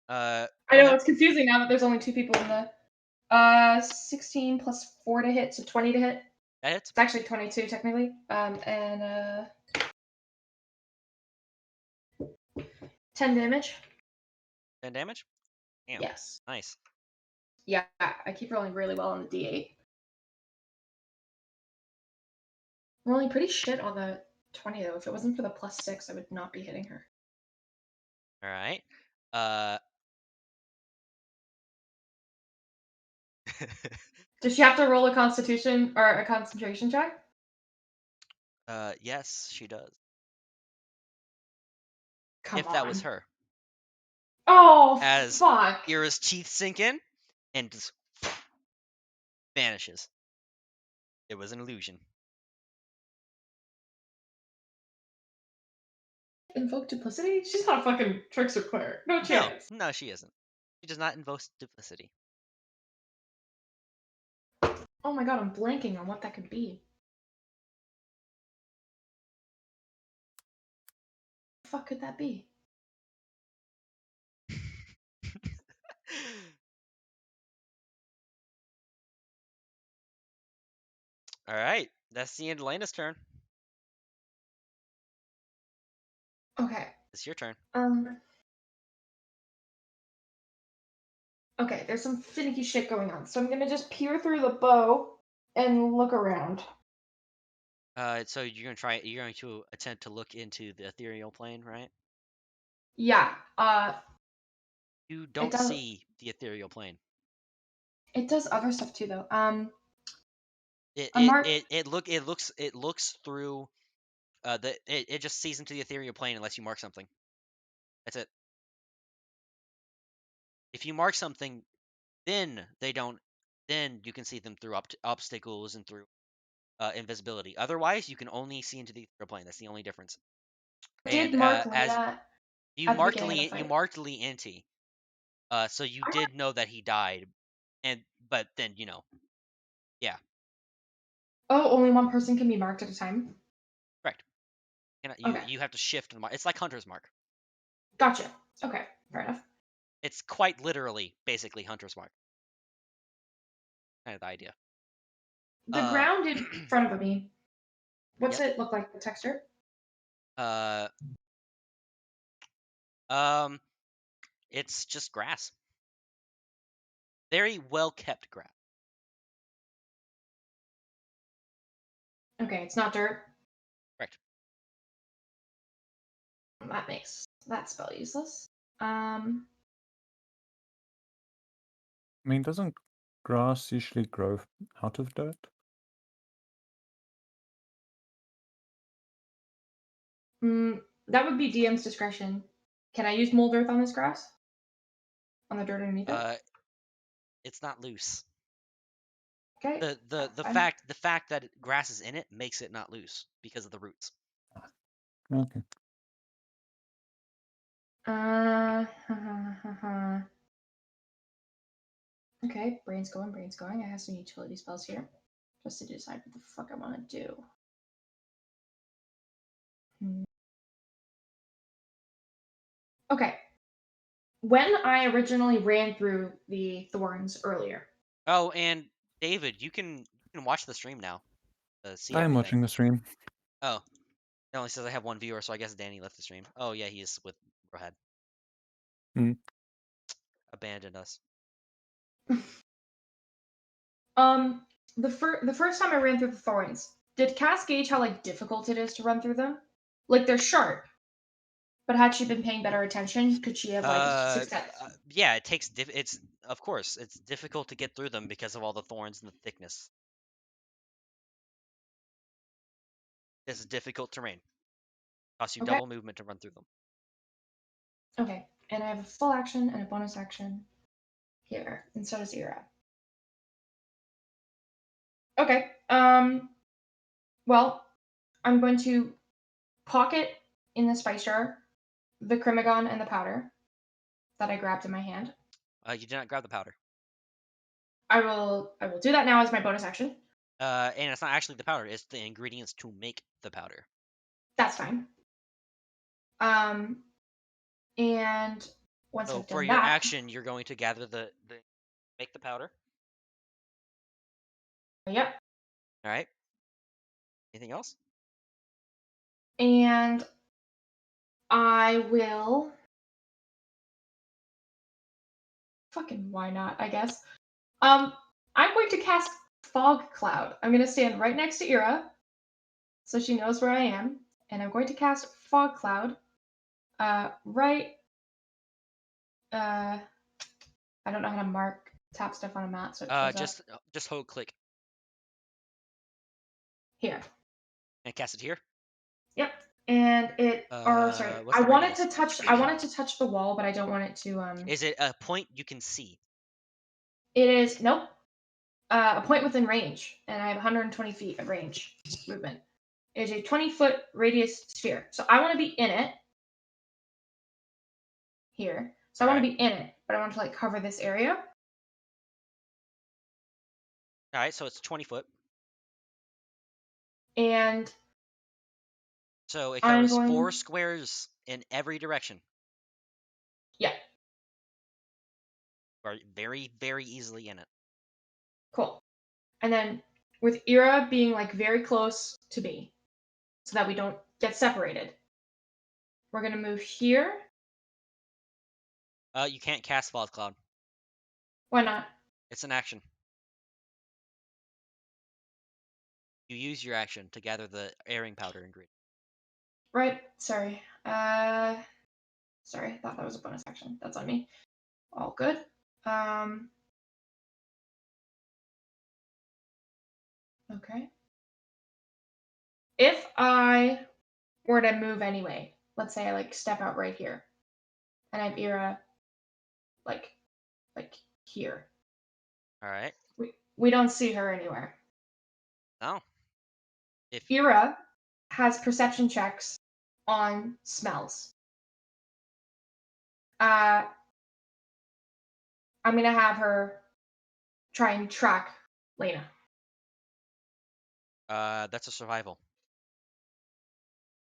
Go I know ahead. it's confusing now that there's only 2 people in the 16 plus 4 to hit, so 20 to hit. That hits. It's actually 22 technically. And 10 damage. 10 damage. Damn. Yes. Nice. Yeah, I keep rolling really well on the D8. Rolling pretty shit on the 20 though. If it wasn't for the +6, I would not be hitting her. All right. Uh. Does she have to roll a Constitution or a concentration check? Yes, she does. Come If that was on. her. Oh, As fuck. Ira's teeth sink in and just vanishes. It was an illusion. Invoke duplicity? She's not a fucking trickster cleric. No chance. No, she isn't. She does not invoke duplicity. Oh my god, I'm blanking on what that could be. What the fuck could that be? All right, that's the end of Lena's turn. Okay. It's your turn. Okay, there's some finicky shit going on, so I'm gonna just peer through the bow and look around. So you're going to attempt to look into the ethereal plane, right? Yeah. You It don't does. see the ethereal plane. It does other stuff too, though. It A it mark. it, it looks through it just sees into the ethereal plane unless you mark something. That's it. If you mark something, then they don't. Then you can see them through obstacles and through invisibility. Otherwise, you can only see into the ethereal plane. That's the only difference. Did And mark as Lena you at the marked beginning of the you fight. marked Lee Anti, so you did know that he died, but then yeah, Oh, only one person can be marked at a time. correct. Okay, You have to shift and mark. It's like Hunter's Mark. gotcha. Okay, fair enough. It's quite literally, basically Hunter's Mark. Kind of the idea. The ground in front of me. What's Yep. it look like? The texture? Uh, um, it's just grass. Very well kept grass. Okay, it's not dirt. Correct. That makes that spell useless. I mean, doesn't grass usually grow out of dirt? That would be DM's discretion. Can I use mold earth on this grass? On the dirt underneath it? It's not loose. Okay, The the that's the fine. fact the fact that grass is in it makes it not loose because of the roots. Okay. Okay, brain's going, brain's going. I have some utility spells here. Just to decide what the fuck I want to do. Okay. When I originally ran through the thorns earlier. Oh, and David, you can watch the stream now. See I am everything. watching the stream. Oh, it only says I have one viewer, so I guess Danny left the stream. Oh yeah, he is with Brohead. Hmm. Abandoned us. The first time I ran through the thorns, did Cass gauge how like difficult it is to run through them? Like they're sharp, but had she been paying better attention, could she have like success? Yeah, it takes it's of course it's difficult to get through them because of all the thorns and the thickness. This is difficult terrain. Costs you Okay. double movement to run through them. Okay, and I have a full action and a bonus action here, and so does Ira. Okay. Well, I'm going to pocket in the spice jar the Krimigon and the powder that I grabbed in my hand. You did not grab the powder. I will do that now as my bonus action. And it's not actually the powder; it's the ingredients to make the powder. That's fine. And once So I've for done your that, action, you're going to gather the make the powder. yep. All right. Anything else? And I will. Fucking why not, I guess. I'm going to cast Fog Cloud. I'm going to stand right next to Ira, so she knows where I am, and I'm going to cast Fog Cloud. Right. I don't know how to tap stuff on a map, so it shows up Just hold click here. and cast it here. Yep. And or sorry, What's the radius? I want it to touch the wall, but I don't want it to Is it a point you can see? It is nope. A point within range, and I have 120 feet of range movement. It is a 20-foot radius sphere. So I want to be in it here. So I want to be in it, but I want to like cover this area. All right, so it's 20 foot. And So it I'm covers going 4 squares in every direction. Yeah. Or very, very easily in it. Cool. And then with Ira being like very close to me, so that we don't get separated, we're gonna move here. You can't cast Fog Cloud. Why not? It's an action. You use your action to gather the airing powder ingredient. Right. Sorry. Sorry. I thought that was a bonus action. That's on me. All good. Okay. If I were to move anyway, let's say I like step out right here, and I have Ira like here. All right. We don't see her anywhere. No. If Ira has perception checks on smells. I'm gonna have her try and track Lena. that's a survival.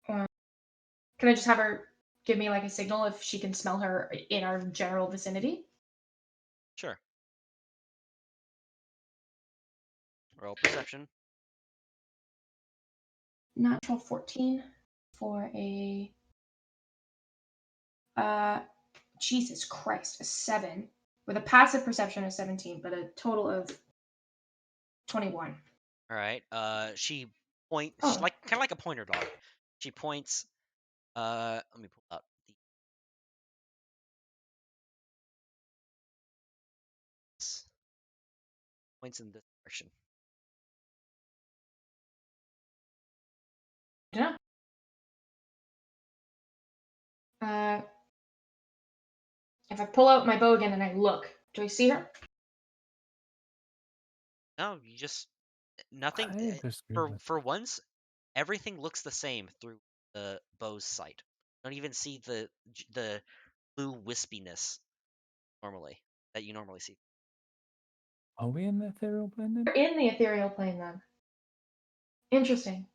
Can I just have her give me like a signal if she can smell her in our general vicinity? Sure. Roll perception. Natural 14 for a Jesus Christ, a 7 with a passive perception of 17, but a total of 21. All right. She points Oh, like kind of like a pointer dog. She points. Let me pull out the points in this direction. yeah. If I pull out my bow again and I look, do I see her? No, you just nothing. I disagree For with for once, everything looks the same through the bow's sight. Don't even see the blue wispiness normally that you normally see. Are we in the ethereal plane then? We're in the ethereal plane then. Interesting.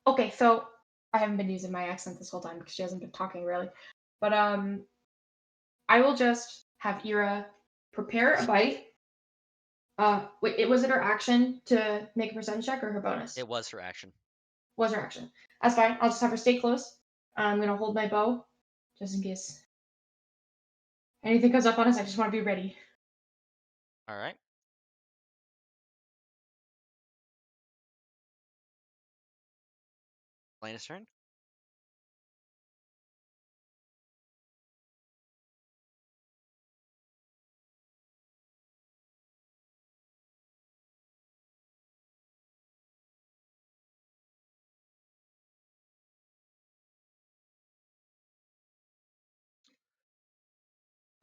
Okay, so I haven't been using my accent this whole time because she hasn't been talking really. But I will just have Ira prepare a bite. Wait, was it her action to make a percentage check or her bonus? It was her action. Was her action. That's fine. I'll just have her stay close. I'm gonna hold my bow just in case anything comes up on us. I just want to be ready. All right. Lena's turn.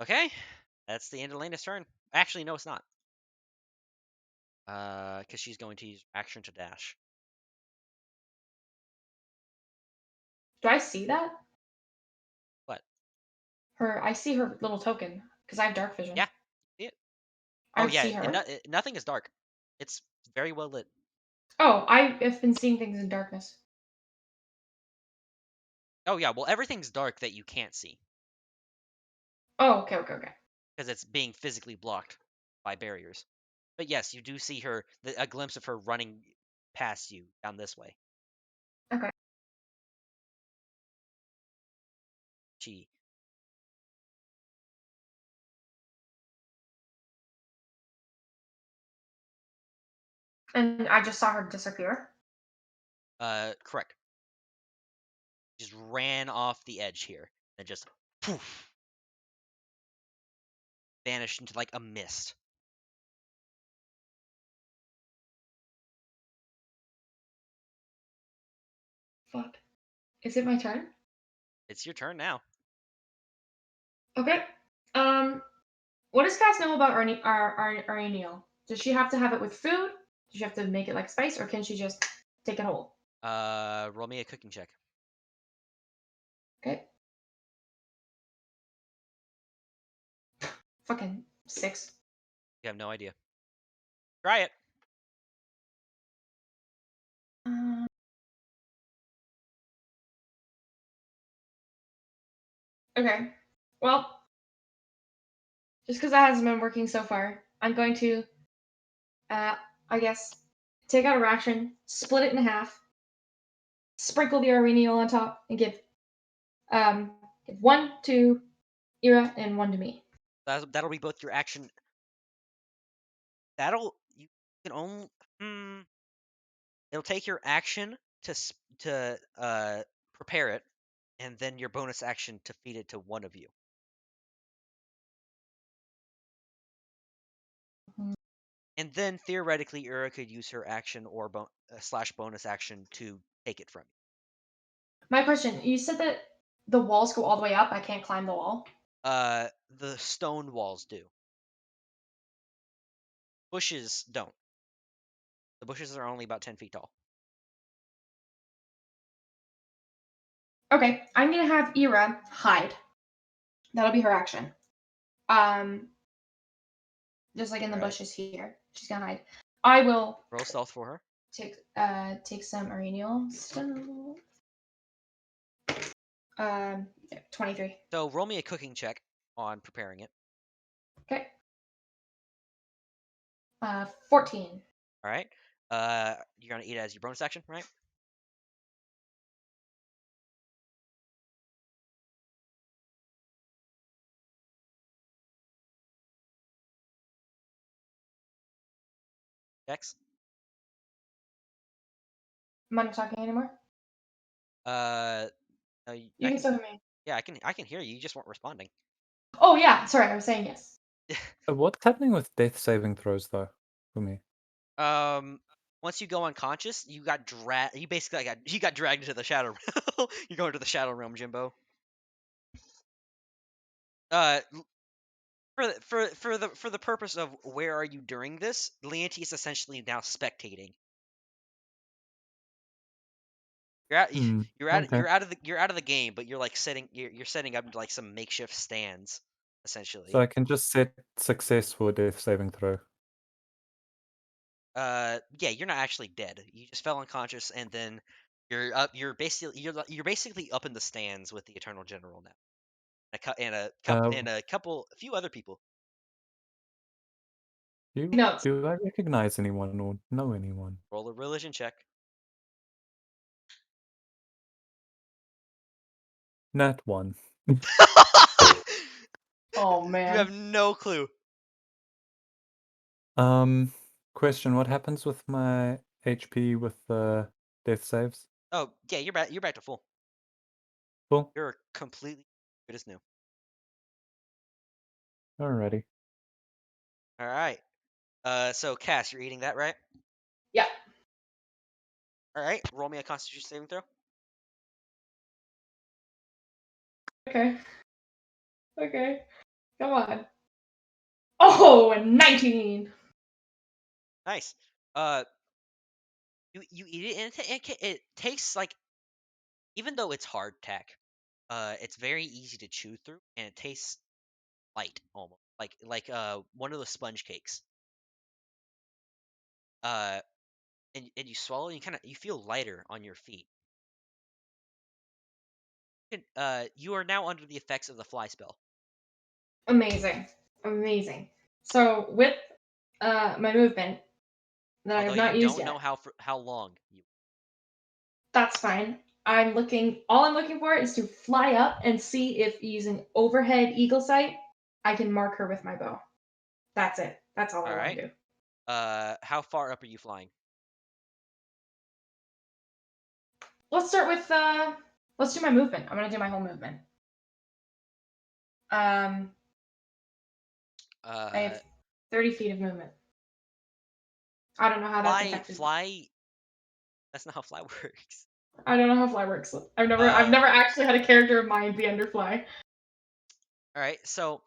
Okay, that's the end of Lena's turn. Actually, no, it's not. Because she's going to use action to dash. Do I see that? What? I see her little token because I have dark vision. Yeah, see it. Oh I yeah, see her. nothing is dark. It's very well lit. Oh, I have been seeing things in darkness. Oh yeah, well everything's dark that you can't see Oh, okay. because it's being physically blocked by barriers. But yes, you do see her, a glimpse of her running past you down this way. Okay. Chi. And I just saw her disappear. Correct. Just ran off the edge here and just poof, vanished into like a mist. Fuck. Is it my turn? It's your turn now. Okay. What does Cass know about Arenial? Does she have to have it with food? Does she have to make it like spice, or can she just take it whole? Roll me a cooking check. Okay. Fucking 6. You have no idea. Try it. Uh, okay. Well, just because that hasn't been working so far, I'm going to, I guess, take out a ration, split it in half, sprinkle the Arenial on top, and give one to Ira and one to me. That'll be both your action. You can only. It'll take your action to prepare it, and then your bonus action to feed it to one of you. Mhm. And then theoretically, Ura could use her action or slash bonus action to take it from you. My question: you said that the walls go all the way up. I can't climb the wall. The stone walls do. Bushes don't. The bushes are only about 10 feet tall. Okay, I'm gonna have Ira hide. That'll be her action. Just like in the Alright. bushes here, she's gonna hide. I will Roll stealth for her. take some Arenial stuff. 23. So roll me a cooking check on preparing it. Okay. 14. Alright. You're gonna eat it as your bonus action, right? Dex? Am I not talking anymore? No, You can still hear me. Yeah, I can hear you. You just weren't responding. Oh yeah, sorry, I was saying yes. What's happening with death saving throws though, for me? Once you go unconscious, you got dragged. You basically got dragged into the shadow realm. You're going to the shadow realm, Jimbo. Uh, for the purpose of where are you during this, Leonti is essentially now spectating. Okay. You're out of the game, but you're like you're setting up like some makeshift stands, essentially. So I can just set success for death saving throw. Yeah, you're not actually dead. You just fell unconscious, and then you're up. You're basically up in the stands with the Eternal General now, and a few other people. No. Do I recognize anyone or know anyone? Roll a religion check. Nat 1. Oh You have man. no clue. Question, what happens with my HP with the death saves? Oh yeah, you're back. You're back to full. Cool. You're completely good as new. Alrighty. All right. So Cass, you're eating that, right? Yeah. All right. Roll me a Constitution saving throw. Okay. Okay. Come on. Oh, 19. Nice. You eat it, and it tastes like, even though it's hard tech, it's very easy to chew through, and it tastes light almost like one of the sponge cakes. Uh, and you swallow, and you feel lighter on your feet. You are now under the effects of the fly spell. Amazing. Amazing. So with my movement that I Although have you not used don't know yet. how long you. That's fine. All I'm looking for is to fly up and see if using overhead eagle sight, I can mark her with my bow. That's it. That's all I All want right. to do. How far up are you flying? Let's start with let's do my movement. I'm gonna do my whole movement. I Uh, have 30 feet of movement. I don't know how that's affected. fly. That's not how fly works. I don't know how fly works. I've never Uh, actually had a character of mine be under fly. all right. So,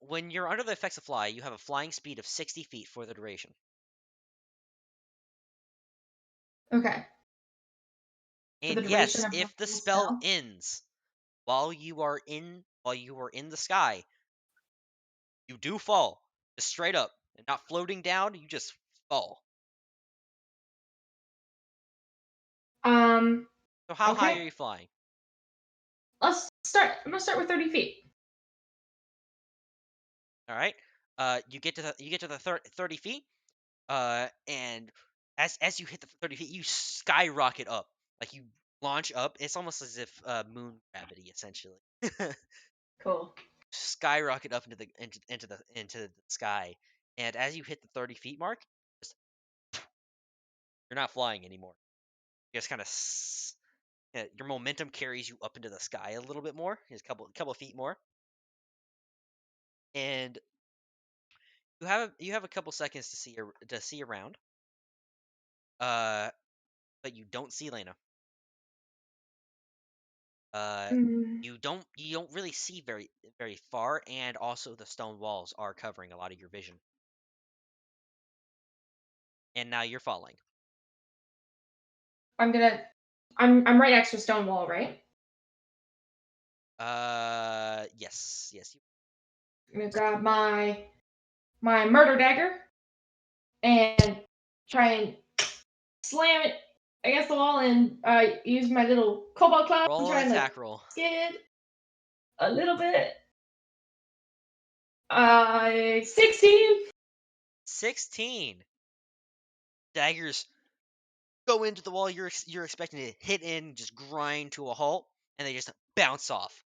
when you're under the effects of fly, you have a flying speed of 60 feet for the duration. Okay. For the And duration yes, of the if the whole spell spell. ends while you are in the sky, you do fall, just straight up, and not floating down. You just fall. Um. So how high are Okay. you flying? Let's start. I'm gonna start with 30 feet. All right. You get to the 30 feet. And as you hit the 30 feet, you skyrocket up. Like you launch up. It's almost as if moon gravity, essentially. Cool. Skyrocket up into the sky. And as you hit the 30 feet mark, just, you're not flying anymore. You just kind of your momentum carries you up into the sky a little bit more, just a couple of feet more, and you have a couple seconds to see around. Uh, but you don't see Lena. Uh, Mm, you don't really see very far, and also the stone walls are covering a lot of your vision. And now you're falling. I'm gonna. I'm right next to a stone wall, right? Yes. I'm gonna grab my murder dagger and try and slam it against the wall and use my little cobalt cloud and Roll an try and like attack roll. skid a little bit. 16. 16. Daggers go into the wall. You're expecting to hit in, just grind to a halt, and they just bounce off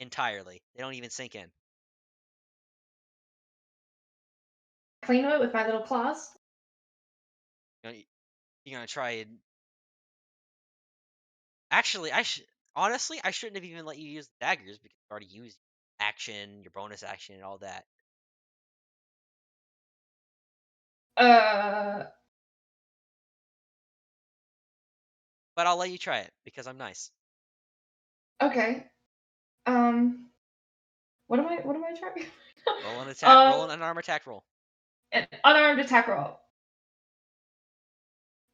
entirely. They don't even sink in. Clean it with my little claws. You know, you're gonna try and actually, honestly, I shouldn't have even let you use the daggers because you already used action, your bonus action, and all that. Uh, But I'll let you try it because I'm nice. okay. Um, what am I trying? Roll an attack. uh, Roll an unarmed attack roll an unarmed attack roll.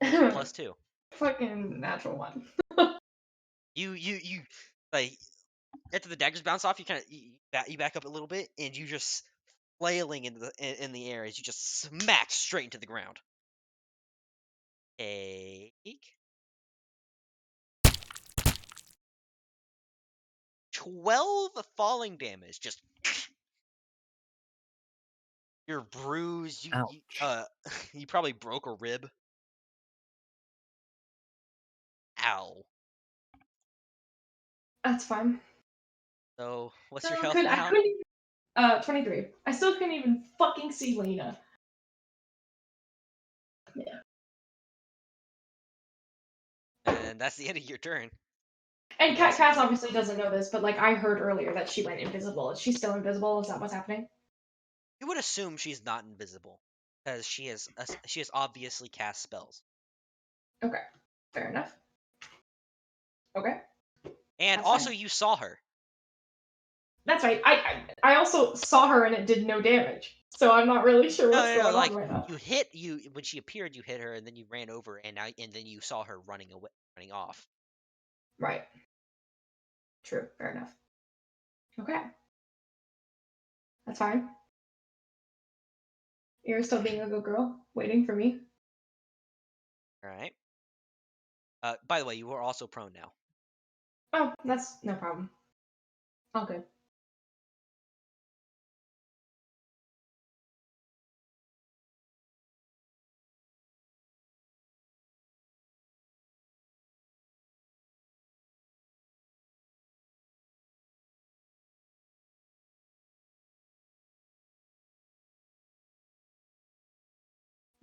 with your +2. Fucking natural one. You like after the daggers bounce off, you kind of you back up a little bit, and you just flailing in the air as you just smack straight into the ground. Take 12 falling damage. Just you're bruised. Ouch. You probably broke a rib. Ow. That's fine. So what's your Still health could I now? couldn't even 23. I still couldn't even fucking see Lena. Yeah. And that's the end of your turn. And What else you Cass doing? obviously doesn't know this, but like I heard earlier that she went invisible. Is she still invisible? Is that what's happening? You would assume she's not invisible because she has obviously cast spells. Okay. Fair enough. Okay. And That's also fine. you saw her. That's right. I also saw her and it did no damage. So I'm not really sure what's No, going on like right now. you when she appeared, you hit her, and then you ran over, and then you saw her running off. Right. True. Fair enough. Okay. That's fine. You're still being a good girl, waiting for me. All right. By the way, you are also prone now. Oh, that's no problem. All good.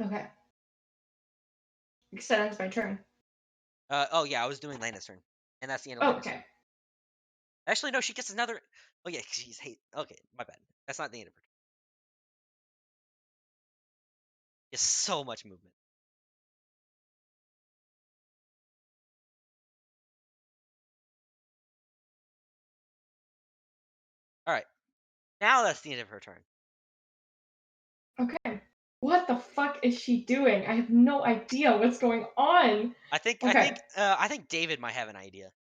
Okay. That ends my turn. Oh yeah, I was doing Lena's turn, and that's the end of Oh, Lena's turn. okay. Actually, no, she gets another. Oh yeah, she's hate. Okay, my bad. That's not the end of her turn. It's so much movement. All right, now that's the end of her turn. Okay. What the fuck is she doing? I have no idea what's going on. I think Okay. I think David might have an idea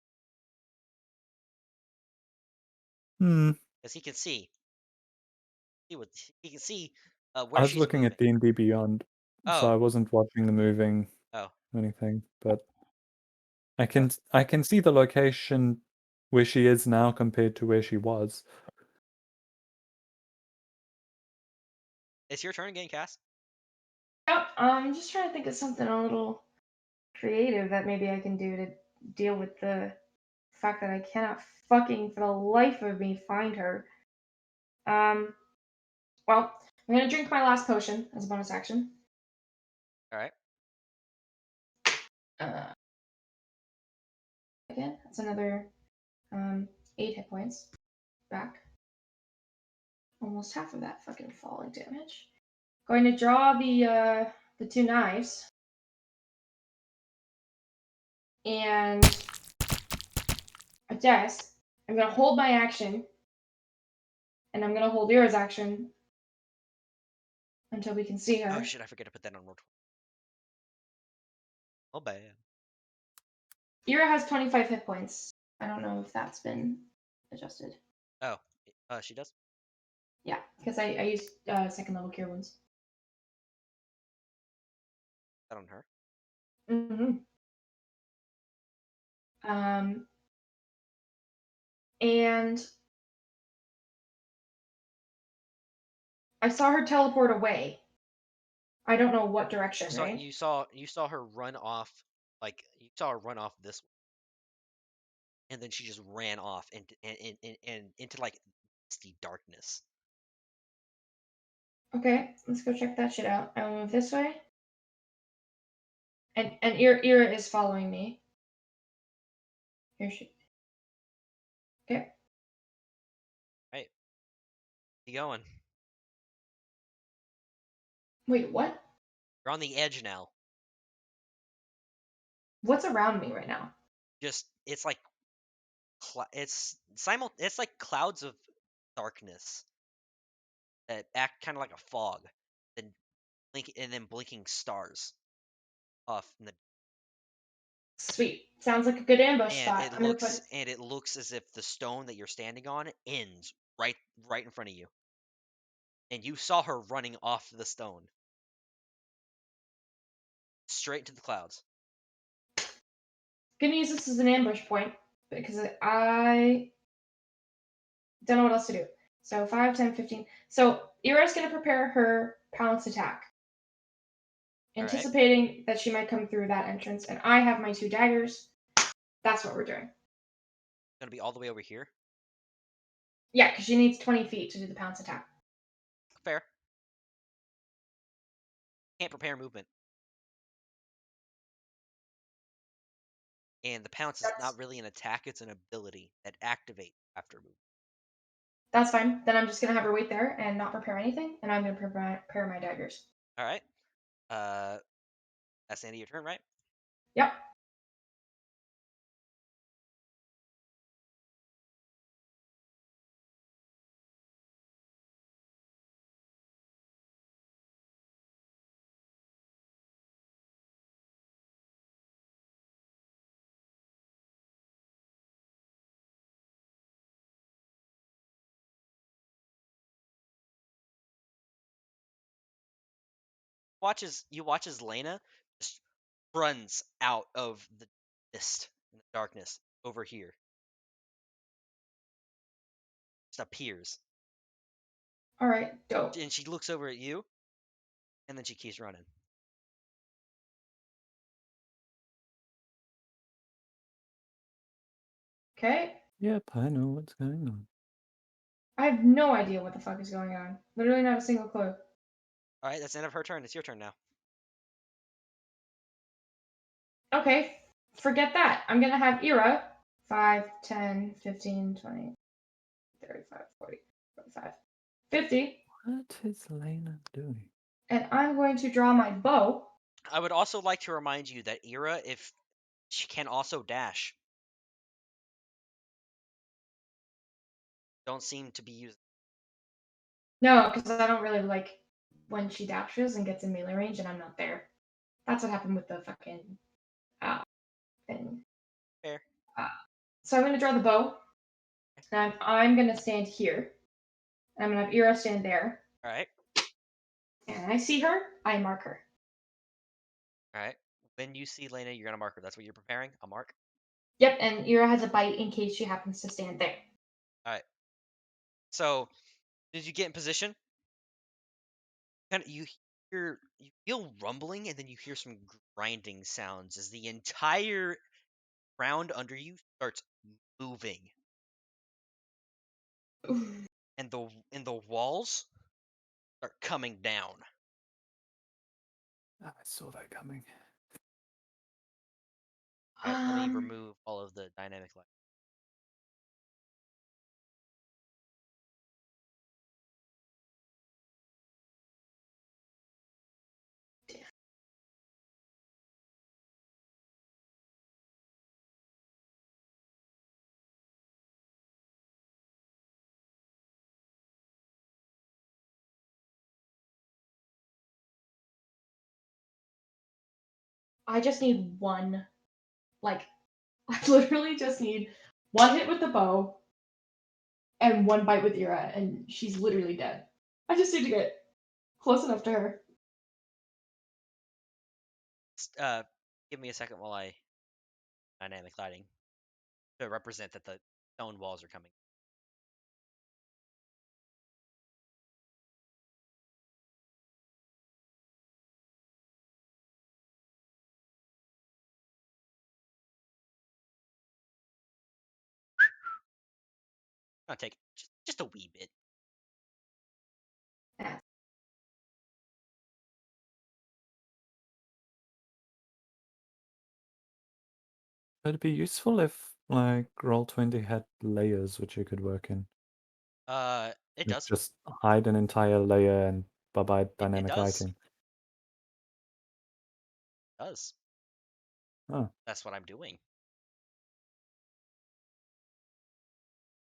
Hmm. because he can see what he can see I where was she's looking moving. at D&D Beyond, so Oh, I wasn't watching the moving oh, or anything, but I oh. can see the location where she is now compared to where she was. It's your turn again, Cass. Yep. I'm just trying to think of something a little creative that maybe I can do to deal with the fact that I cannot fucking for the life of me find her. Um. Well, I'm gonna drink my last potion as a bonus action. All right. Uh. Again, that's another 8 hit points back. Almost half of that fucking falling damage. Going to draw the 2 knives. And a desk. I'm gonna hold my action. And I'm gonna hold Lyra's action until we can see Oh her. shit, I forget to put that on roll. Oh bad. Lyra has 25 hit points. I don't know if that's been adjusted. Oh, she does. Yeah, because I used second level cure wounds. That on her. Mm-hmm. Um, and I saw her teleport away. I don't know what direction, right? You saw her run off, like you saw her run off this way, and then she just ran off and into like the darkness. Okay, let's go check that shit out. I will move this way. And Ira is following me. Here she. Okay. Right, keep going. Wait, what? You're on the edge now. What's around me right now? Just it's like it's like clouds of darkness that act kind of like a fog, then blinking stars off in the Sweet. Sounds like a good ambush spot. I'm gonna put. and it looks as if the stone that you're standing on ends right in front of you. And you saw her running off the stone straight into the clouds. Gonna use this as an ambush point because I don't know what else to do. So 5, 10, 15. So Ira's gonna prepare her pounce attack, All right, anticipating that she might come through that entrance, and I have my 2 daggers. That's what we're doing. gonna be all the way over here. Yeah, because she needs 20 feet to do the pounce attack. Fair. Can't prepare movement, and the pounce is That's not really an attack; it's an ability that activates after movement. that's fine. Then I'm just gonna have her wait there and not prepare anything, and I'm gonna prepare my daggers. All right. Uh, that's the end of your turn, right? Yep. You watch as Lena just runs out of the mist and the darkness over here. Just appears, All right. Dope. and she looks over at you, and then she keeps running. Okay. Yep, I know what's going on. I have no idea what the fuck is going on. Literally not a single clue. All right, that's the end of her turn. It's your turn now. Okay, forget that. I'm gonna have Ira 5, 10, 15, 20, 35, 40, 45, 50, What is Lena doing? and I'm going to draw my bow. I would also like to remind you that Ira, if she can also dash, don't seem to be using. No, because I don't really like when she dashes and gets in melee range and I'm not there. That's what happened with the fucking thing. Fair. Uh, so I'm gonna draw the bow, and I'm gonna stand here. And I'm gonna have Ira stand there. All right. And I see her, I mark her. All right. When you see Lena, you're gonna mark her. That's what you're preparing. A mark. Yep, and Ira has a bite in case she happens to stand there. All right. So, did you get in position? Kind of, you feel rumbling, and then you hear some grinding sounds as the entire ground under you starts moving, and the walls start coming down. I saw that coming. All right. Let me remove all of the dynamic light. I just need one, like, I literally just need one hit with the bow and one bite with Ira, and she's literally dead. I just need to get close enough to her. Uh, give me a second while I dynamic lighting to represent that the stone walls are coming. I'll take just a wee bit. Yeah. It'd be useful if, like, Roll20 had layers which you could work in. It Like, does. just hide an entire layer and bye-bye It dynamic does. lighting. It does. Oh, That's what I'm doing.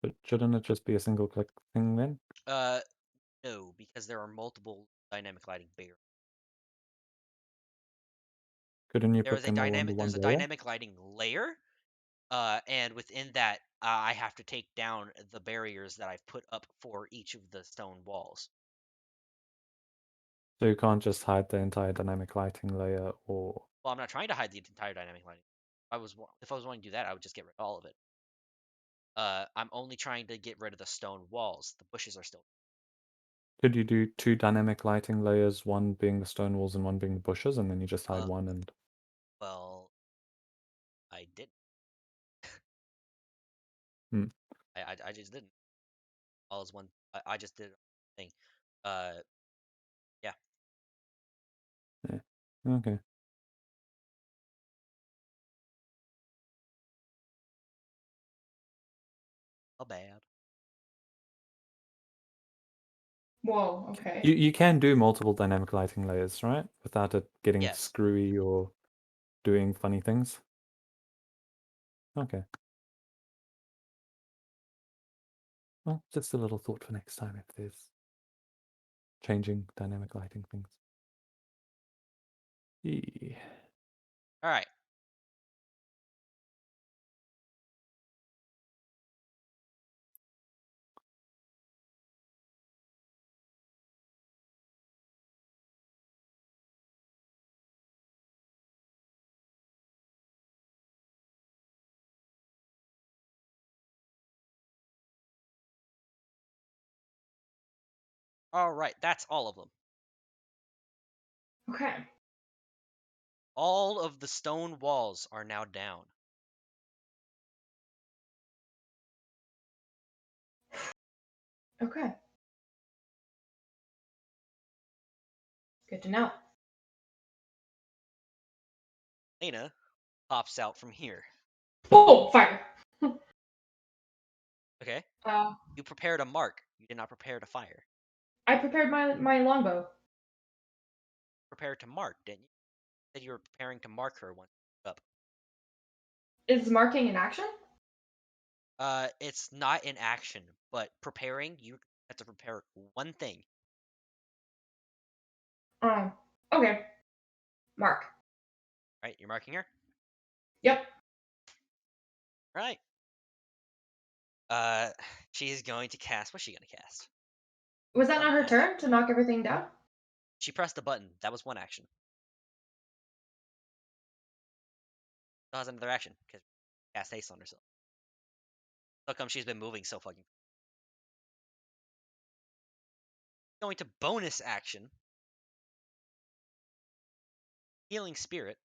but shouldn't it just be a single click thing then? No, because there are multiple dynamic lighting barriers. Couldn't you put them all under one There's a layer? dynamic lighting layer, and within that, I have to take down the barriers that I've put up for each of the stone walls. So you can't just hide the entire dynamic lighting layer, or Well, I'm not trying to hide the entire dynamic lighting. If I was wanting to do that, I would just get rid of all of it. I'm only trying to get rid of the stone walls. The bushes are still. could you do two dynamic lighting layers, one being the stone walls and one being the bushes, and then you just hide Uh, one and well, I did. Hmm. I just didn't. All is one. I just did a thing. Uh, yeah. Yeah. Okay. A bad. Whoa, okay. You can do multiple dynamic lighting layers, right? Without it getting Yes. screwy or doing funny things. Okay. Well, just a little thought for next time if there's changing dynamic lighting things. Yeah. All right. All right. That's all of them. Okay. All of the stone walls are now down. Okay. Good to know. Lena, pops out from here. Oh, fire. Okay? Uh, You prepared a mark. You did not prepare to fire. I prepared my longbow. Prepared to mark, didn't you? Said you were preparing to mark her once up. Is marking an action? It's not in action, but preparing, you have to prepare one thing. Okay. Mark. Right? You're marking her? Yep. Right. She's going to cast. What's she gonna cast? Was that One not her action. turn to knock everything down? She pressed the button. That was one action. Still has another action because cast haste on herself. How come she's been moving so fucking? Going to bonus action. Healing Spirit.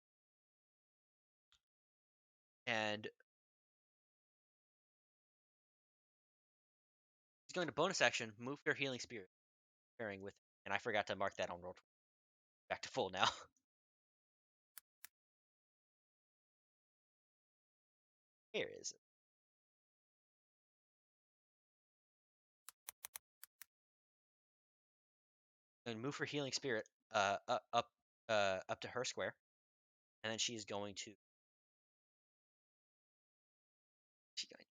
And she's going to bonus action, move her Healing Spirit. Pairing with, and I forgot to mark that on roll 20. Back to full now. Here is it. And move her Healing Spirit up to her square. And then she's going to she's going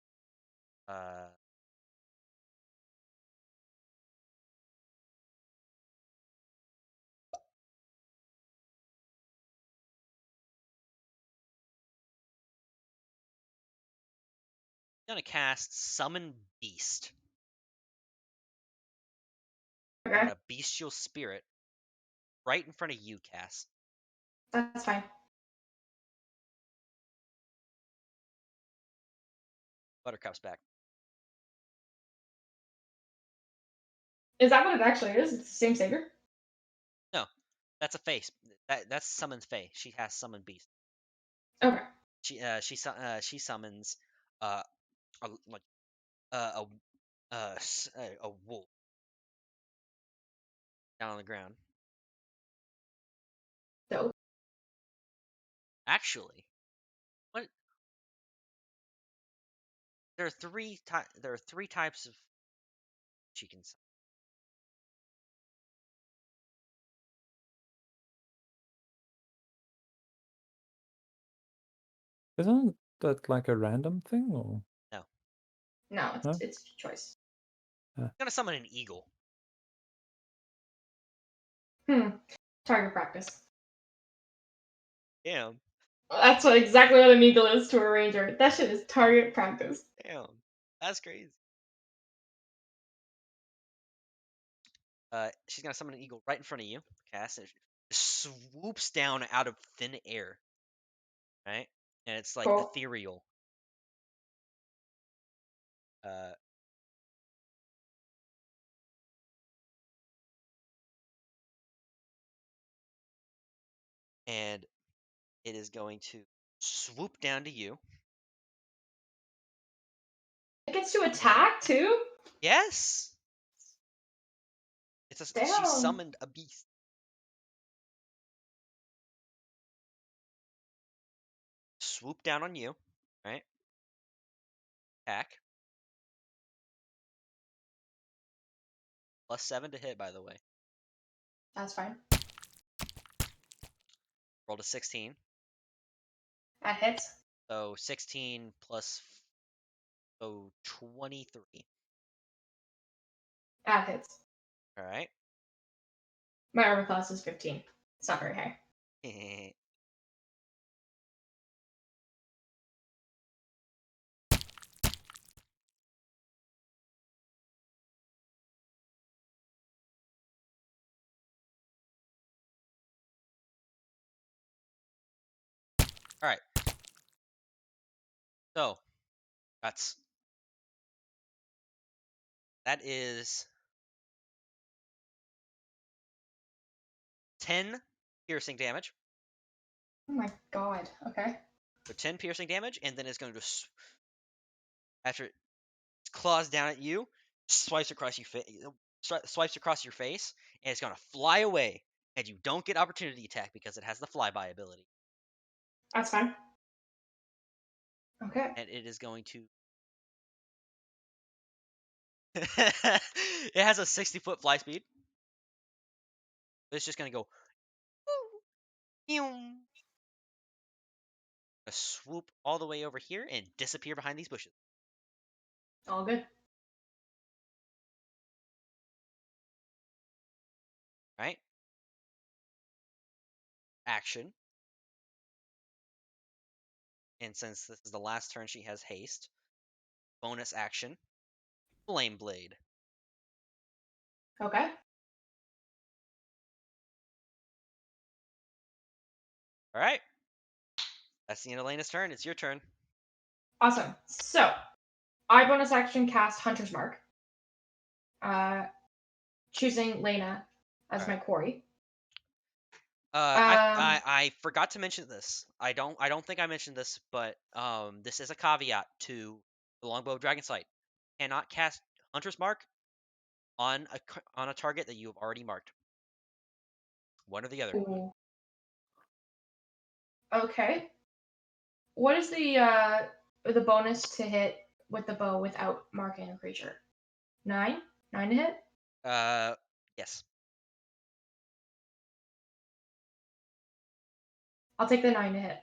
gonna cast Summon Beast Okay. on a bestial spirit right in front of you, Cass. That's fine. Buttercup's back. Is that what it actually is? It's the same saber? No, that's a face. That's Summon's face. She has Summon Beast. Okay. She summons a like a a wolf down on the ground. Dope. Actually, what there are three types of she can summon. Isn't that like a random thing or? No, No, No? it's choice. I'm gonna summon an eagle. Target practice. Damn, That's exactly what an eagle is to a ranger. That shit is target practice. damn, that's crazy. She's gonna summon an eagle right in front of you, Cass, and it swoops down out of thin air, right? And it's like Cool. ethereal. Uh, and it is going to swoop down to you. It gets to attack too? Yes, it's because she Damn. summoned a beast. Swoop down on you, right? Attack. +7 to hit, by the way. That's fine. Rolled a 16. That hits. So 16 plus so 23. That hits. All right. My armor class is 15. It's not very high. All right. So that is 10 piercing damage. Oh my god. Okay. So 10 piercing damage, and then it's going to after it claws down at you, swipes across your face, and it's going to fly away, and you don't get opportunity attack because it has the flyby ability. That's fine. Okay. and it is going to. It has a 60-foot fly speed. It's just gonna go. Swoop all the way over here and disappear behind these bushes. All good. Right? Action. And since this is the last turn, she has haste. Bonus action. Flame Blade. Okay. All right. That's the end of Lena's turn. It's your turn. Awesome. So, I bonus action cast Hunter's Mark. Choosing Lena as All my right. quarry. I forgot to mention this. I don't think I mentioned this, but this is a caveat to the Longbow of Dragonsight. Cannot cast Hunter's Mark on a target that you have already marked. One or the other. Ooh. Okay. What is the bonus to hit with the bow without marking a creature? 9? 9 to hit? Yes. I'll take the 9 to hit.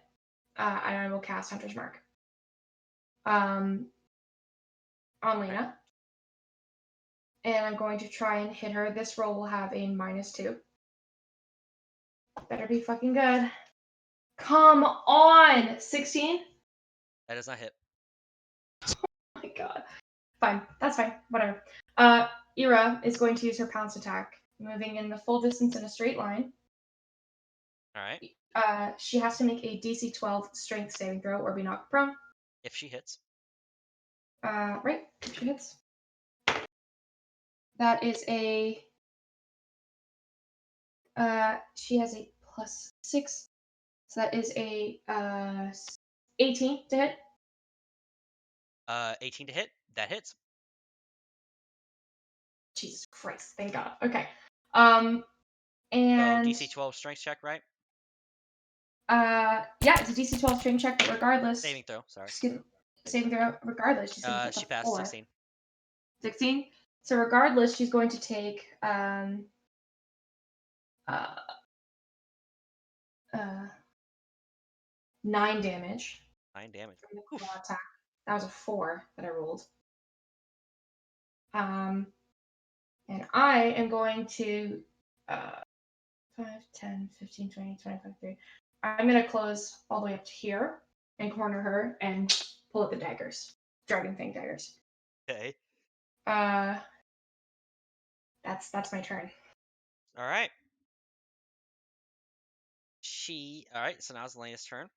And I will cast Hunter's Mark. On Lena. And I'm going to try and hit her. This roll will have a -2. Better be fucking good. Come on! 16? That does not hit. Oh my god. Fine. That's fine. Whatever. Ira is going to use her pounce attack, moving in the full distance in a straight line. All right. She has to make a DC 12 strength saving throw or be knocked prone. If she hits. Right. If she hits. That is a. She has a +6. So that is a 18 to hit. 18 to hit. That hits. Jesus Christ! Thank God. Okay. So And DC 12 strength check, right? yeah, it's a DC 12 strength check, but regardless, Saving throw. Sorry. saving throw. Regardless, she's gonna take She a passed 4. 16. 16. So regardless, she's going to take uh, 9 damage 9 damage. from the claw Oof. attack. That was a 4 that I rolled. And I am going to 5, 10, 15, 20, 25, 30. I'm going to close all the way up to here and corner her and pull out the daggers. Dragon Fang daggers. Okay. That's my turn. All right. All right, so now it's Lena's turn.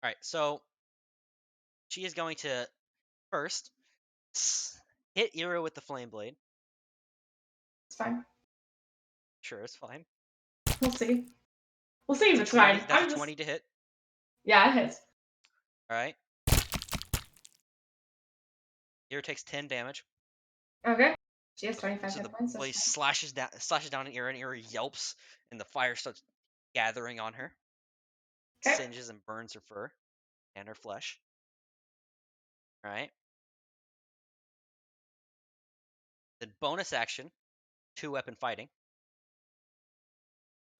All right, so she is going to first hit Iro with the flame blade. It's fine. Sure, it's fine. We'll see. We'll see if it's 20. fine. That's a 20 to hit. Yeah, it hits. All right. Iro takes 10 damage. Okay. She has 25 So the hit points. blade That's slashes down at Iro, and Iro yelps, and the fire starts gathering on her. fine. Okay. Singes and burns her fur and her flesh. All right. The bonus action, 2-weapon fighting.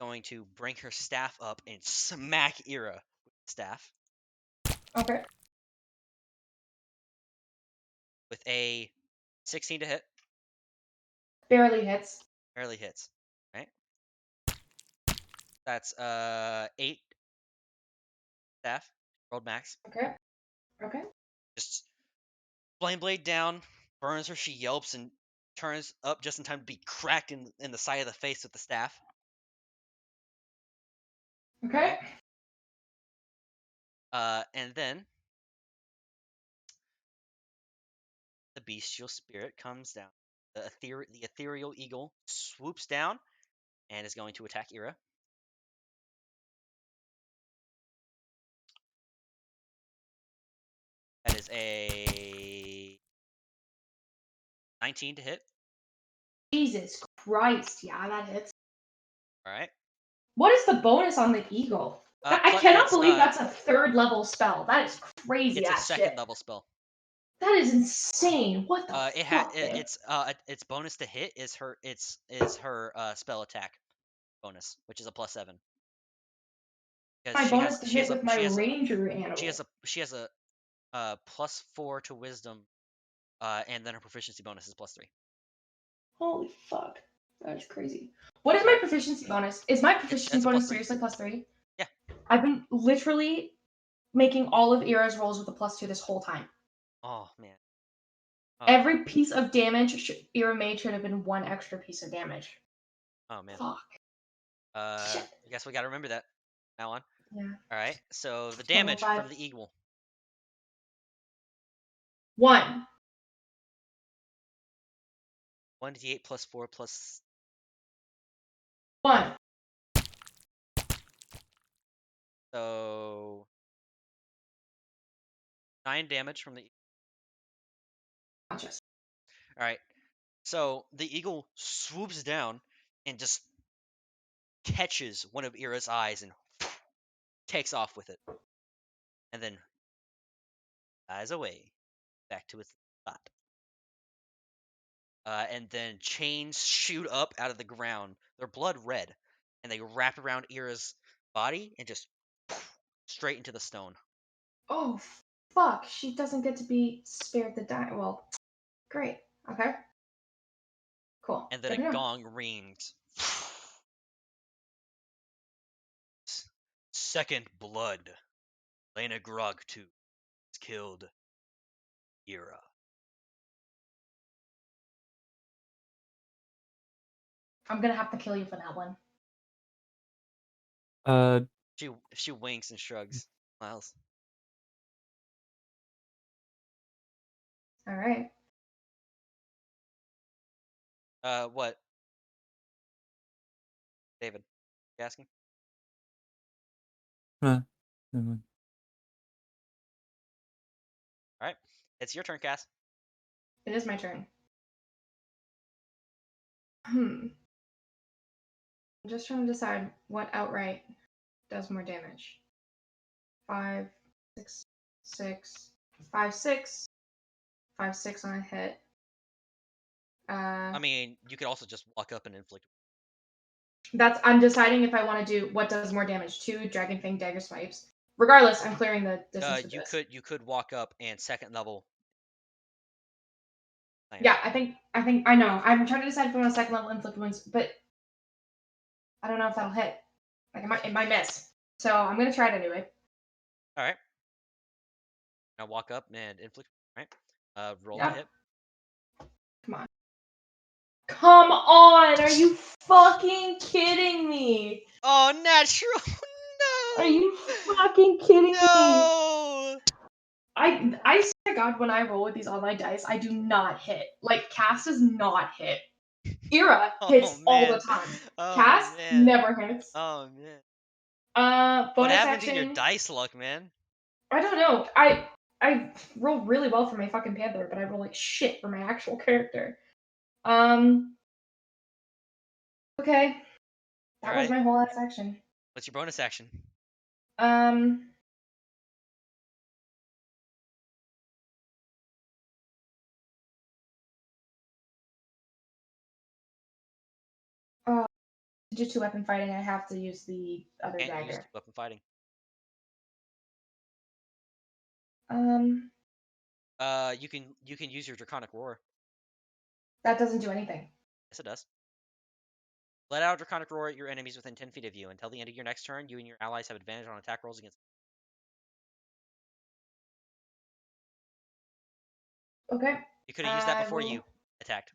Going to bring her staff up and smack Ira with the staff Okay. with a 16 to hit. Barely hits. Barely hits. Right. That's 8 staff. Rolled max. Okay. Okay. Just flame blade down, burns her. She yelps and turns up just in time to be cracked in the side of the face with the staff. Okay. And then the bestial spirit comes down. The ethereal eagle swoops down and is going to attack Ira. is a 19 to hit. Jesus Christ. Yeah, that hits. All right. What is the bonus on the eagle? I Plus, cannot believe that's a 3rd level spell. That is crazy it's a ass second shit. level spell. That is insane. What the fuck, man? Its bonus to hit is her spell attack bonus, which is a +7. Because My bonus to hit with my ranger animal. she has a +4 to wisdom, and then her proficiency bonus is +3. Holy fuck. That is crazy. What is my proficiency bonus? Is my proficiency It's a bonus +3. seriously +3? Yeah. I've been literally making all of Ira's rolls with a +2 this whole time. Oh man. Every piece of damage Ira made should have been 1 extra piece of damage. Oh man. Fuck. I guess we gotta remember that now on. Yeah. All right. So the damage from the eagle. 1. 1d8 +4 plus. 1. So 9 damage from the. Conscious. All right. So the eagle swoops down and just catches one of Ira's eyes and takes off with it, and then flies away back to its spot. And then chains shoot up out of the ground. They're blood red, and they wrap around Ira's body and just straight into the stone. Oh, fuck. She doesn't get to be spared the die. Well, great. Okay. Cool. And then a gong rings. Second blood. Lena Grogtu has killed Ira. I'm gonna have to kill you for that one. She winks and shrugs. Miles. All right. What? David, you asking? Never mind. All right, it's your turn, Cass. It is my turn. I'm just trying to decide what outright does more damage. 5, 6, 6, 5, 6, 5, 6 on a hit. I mean, you could also just walk up and inflict. I'm deciding if I want to do what does more damage. 2 Dragon Fang Dagger Swipes. Regardless, I'm clearing the distance with this. You could walk up and second level. Yeah, I think I know. I'm trying to decide if I want to second level inflict wounds, but I don't know if that'll hit. Like it might miss. So I'm gonna try it anyway. All right. Now walk up and inflict. Right. Roll Yep. to hit. Come on. Come on! Are you fucking kidding me? Oh, natural! No! Are you fucking kidding me? No! I swear to God, when I roll with these online dice, I do not hit. Like, Cass does not hit. Ira hits all the time. Cass never hits. Oh man. Bonus What happened action. to your dice luck, man? I don't know. I roll really well for my fucking panther, but I roll like shit for my actual character. Okay. That was my whole ass action. What's your bonus action? To do 2 weapon fighting, I have to use the other Can't dagger. use 2 weapon fighting. You can use your Draconic Roar. That doesn't do anything. Yes, it does. Let out a Draconic Roar at your enemies within 10 feet of you. Until the end of your next turn, you and your allies have advantage on attack rolls against. Okay. You could have used that before you attacked.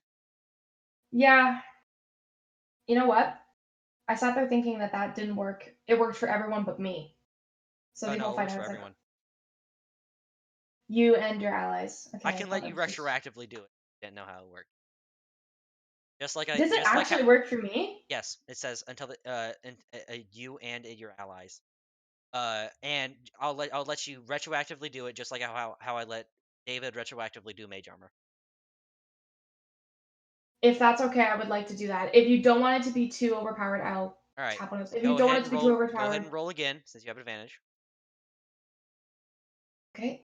Yeah. You know what? I sat there thinking that didn't work. It worked for everyone but me. So the whole fight I was like, everyone. You and your allies. Okay, I can let you retroactively do it. Didn't know how it worked. Just like Does it actually work for me? Yes, it says until the you and your allies. And I'll let you retroactively do it, just like how I let David retroactively do mage armor. If that's okay, I would like to do that. If you don't want it to be too overpowered, I'll All right. tap on it. If Go you don't want ahead it and to be too roll. Go ahead overpowered, and roll again since you have advantage. okay.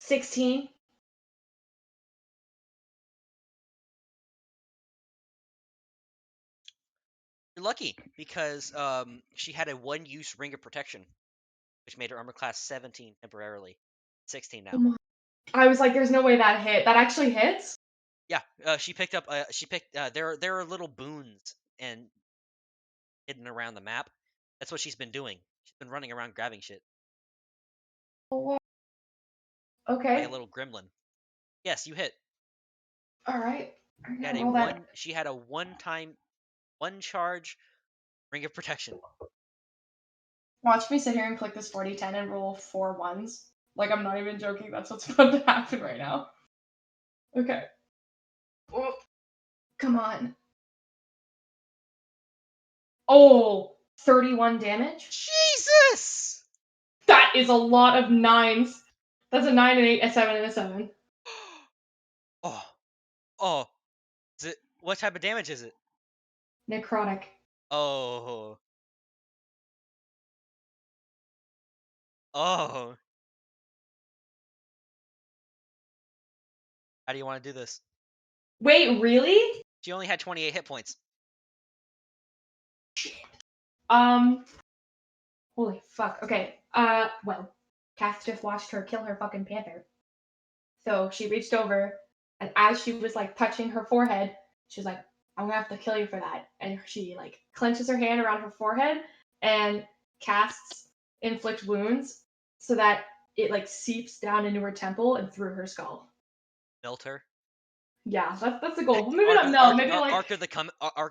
16. You're lucky because she had a 1-use ring of protection, which made her armor class 17 temporarily. 16 Oh now. my. I was like, there's no way that hit. That actually hits? Yeah, she picked up. There are little boons and hidden around the map. That's what she's been doing. She's been running around grabbing shit Oh, like a okay. little gremlin. Yes, you hit. All right. I'm She had gonna a roll that. one. She had a one charge ring of protection. Watch me sit here and click this 40-10 and roll 4 ones. Like, I'm not even joking. That's what's about to happen right now. Okay. Oh, come on. Oh, 31 damage? Jesus! That is a lot of 9s. That's a 9, an 8, a 7, and a 7. Oh, oh. Is it? What type of damage is it? Necrotic. Oh, oh. How do you want to do this? Wait, really? She only had 28 hit points. Um, holy fuck. Okay. Well, Kath just watched her kill her fucking panther. So she reached over, and as she was like touching her forehead, she was like, "I'm gonna have to kill you for that." And she like clenches her hand around her forehead and casts inflict wounds so that it like seeps down into her temple and through her skull. Melt her. Yeah, that's the goal. Maybe not melt. Maybe like Ark of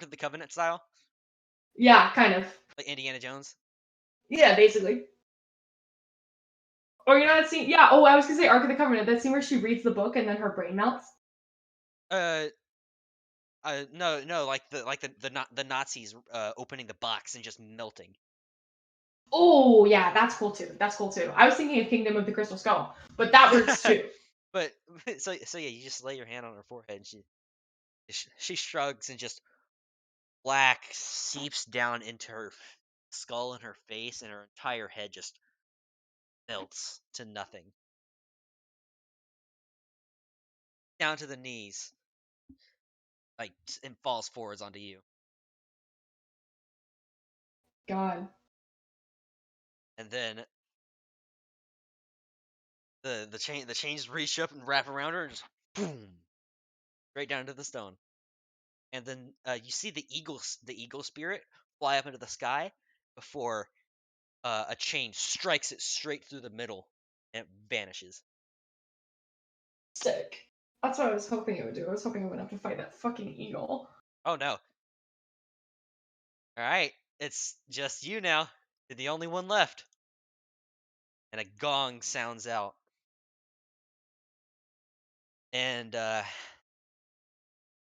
the Covenant style, yeah, kind of. like Indiana Jones. Yeah, basically. Or you know that scene? Yeah. Oh, I was gonna say Ark of the Covenant. That scene where she reads the book and then her brain melts. Uh, no, like the Nazis opening the box and just melting. Oh yeah, that's cool too. That's cool too. I was thinking of Kingdom of the Crystal Skull, but that works too. But so yeah, you just lay your hand on her forehead and she shrugs and just black seeps down into her skull and her face, and her entire head just melts to nothing, down to the knees, like and falls forwards onto you. God. And then the chains reach up and wrap around her and just boom, right down to the stone. And then you see the eagle spirit fly up into the sky before a chain strikes it straight through the middle and it vanishes. Sick. That's what I was hoping it would do. I was hoping it would have to fight that fucking eagle. Oh no! All right, it's just you now. You're the only one left. And a gong sounds out, and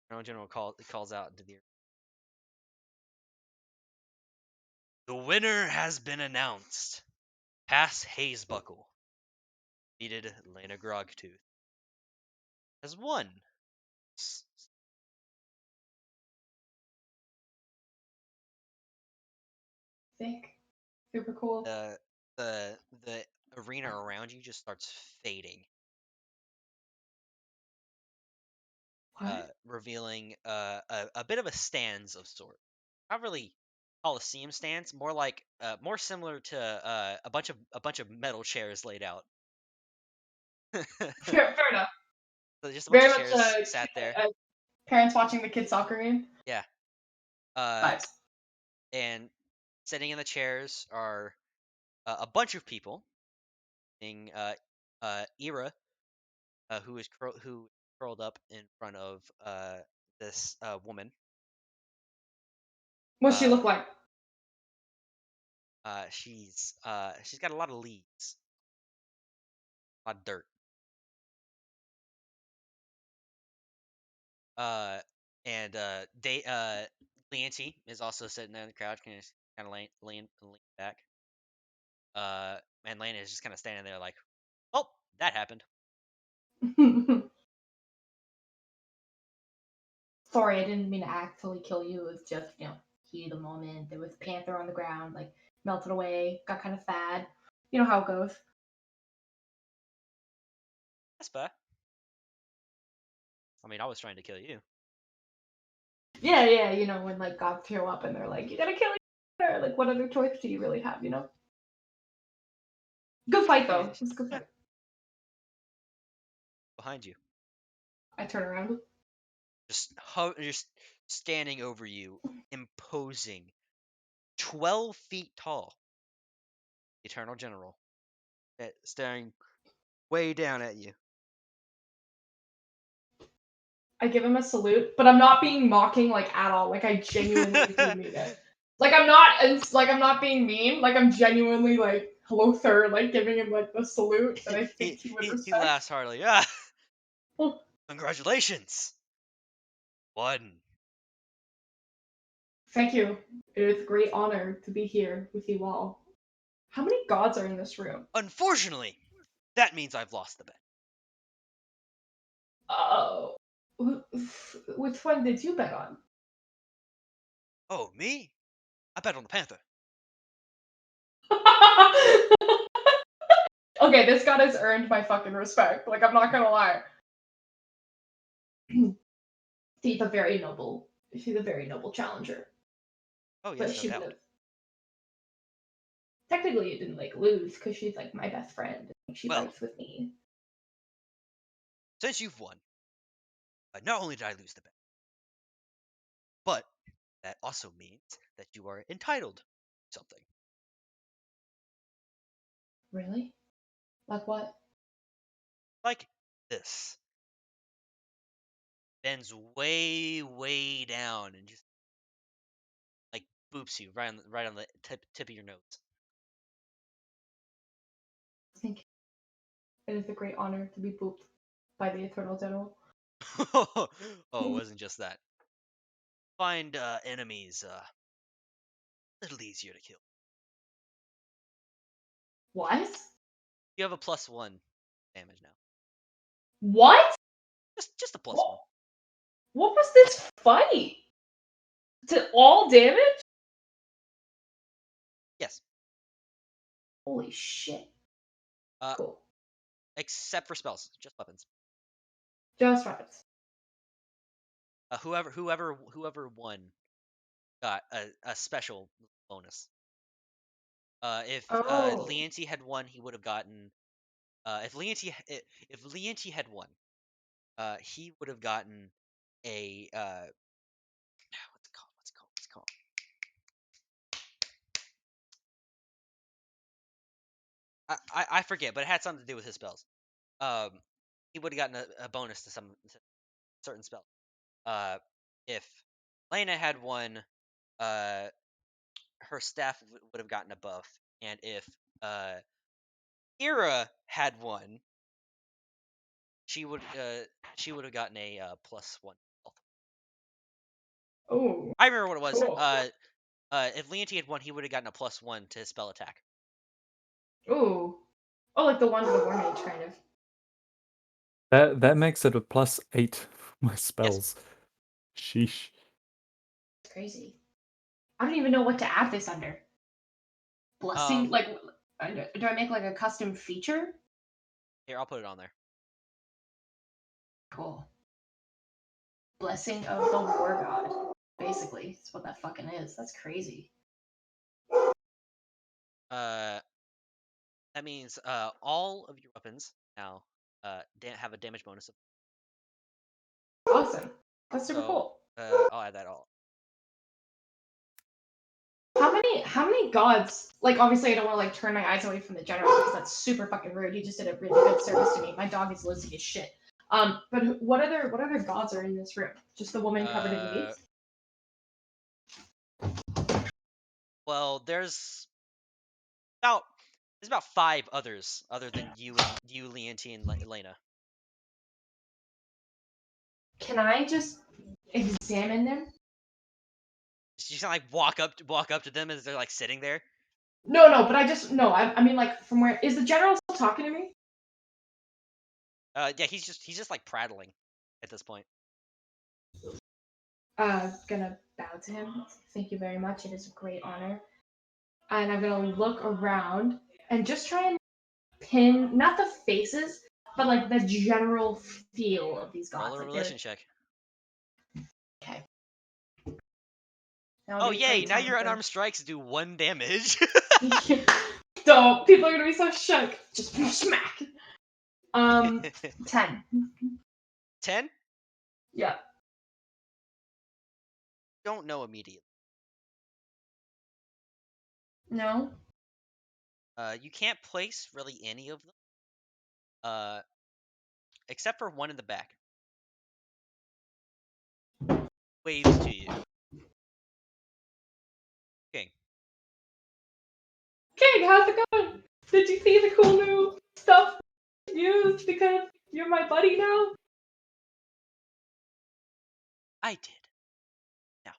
Colonel General calls out into the air. The winner has been announced. Pass Hazebuckle defeated Lena Grogtooth has won. Sick. Super cool. The arena around you just starts fading, What? revealing a bit of a stands of sort. Not really Coliseum stands, more like more similar to a bunch of metal chairs laid out. Fair enough. So just a bunch Very of much chairs sat there. parents watching the kids' soccer game Yeah. Uh, vibes. and sitting in the chairs are a bunch of people, being Ira, who curled up in front of this woman. What's she Uh, look like? she's got a lot of leaves, a lot of dirt. Uh, and Leonti is also sitting there in the crowd. kind of lean back. And Lena is just kind of standing there like, oh, that happened. Sorry, I didn't mean to actually kill you. It was just, heat of the moment. There was a panther on the ground, like, melted away, got kind of sad. You know how it goes. That's fair. I mean, I was trying to kill you. Yeah, when, like, gods show up and they're like, you gotta kill each other. Like, what other choice do you really have, Good fight, though. It was a good fight. Behind you. I turn around. Just standing over you, imposing, 12 feet tall. Eternal General, staring way down at you. I give him a salute, but I'm not being mocking, like, at all. Like, I genuinely do mean it. Like, I'm not being mean. Like, I'm genuinely, like, hello, sir. Like, giving him, like, the salute that I think he would he respect. laughs heartily. Ah, Oh, congratulations. One. thank you. It is a great honor to be here with you all. How many gods are in this room? Unfortunately, that means I've lost the bet. Oh. Which one did you bet on? Oh, me? I bet on the Panther. Okay, this god has earned my fucking respect. Like, I'm not gonna lie. She's a very noble challenger. Oh, But yes, no she would doubt. have. Technically, it didn't, like, lose because she's, like, my best friend. She Well, fights with me. since you've won, not only did I lose the bet, but that also means that you are entitled to something. Really? Like what? Like this. Bends way, way down and just like boops you right on the tip of your nose. Thank you. It is a great honor to be booped by the Eternal General. Oh, it wasn't just that. Find enemies a little easier to kill. What? You have a +1 damage now. What? Just a +1. What was this fight? To all damage? Yes. Holy shit. Cool. Except for spells, just weapons. Just right. Whoever won got a special bonus. If Oh. Leonti had won, he would have gotten. If Leonti had won, he would have gotten a what's it called? What's it called? I forget, but it had something to do with his spells. Um, he would have gotten a bonus to some certain spell. If Lena had won, her staff would have gotten a buff, and if Ira had won, she would have gotten a +1 health. Oh. I remember what it was. Cool. If Leonti had won, he would have gotten a +1 to his spell attack. Ooh. Oh, like the one with the War Mage, kind of. That makes it a +8 for my spells. Sheesh. It's crazy. I don't even know what to add this under. Blessing? Like, do I make, like, a custom feature? Here, I'll put it on there. Cool. Blessing of the War God. Basically, that's what that fucking is. That's crazy. That means all of your weapons now have a damage bonus. Awesome. That's super cool. I'll add that all. How many gods? Like, obviously, I don't want to, like, turn my eyes away from the general because that's super fucking rude. He just did a really good service to me. My dog is losing his shit. But what other gods are in this room? Just the woman covered in leaves? Well, there's about 5 others other than you, Leonti, and Elena. Can I just examine them? just gonna like walk up to them as they're like sitting there. No, but I mean like from where is the general still talking to me? Yeah, he's just like prattling at this point. Gonna bow to him. Thank you very much. It is a great honor. And I'm gonna look around and just try and pin not the faces, but like the general feel of these Roll gods. a Like they're relation check. okay. That'll Oh be a yay! great Now time your for. unarmed strikes do 1 damage. So people are gonna be so shook. Just smack. 10. 10? Yeah. Don't know immediately. No. You can't place really any of them. Except for one in the back. Waves to you. King. King, how's it going? Did you see the cool new stuff used because you're my buddy now? I did. Now,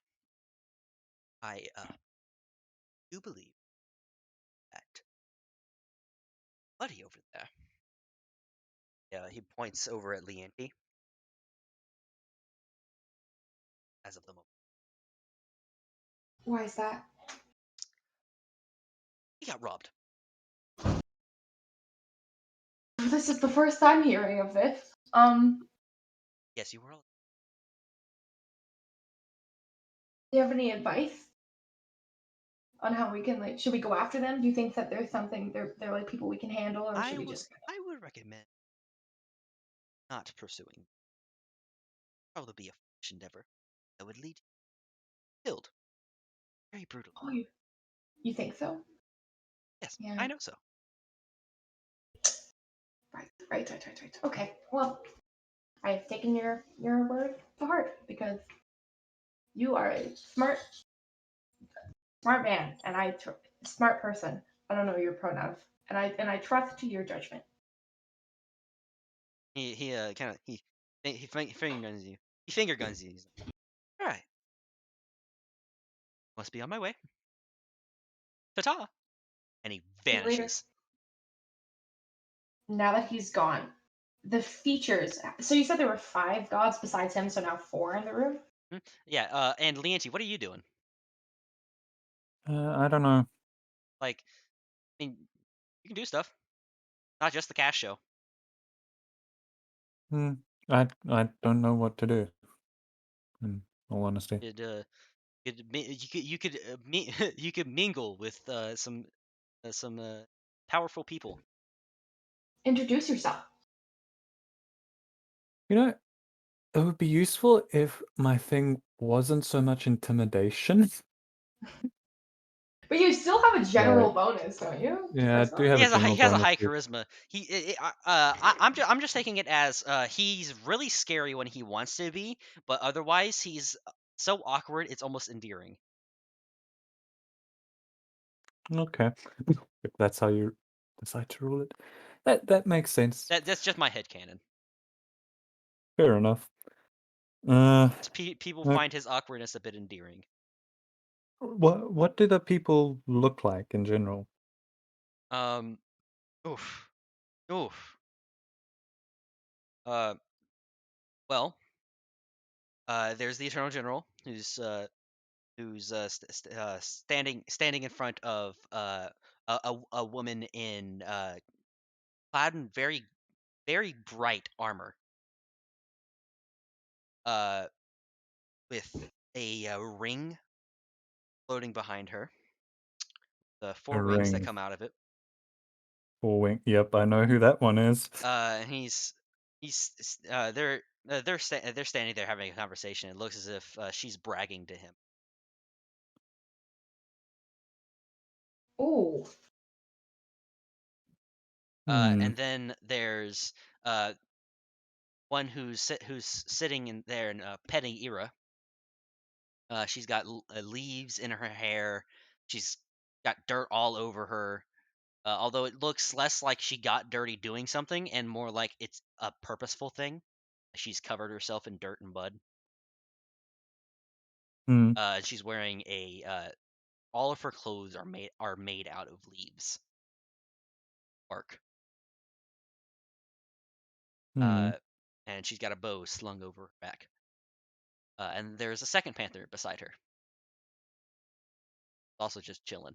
I do believe that buddy over there. Yeah, he points over at Leanti as of the moment. Why is that? He got robbed. This is the first I'm hearing of this. Yes, you were. Do you have any advice on how we can like? Should we go after them? Do you think that there's something they're like people we can handle, or should we just? I would recommend not pursuing. Probably be a foolish endeavor that would lead you killed very brutally. Oh, you think so? Yes, Yeah. I know so. Right. Okay. Well, I have taken your word to heart because you are a smart man, and smart person. I don't know your pronouns, and I trust to your judgment. He kind of finger guns you. He finger guns you. He's like, all right, must be on my way. Ta-ta, and he See you later. vanishes. Now that he's gone, the features. So you said there were 5 gods besides him, so now 4 in the room. Yeah. And Leanti, what are you doing? I don't know. Like, I mean, you can do stuff, not just the cash show. Hmm. I don't know what to do. In all honesty. You could you could mingle with some powerful people. Introduce yourself. You know, it would be useful if my thing wasn't so much intimidation. But you still have a general Like, bonus, don't you? yeah, I do Charisma. have a general He has a bonus high with. charisma. I'm just taking it as he's really scary when he wants to be, but otherwise he's so awkward it's almost endearing. Okay, if that's how you decide to rule it, that makes sense. That's just my headcanon. Fair enough. Uh, People uh, find his awkwardness a bit endearing. what do the people look like in general? Um, oof, oof. Uh, well, there's the Eternal General who's standing in front of a woman in clad in very bright armor. Uh, with a ring floating behind her, the A 4 wings that ring, come out of it. 4 wing. Yep, I know who that one is. And he's they're standing there having a conversation. It looks as if she's bragging to him. Ooh. Hmm. And then there's one who's sitting in there in petting Ira. She's got leaves in her hair. She's got dirt all over her. Although it looks less like she got dirty doing something and more like it's a purposeful thing. She's covered herself in dirt and mud. Hmm. She's wearing all of her clothes are made out of leaves, bark. Hmm. And she's got a bow slung over her back. And there's a second panther beside her, also just chilling.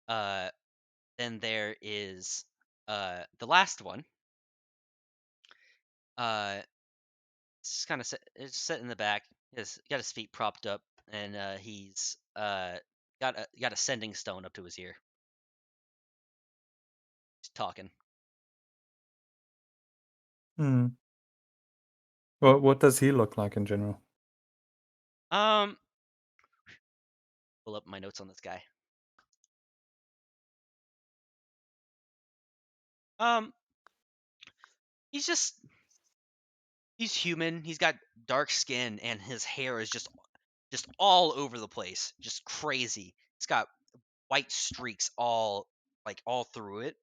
Then there is the last one. It's kind of set in the back. He's got his feet propped up, and he's got a sending stone up to his ear. He's talking. Hmm. What does he look like in general? Um, pull up my notes on this guy. Um, he's human. He's got dark skin, and his hair is just all over the place, just crazy. It's got white streaks all through it.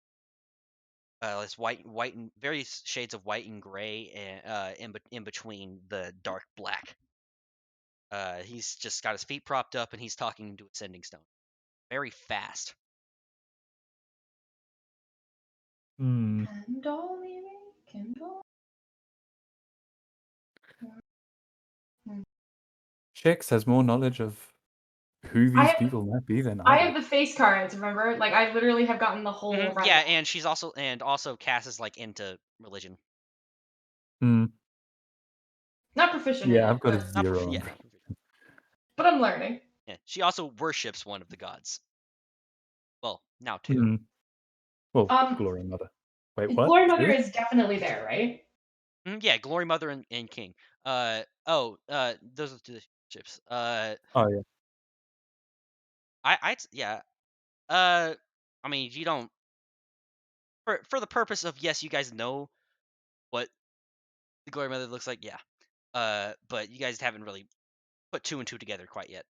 It's white and various shades of white and gray, and in between the dark black. He's just got his feet propped up, and he's talking to a sending stone, very fast. Hmm. Kendall, maybe? Kendall? Shex has more knowledge of who I these have, people might be than I I do. have the face cards, remember? Like, I literally have gotten the whole Yeah, rundown. and she's also Cass is into religion. Hmm. Not proficient in Yeah, I've it, got a but, 0 Yeah, on. but I'm learning. yeah. She also worships one of the gods. Well, now two. Hmm. Well, Um, Glory Mother. Wait, what? Glory Mother Two? is definitely there, right? Yeah, Glory Mother and King. Those are the two ships. Oh yeah. Yeah. I mean, you don't for the purpose of, yes, you guys know what the Glory Mother looks like, yeah. But you guys haven't really put two and two together quite yet.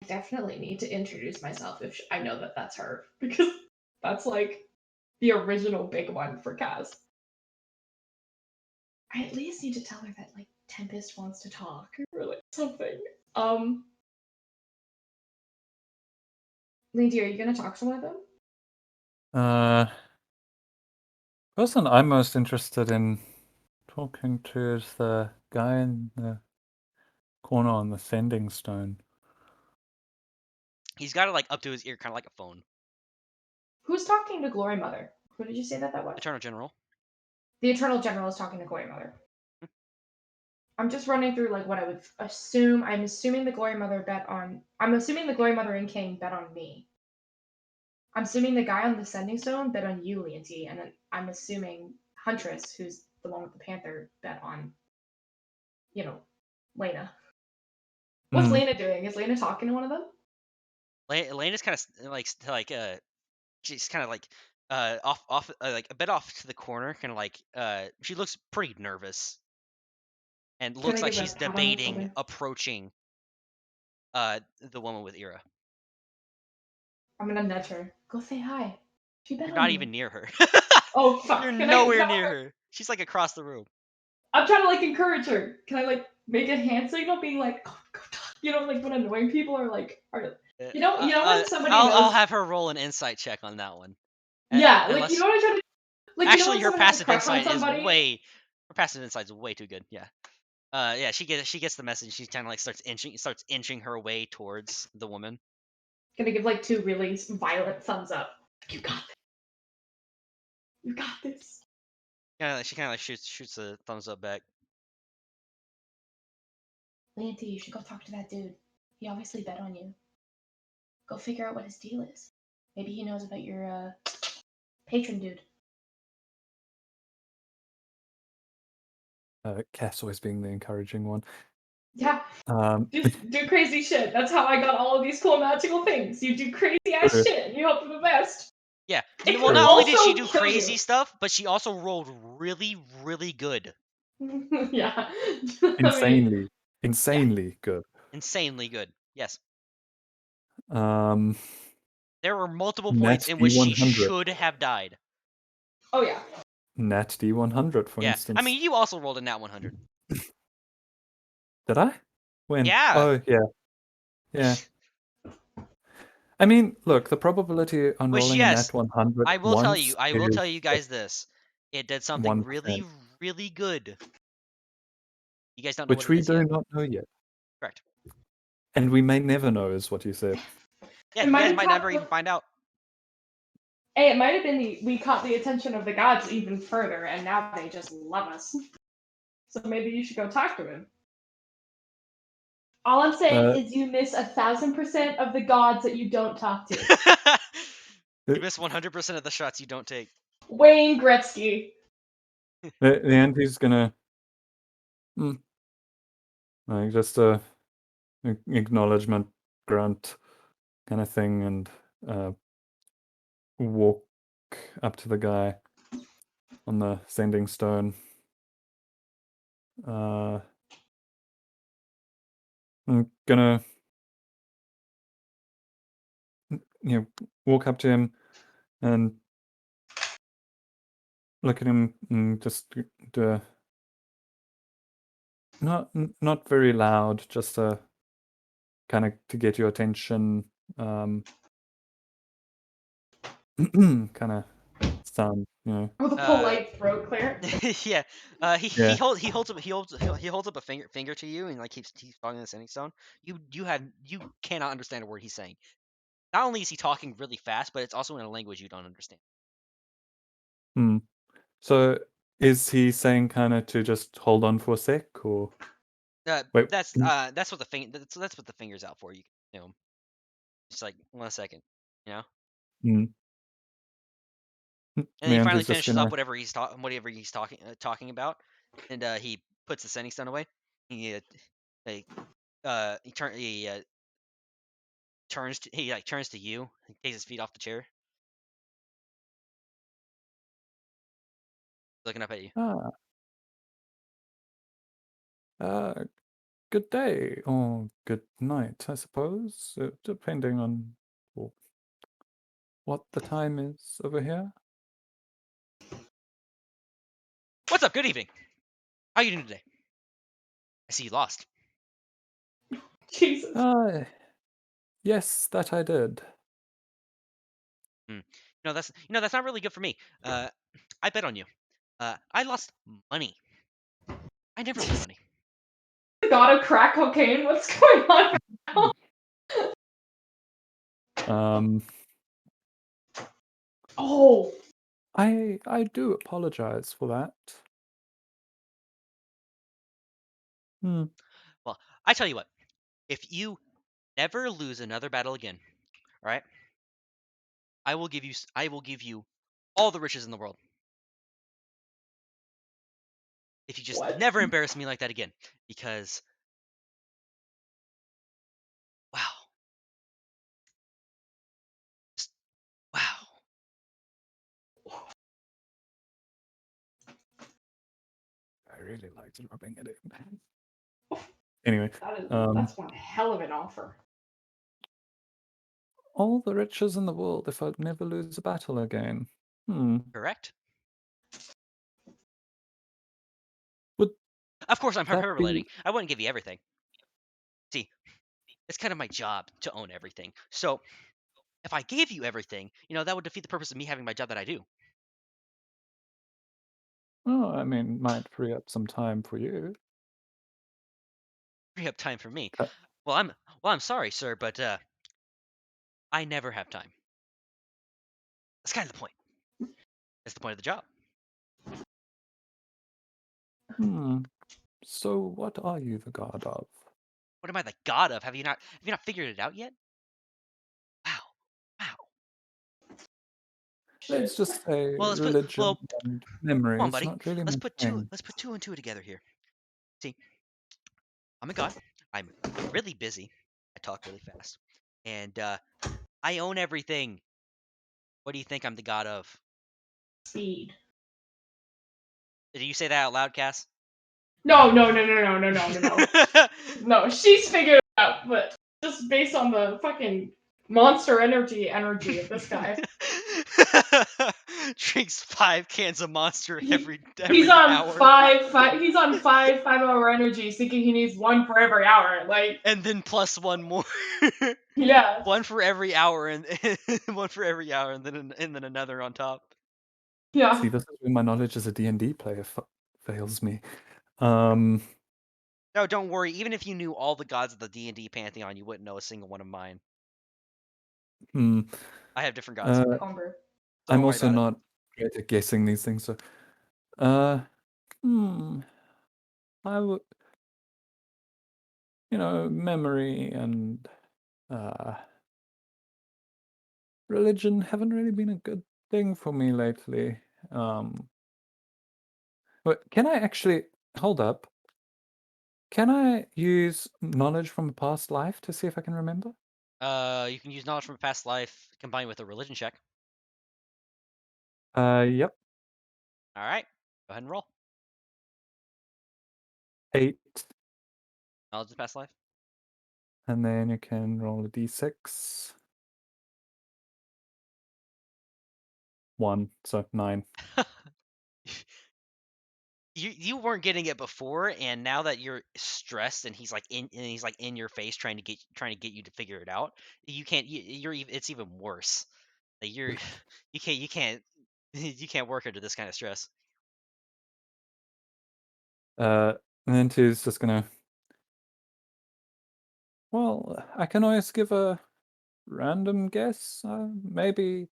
I definitely need to introduce myself if I know that that's her, because that's like the original big one for Kaz. I at least need to tell her that like Tempest wants to talk or like something. Lindy, are you gonna talk to one of them? Person I'm most interested in talking to is the guy in the corner on the sending stone. He's got it up to his ear, kind of like a phone. Who's talking to Glory Mother? Who did you say that was? Eternal General. The Eternal General is talking to Glory Mother. I'm just running through like what I would assume. I'm assuming the Glory Mother bet on. I'm assuming the Glory Mother and King bet on me. I'm assuming the guy on the Sending Stone bet on you, Leonty, and then I'm assuming Huntress, who's the one with the Panther, bet on, Lena. What's Hmm. Lena doing? Is Lena talking to one of them? Elena's kind of she's kind of off like a bit off to the corner, kind of she looks pretty nervous, and Can looks I like give a she's pat on the debating shoulder? approaching the woman with Ira. I'm gonna nudge her. Go say hi. She bet You're on not you. even near her. Oh You're fuck! Can I nowhere tell near her? her. She's across the room. I'm trying to encourage her. Can I make a hand signal, being like, go talk. Like when annoying people are when somebody I'll knows. have her roll an insight check on that one. Yeah, Unless what I try to actually when her someone has a passive crush on insight is somebody. her passive insight is way too good. Yeah. Yeah, she gets the message. She kind of starts inching her way towards the woman. Gonna give two really violent thumbs up. You got this. You got this. She kind of shoots a thumbs up back. Lanty, you should go talk to that dude. He obviously bet on you. Go figure out what his deal is. Maybe he knows about your patron dude. Cass always being the encouraging one. Yeah, Um, just do crazy shit. That's how I got all of these cool magical things. You do crazy ass True. shit and you hope for the best. Yeah. It Well, could not only did she also do kill crazy you. stuff, but she also rolled really, really good. Yeah. I mean, Yeah. Insanely good. Insanely good. Yes. Um, There were multiple points Nat in which she D100. should have died. oh yeah. Nat D100, for Yeah. I instance. mean, you also rolled a nat 100. Did I? When? Yeah. Oh, yeah. Yeah. I mean, look, the probability on Which, rolling a yes, nat 100 I will tell you. once I will is tell you guys this. It did something 1%, really, really good. You guys don't know what which it we is do yet. not know yet. Correct. And we may never know, is what you said. Yeah, It you might guys have might caught never even find out. Hey, it might have been we caught the attention of the gods even further, and now they just love us. So maybe you should go talk to him. All I'm saying is you miss 1,000% of the gods that you don't talk to. You miss 100% of the shots you don't take. Wayne Gretzky. The auntie's gonna like just a acknowledgement grunt kind of thing, and walk up to the guy on the sending stone. I'm gonna walk up to him and look at him and just do a not very loud, just a kind of to get your attention, kind of sound, With a polite throat clear. Yeah. He Yeah. holds up a finger to you and like keeps talking the sending stone. You cannot understand a word he's saying. Not only is he talking really fast, but it's also in a language you don't understand. So is he saying kind of to just hold on for a sec, or wait? That's what that's what the finger's out for. You know, just like 1 second, you know. Mm. And then he finally Leandri's just finishes up gonna. whatever he's talking about, and he puts the sending stone away. He turns to you. He takes his feet off the chair, looking up at you. Good day or good night, I suppose, depending on what the time is over here. What's up? Good evening. How you doing today? I see you lost. Jesus. Yes, that I did. That's that's not really good for me. I bet on you. I lost money. I never lose money. God of crack cocaine? What's going on? Oh. I do apologize for that. Well, I tell you what. If you never lose another battle again, all right, I will give you all the riches in the world. If you just What? never embarrass me like that again, because wow, just wow. I really liked rubbing it in. Anyway, That's one hell of an offer. all the riches in the world if I'd never lose a battle again. Correct. Would Of course, I'm that be? hyperventilating. I wouldn't give you everything. See, it's kind of my job to own everything. So if I gave you everything, that would defeat the purpose of me having my job that I do. Oh, I mean, might free up some time for you. Free up time for me. Uh, Well, I'm sorry, sir, but I never have time. That's kind of the point. That's the point of the job. So what are you the god of? What am I the god of? Have you not figured it out yet? Wow. Wow. Let's just say Well, religion and memory come on, is buddy. not really my thing. Let's put two and two together here. See, I'm a god. I'm really busy. I talk really fast. And I own everything. What do you think I'm the god of? Speed. Did you say that out loud, Cass? No. No, she's figured it out, but just based on the fucking monster energy of this guy. Drinks 5 cans of Monster He, he's every on hour, he's on 5-hour energies, thinking he needs one for every hour. Like, and then plus one more. yeah, One for every hour, and one for every hour, and then another on top. See, yeah. this is where my knowledge as a D&D player fails me. Um, No, don't worry. Even if you knew all the gods of the D&D pantheon, you wouldn't know a single one of mine. hmm. I have different gods, Homebrew. so don't I'm worry also about it. not great at guessing these things. So, uh, hmm, I would, memory and uh, religion haven't really been a good thing for me lately. But can I actually hold up? Can I use knowledge from a past life to see if I can remember? You can use knowledge from a past life combined with a religion check. Yep. All right, go ahead and roll 8, knowledge of past life. and then you can roll a d6. 1, so 9. You weren't getting it before, and now that you're stressed and he's like in your face trying to get you to figure it out, you can't. It's even worse. Like you're you can't you can't work under this kind of stress. And then 2 is just gonna. Well, I can always give a random guess. Maybe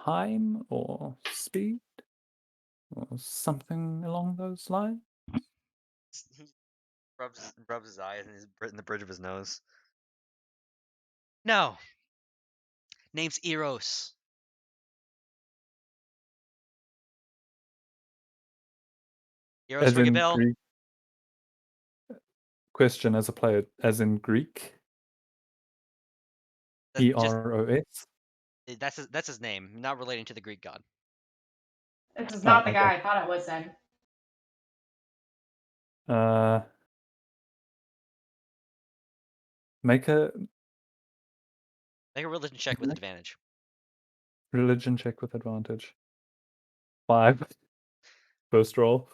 time or speed or something along those lines. He rubs his eyes and in the bridge of his nose. No, name's Eros. Eros As ring a in bell? Greek question as a player, as in Greek. Just Eros. that's his name, not relating to the Greek god. This is Oh, not the okay. guy I thought it was then. Uh, make a Make a religion check with okay. advantage. Religion check with advantage. 5. First roll.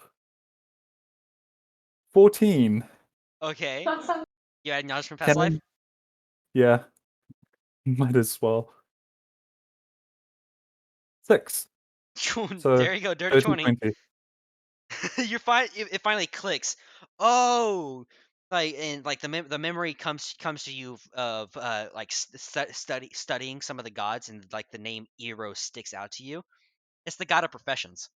14. Okay, you had knowledge from past Can life. I? Yeah, might as well. 6. So There you go, dirty 30, 20. 20. You're fine. It finally clicks. Oh, like the memory comes to you of like studying some of the gods, and like the name Eros sticks out to you. It's the god of professions.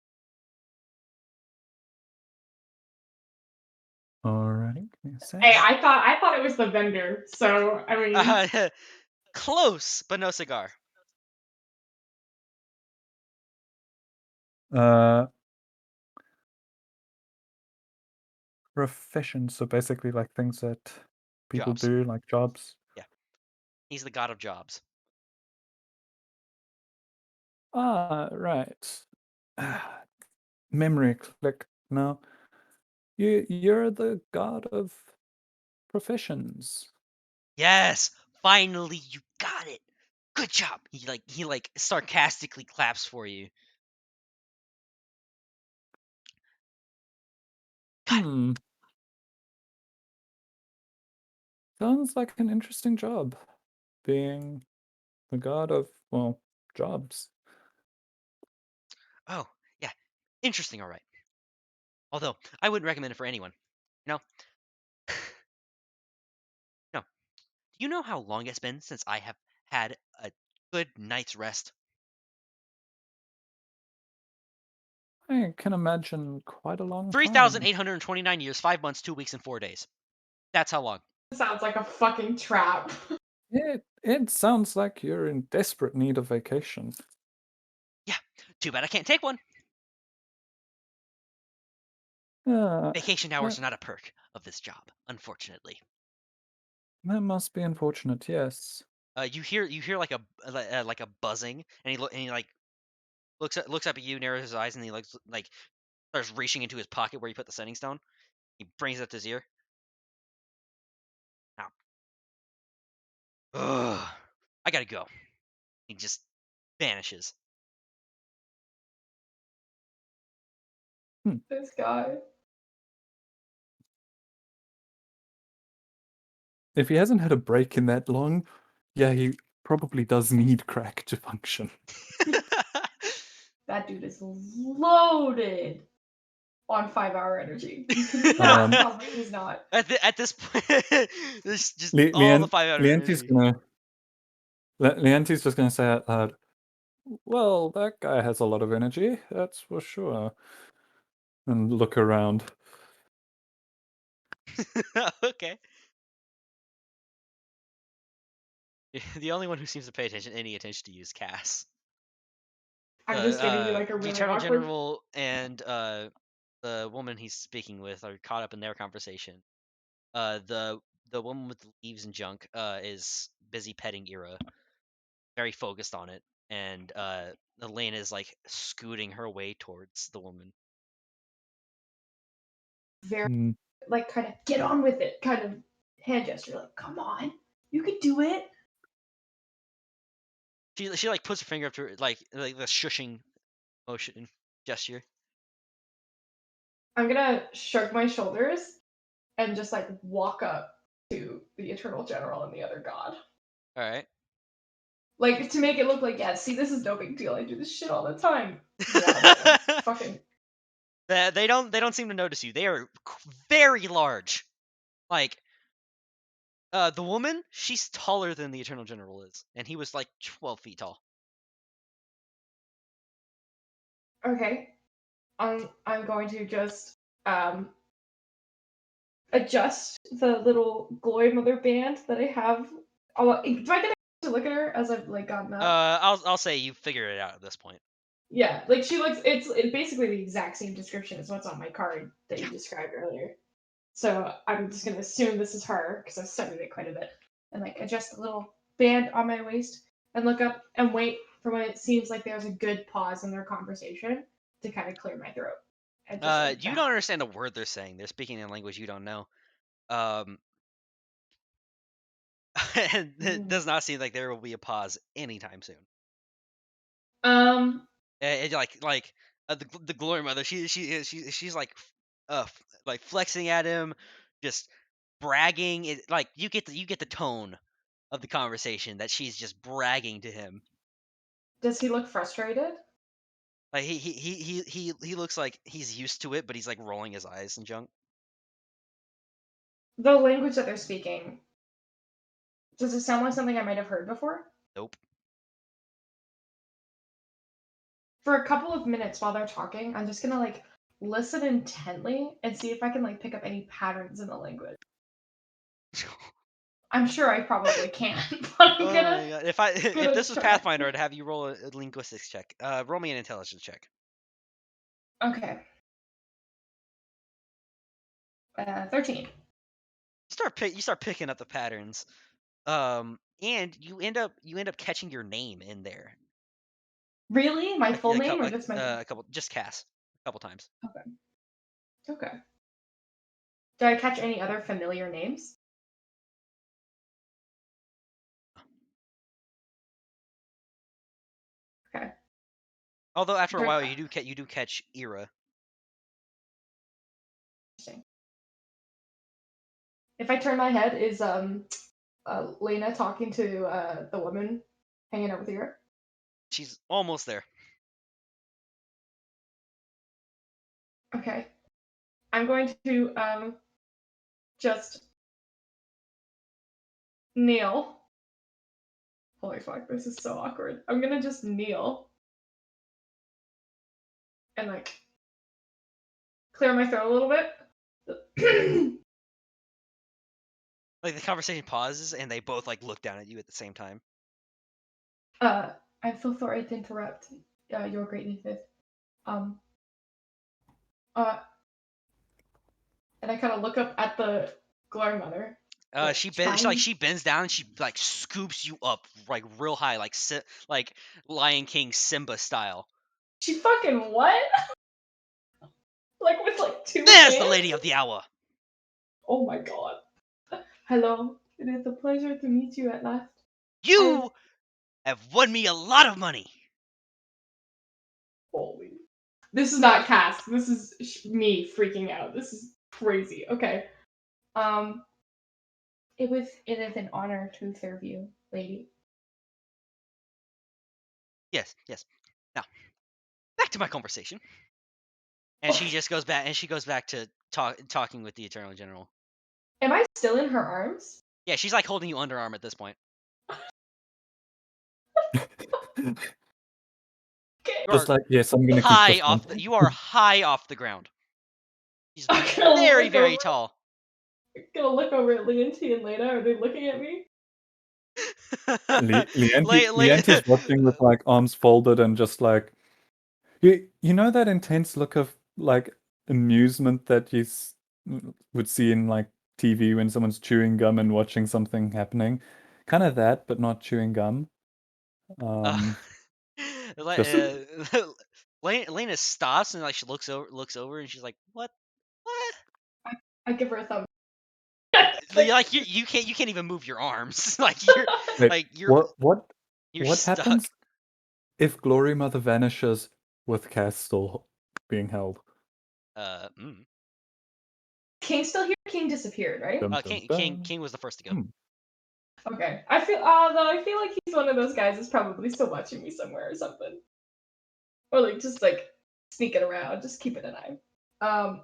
Alright, give me a Hey, sec. I thought it was the vendor. So I mean, Close, but no cigar. Uh, profession, so basically like things that people Jobs. do, like jobs. Yeah, he's the god of jobs. Ah, right. Memory click. No, you're the god of professions. Yes, finally you got it. Good job. He sarcastically claps for you. Got it. Hmm. Sounds like an interesting job, being the god of, well, jobs. Oh, yeah. Interesting, all right. Although I wouldn't recommend it for anyone. You know? No. Do you know how long it's been since I have had a good night's rest? I can imagine quite a long time. 3,829 years, 5 months, 2 weeks, and 4 days. That's how long. sounds like a fucking trap. It sounds like you're in desperate need of vacation. Yeah. Too bad I can't take one. Uh, Vacation hours that, are not a perk of this job, unfortunately. that must be unfortunate, yes. You hear like a buzzing, and he like looks up at you, narrows his eyes, and he looks like starts reaching into his pocket where you put the sending stone. He brings it up to his ear. Now, ugh, I gotta go. He just vanishes. This guy. If he hasn't had a break in that long, yeah, he probably does need crack to function. That dude is loaded on 5-hour energy. You cannot tell me he's not. At this point, there's just Le- all the Leon- 5 hour Leonti's energy. Leonti's just gonna say out loud, "Well, that guy has a lot of energy, that's for sure." And look around. Okay. The only one who seems to pay any attention to you is Cass. I'm just giving you like a The really Eternal awkward. General and the woman he's speaking with are caught up in their conversation. The woman with the leaves and junk is busy petting Ira, very focused on it, and Elena is like scooting her way towards the woman. Very Hmm. like kind of get on with it kind of hand gesture. Like, come on, you can do it. She like puts her finger up to her, like the shushing motion gesture. I'm gonna shrug my shoulders and just like walk up to the Eternal General and the other god. All right. Like to make it look like, yeah, see, this is no big deal. I do this shit all the time. Yeah, but I'm fucking. They don't seem to notice you. They are very large. Like the woman, she's taller than the Eternal General is, and he was like 12 feet tall. Okay. I'm going to just adjust the little glory mother band that I have. Do I get to look at her as I've like gotten up? I'll say you figure it out at this point. Yeah, like she looks. It's basically the exact same description as what's on my card that Yeah. you described earlier. So I'm just gonna assume this is her because I've studied it quite a bit, and like adjust the little band on my waist and look up and wait for when it seems like there's a good pause in their conversation to kind of clear my throat. And just like You bow. don't understand a word they're saying. They're speaking in a language you don't know. Um, and it does not seem like there will be a pause anytime soon. Um, The glory mother, she's like flexing at him, just bragging. It like you get the tone of the conversation that she's just bragging to him. does he look frustrated? Like he looks like he's used to it, but he's like rolling his eyes and junk. The language that they're speaking, does it sound like something I might have heard before? Nope. For a couple of minutes while they're talking, I'm just gonna like listen intently and see if I can like pick up any patterns in the language. I'm sure I probably can, but I'm Oh gonna my god! If gonna this was try. Pathfinder, I'd have you roll a linguistics check. Roll me an intelligence check. Okay. 13. You start picking up the patterns. And you end up catching your name in there. Really? My Like full a name couple or just my name? a couple just Cass a couple times. Okay. Okay. Did I catch any other familiar names? Okay. Although after a Very while you do catch Ira. interesting. If I turn my head, is Lena talking to the woman hanging out with her? She's almost there. Okay. I'm going to just kneel. Holy fuck, this is so awkward. I'm gonna just kneel and like clear my throat a little bit. Like the conversation pauses and they both like look down at you at the same time. I'm so sorry to interrupt your greatness. Um, uh, and I kind of look up at the glory mother, like trying. She bends down and she like scoops you up like real high, like Lion King Simba style. She fucking what? Like with like two There's the hands? Lady of the Hour. Oh my god. Hello. It is a pleasure to meet you at last. I You have won me a lot of money. This is not Cass. This is me freaking out. This is crazy. Okay. It is an honor to serve you, lady. Yes, yes. Now, back to my conversation. And she just goes back, and she goes back to talking with the Eternal General. Am I still in her arms? Yeah, she's like holding you underarm at this point. Okay. You Just are like, yes, I'm gonna keep high this one. off the. You are high off the ground. She's I'm gonna very, look very over. tall. Gonna look over at Leontine and Lena. Are they looking at me? Leanti's watching with like arms folded and just like you know that intense look of like amusement that would see in like TV when someone's chewing gum and watching something happening, kind of that, but not chewing gum. Uh, Just Lena stops and like she looks over and she's like, "What? What?" I give her a thumb. Like you can't even move your arms. Like you're wait, like you're you're what stuck. happens if Glory Mother vanishes with Cass still being held? Mm. King's still here. King disappeared, right? Dum, dum, dum. King was the first to go. Hmm. Okay. I feel though I feel like he's one of those guys that's probably still watching me somewhere or something, or like just like sneaking around, just keeping an eye.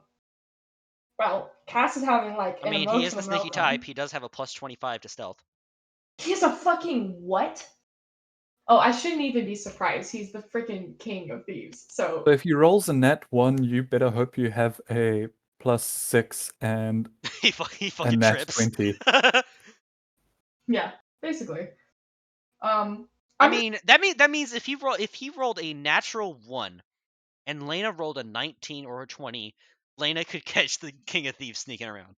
Well, Cass is having like I an mean, he is the emotional sneaky meltdown. type. He does have a plus 25 to stealth. He has a fucking what? Oh, I shouldn't even be surprised. He's the freaking king of thieves. So So if he rolls a nat 1, you better hope you have a +6 and he a fucking nat trips. 20. yeah, basically. I I'm mean, that means if he rolled a natural 1 and Lena rolled a 19 or a 20, Lena could catch the King of Thieves sneaking around.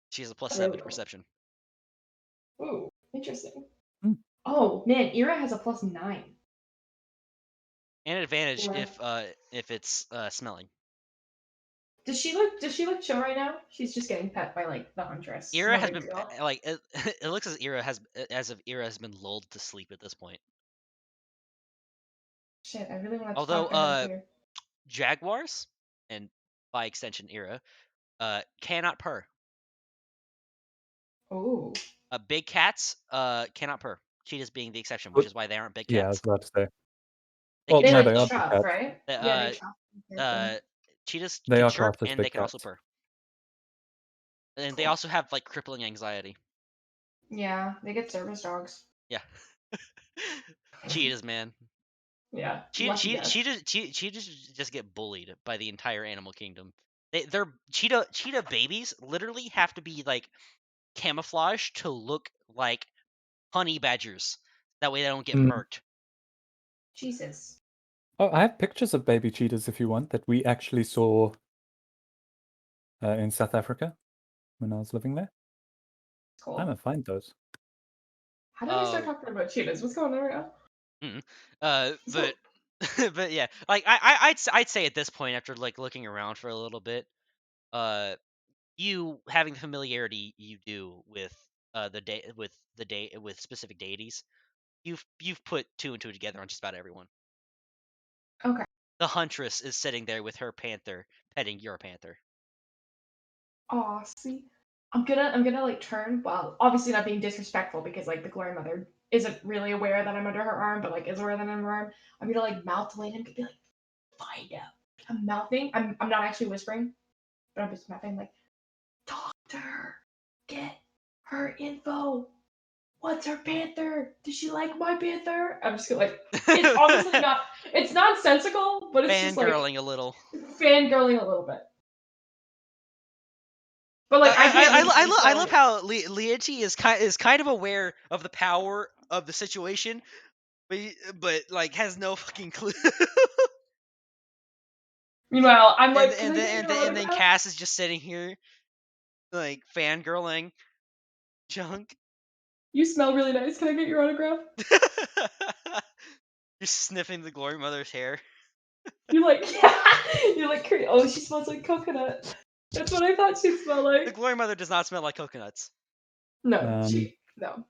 She has a plus 7 to perception. Ooh, interesting. Hmm. Oh man, Ira has a +9. And an advantage Wow. if it's smelling. Does she look chill right now? She's just getting pet by like the huntress. Ira No has big been deal. like it looks as if Ira has been lulled to sleep at this point. Shit, I really want to Although talk to her too. jaguars and by extension Ira cannot purr. Oh. Big cats cannot purr. Cheetahs being the exception, which But is why they aren't big yeah, I was cats. about to say. They Well, can They no, chirp like they though. are big chop, cats. right? Yeah, they Uh, chop. Cheetahs They can are chirp classed as and they big can also cats. purr. And they Cool. also have like crippling anxiety. Yeah, they get service dogs. Yeah. Cheetahs, man. Yeah, lucky guess. Cheetahs just get bullied by the entire animal kingdom. They're cheetah babies literally have to be like camouflaged to look like honey badgers. That way they don't get Mm. murked. Jesus. Oh, I have pictures of baby cheetahs if you want that we actually saw in South Africa when I was living there. I'm Cool. gonna find those. How did we start Uh, talking about cheetahs? What's going on right now? but but yeah, like I'd say at this point after like looking around for a little bit, you having the familiarity you do with with specific deities, you've put two and two together on just about everyone. Okay. The huntress is sitting there with her panther petting your panther. Aw, see, I'm gonna like turn. Well, obviously not being disrespectful because like the glory mother isn't really aware that I'm under her arm, but like is aware that I'm under her arm. I'm gonna like mouth to Lane and be like, find out. I'm mouthing. I'm not actually whispering, but I'm just mouthing like, doctor, get her info. What's her panther? Does she like my panther? I'm just gonna like. It's obviously not. It's nonsensical, but it's just like Fangirling a little. fangirling a little bit. But like I can't legally, I so love how Lieti is kind of aware of the power of the situation, but like has no fucking clue. meanwhile I'm like, can I get your And then autograph? Cass is just sitting here like fangirling junk. You smell really nice. Can I get your autograph? Just sniffing the Glory Mother's hair. You're like, yeah. You're like, oh, she smells like coconut. That's what I thought she smelled The like. Glory Mother does not smell like coconuts. No, Um, no.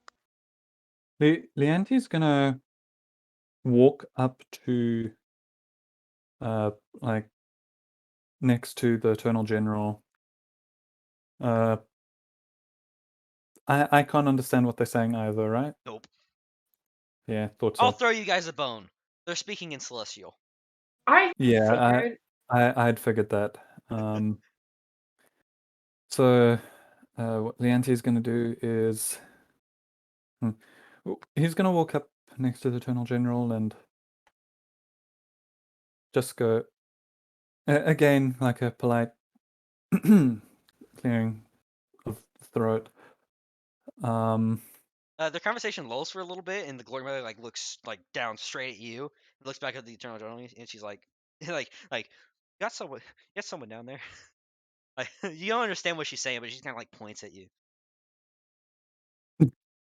Leanti's gonna walk up to like next to the Eternal General. I can't understand what they're saying either, right? Nope. Yeah, thought I'll so. throw you guys a bone. They're speaking in Celestial. I Yeah, figured. I'd figured that. So what Leante's gonna do is he's gonna walk up next to the Eternal General and just go again like a polite clearing of the throat. Their conversation lulls for a little bit, and the Glory Mother like looks like down straight at you, and looks back at the Eternal General, and she's like, like, you got someone down there. Like, you don't understand what she's saying, but she kind of like points at you,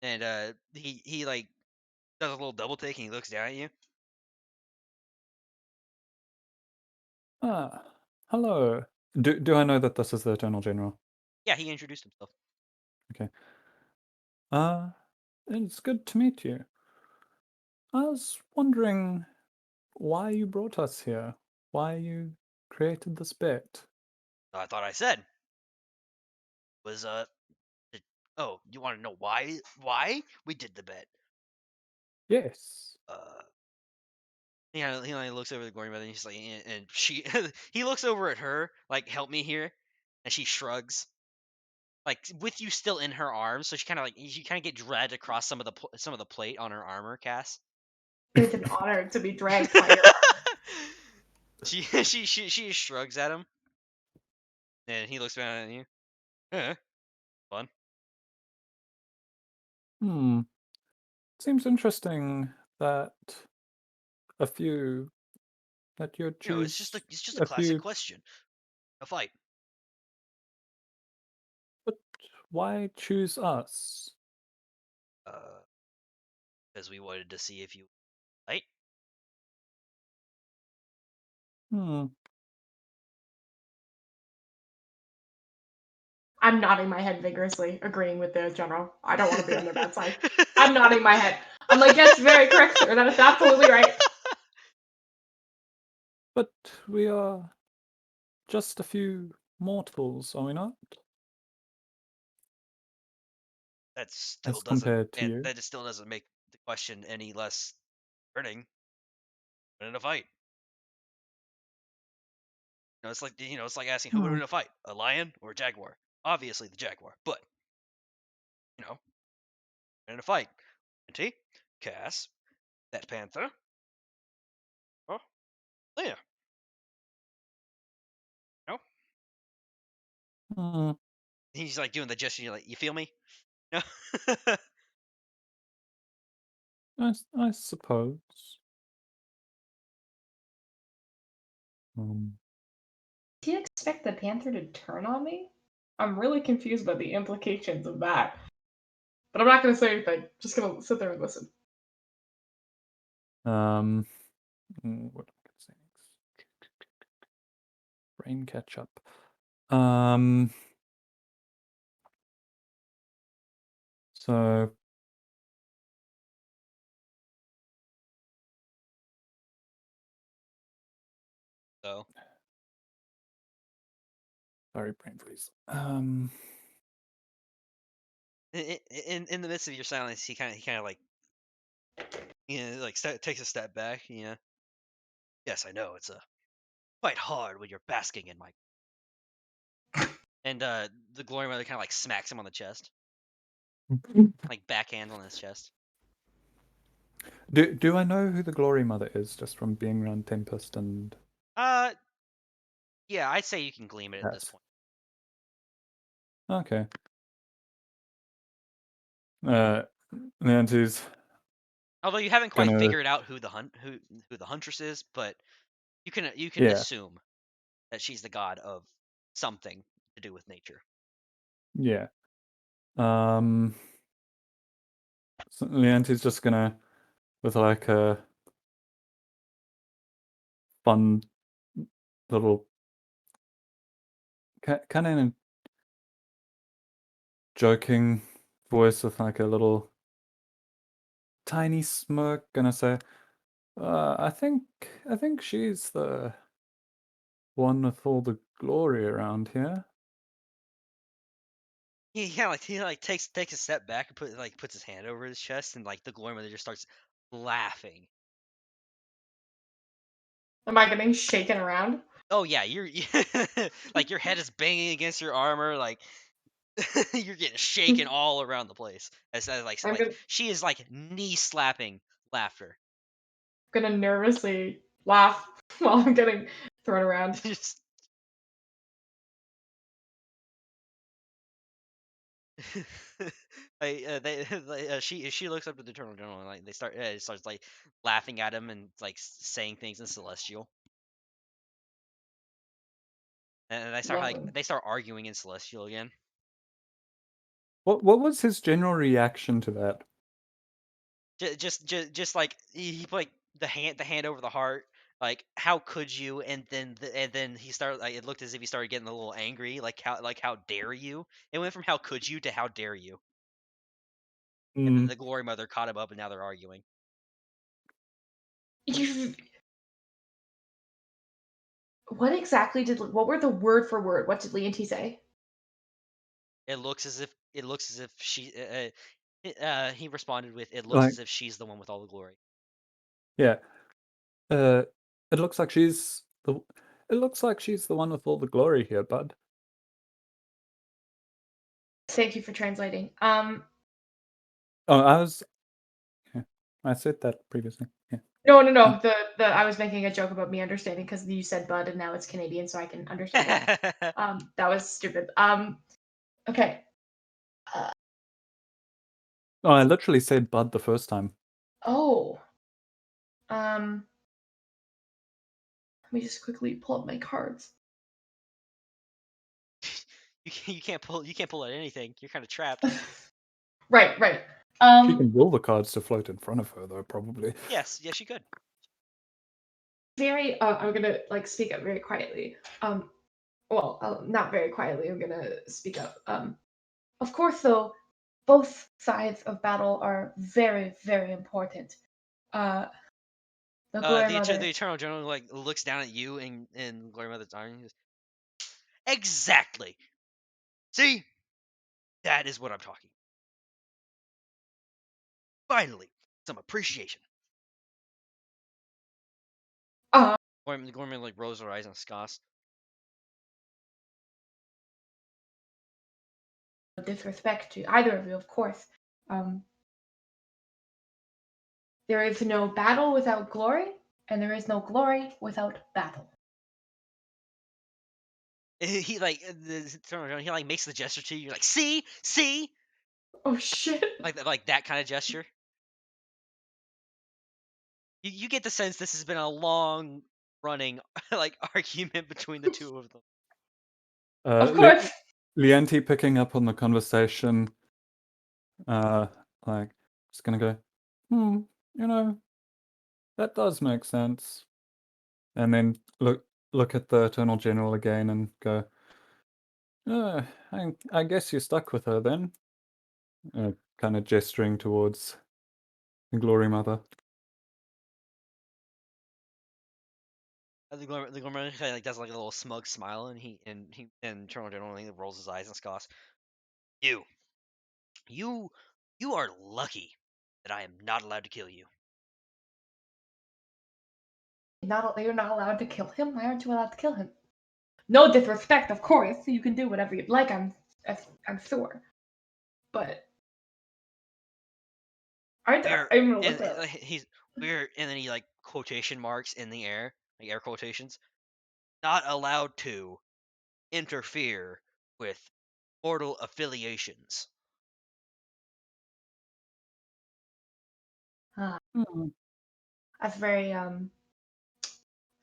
and he like does a little double take, and he looks down at you. Hello. Do I know that this is the Eternal General? Yeah, he introduced himself. Okay. It's good to meet you. I was wondering why you brought us here. Why you created this bet. I thought I said was the- oh, you want to know why we did the bet? Yes. He like looks over the Glory Mother, and he's like, and she he looks over at her like, help me here, and she shrugs. Like with you still in her arms, so she kind of get dragged across some of the plate on her armor, Cass. It's an honor to be dragged by your. She shrugs at him, and he looks down at you. Fun. Seems interesting that a few that you'd You know, choose it's just a a classic few, question. A fight. but why choose us? Because we wanted to see if you fight. Hmm. I'm nodding my head vigorously, agreeing with the general. I don't want to be on their bad side. I'm nodding my head. I'm like, yes, very correct, sir. That is absolutely right. But we are just a few mortals, are we not? That still As doesn't, compared to and you. that just still doesn't make the question any less burning. In a fight. You know, it's like asking who would Hmm. win a fight, a lion or a jaguar. Obviously, the jaguar, but you know, in a fight, T, Cass, that panther, oh, Leah, you know. Hmm. He's like doing the gesture. You're like, you feel me? No. I suppose. Do you expect the panther to turn on me? I'm really confused about the implications of that. But I'm not going to say anything. Just going to sit there and listen. What am I gonna say next? Brain catch up. So So sorry, brain freeze. in the midst of your silence, he kind of like takes a step back. Yes, I know it's quite hard when you're basking in my. And the Glory Mother kind of like smacks him on the chest, like backhands on his chest. Do I know who the Glory Mother is just from being around Tempest and Uh, yeah, I'd say you can glean it at this Hats? point. Okay. Nancy's Although you haven't quite gonna figured out who the huntress is, but you can yeah, assume that she's the god of something to do with nature. yeah. So Leante's just gonna with like a fun little kind of joking voice with like a little tiny smirk gonna say, I think she's the one with all the glory around here. He takes a step back and puts his hand over his chest, and like the glory mother just starts laughing. Am I getting shaken around? Oh yeah, you're like your head is banging against your armor, like you're getting shaken all around the place. As I'm gonna she is like knee slapping laughter. gonna nervously laugh while I'm getting thrown around. Just she looks up to the Eternal General and like they starts like laughing at him and like saying things in Celestial, and Lovely. they start arguing in Celestial again. What was his general reaction to that? Just like he put like the hand over the heart, like how could you? And then he started like it looked as if he started getting a little angry, like how dare you? It went from how could you to how dare you, and then Mm, the Glory Mother caught him up, and now they're arguing. You, what were the word for word? What did Leonti say? It looks as if he responded with, "It looks like, as if she's the one with all the glory." yeah. Uh, it looks like she's the. It looks like she's the one with all the glory here, bud. Thank you for translating. Oh, I was. Yeah, I said that previously. Yeah. No, no, Uh, no. The I was making a joke about me understanding because you said bud and now it's Canadian, so I can understand it. That was stupid. Okay. Uh, oh, I literally said bud the first time. oh. Let me just quickly pull up my cards. You can't pull out anything. You're kind of trapped. Right, right. She can will the cards to float in front of her, though, probably. Yes, you could. Very. I'm gonna like speak up very quietly. Well, not very quietly. I'm gonna speak up. Of course, though, both sides of battle are very, very important. Uh, the Glory The Mother. Eternal General like looks down at you and Glory Mother's arm. And he goes, exactly. See, that is what I'm talking. Finally, some appreciation. Uh, Glory Mother like rolls her eyes and scoffs. disrespect to either of you, of course. Um, there is no battle without glory, and there is no glory without battle. He like the Eternal General, he like makes the gesture to you. You're like, see, Oh shit. like that kind of gesture. You get the sense this has been a long running like argument between the two of them. Of course. Leanti picking up on the conversation, uh, like, just gonna go, you know, that does make sense. And then look at the Eternal General again and go, I guess you're stuck with her then. Kind of gesturing towards the Glory Mother. The Gorman kind of like does like a little smug smile, and and Eternal General like, rolls his eyes and scoffs. You, you, you are lucky that I am not allowed to kill you. You're not allowed to kill him. Why aren't you allowed to kill him? No disrespect, of course. You can do whatever you'd like. I'm sure. But aren't We're I'm gonna look and up. and then he like quotation marks in the air, like air quotations, not allowed to interfere with mortal affiliations. Ah, Hmm. that's very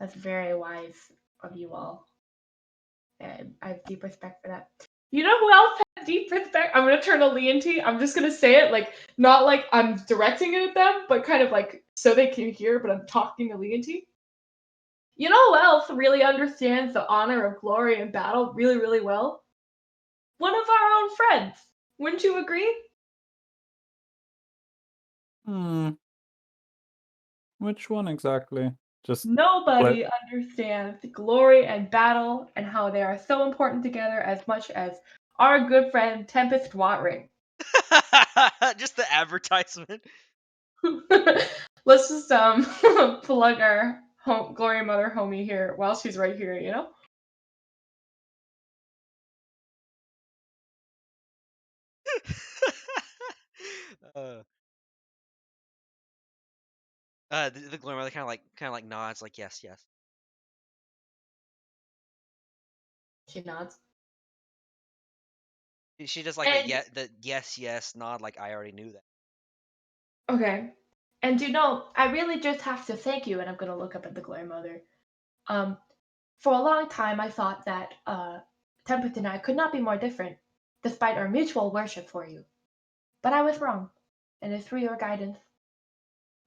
that's very wise of you all. And I have deep respect for that. You know who else has deep respect? I'm gonna turn to Leonti. I'm just gonna say it like not like I'm directing it at them, but kind of like so they can hear, but I'm talking to Leonti. You know who else really understands the honor of glory and battle really, really well? One of our own friends. Wouldn't you agree? Hmm. Which one exactly? Just Nobody understands glory and battle and how they are so important together as much as our good friend Tempest Watring. Just the advertisement. Let's just plug our Glory Mother homie here while she's right here, you know? uh, the Glory Mother kind of like nods, like yes, yes. She nods. She does like And the yes, yes nod, like I already knew that. okay. And you know, I really just have to thank you, and I'm gonna look up at the Glory Mother. For a long time I thought that Tempest and I could not be more different, despite our mutual worship for you. But I was wrong, and it's through your guidance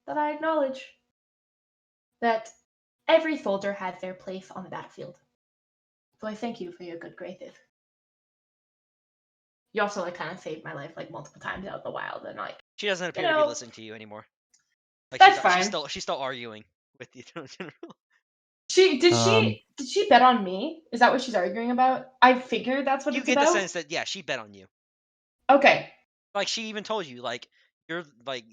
that I acknowledge that every soldier has their place on the battlefield. So I thank you for your good graces. You also like kind of saved my life like multiple times out in the wild, and like She doesn't you appear to be know listening to you anymore. Like that's fine. she's still arguing with you in general. She did Um, she did she bet on me? Is that what she's arguing about? I figured that's what You it's get the about. sense that yeah, she bet on you. Okay, Like she even told you, like you're like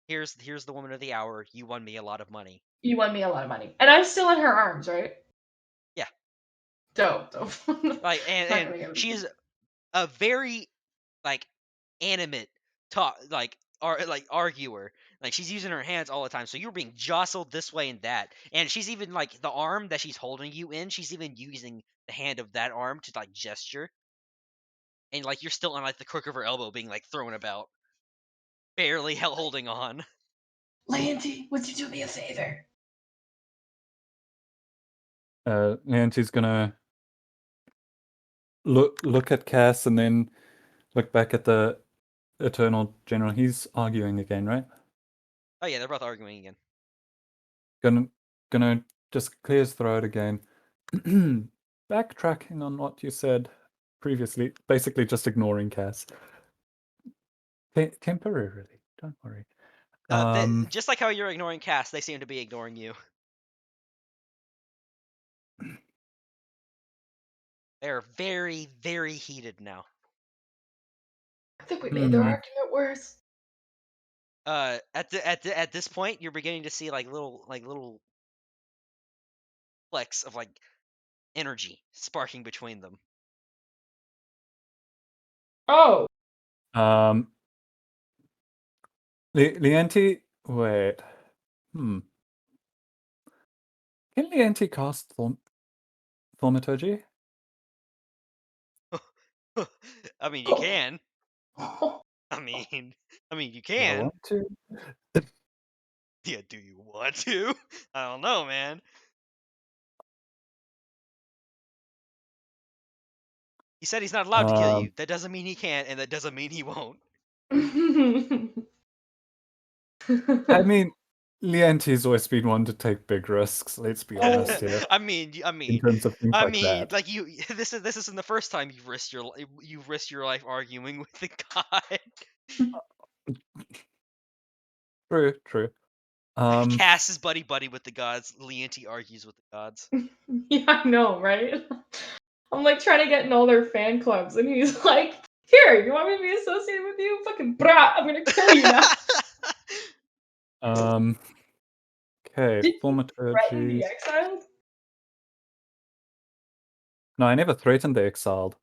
here's the woman of the hour. You won me a lot of money. you won me a lot of money, and I'm still in her arms, right? Yeah, Dope, dope. like Not and gonna get she it. is a very like animate talk like arguer. Like she's using her hands all the time, so you're being jostled this way and that. And she's even like the arm that she's holding you in. She's even using the hand of that arm to like gesture, and like you're still on like the crook of her elbow, being like thrown about, barely holding on. Lanty, would you do me a favor? Nancy's gonna look at Cass and then look back at the Eternal General. He's arguing again, right? Oh yeah, they're both arguing again. Gonna just clear his throat again. Backtracking on what you said previously, basically just ignoring Cass. Temporarily, don't worry. Just like how you're ignoring Cass, they seem to be ignoring you. They're very, very heated now. I think we made their Hmm. argument worse. At this point, you're beginning to see like little flecks of like energy sparking between them. Oh, Um, Leanti, wait. Hmm. Can Leanti cast Thaumaturgy? I mean, you can. I mean, you Do I can. want to? Yeah, do you want to? I don't know, man. He said he's not allowed to kill Um, you. That doesn't mean he can't, and that doesn't mean he won't. I mean, Leanti's always been one to take big risks, let's be honest here, I mean, in terms of things like that. like you. This isn't the first time you've risked your life arguing with the god. True, true. Cass is buddy with the gods. Leonti argues with the gods. Yeah, I know, right? I'm like trying to get in all their fan clubs, and he's like, "Here, you want me to be associated with you? Fucking brah! I'm gonna kill you now." Okay, Did you threaten the Thaumaturgy. exiled? No, I never threatened the exiled.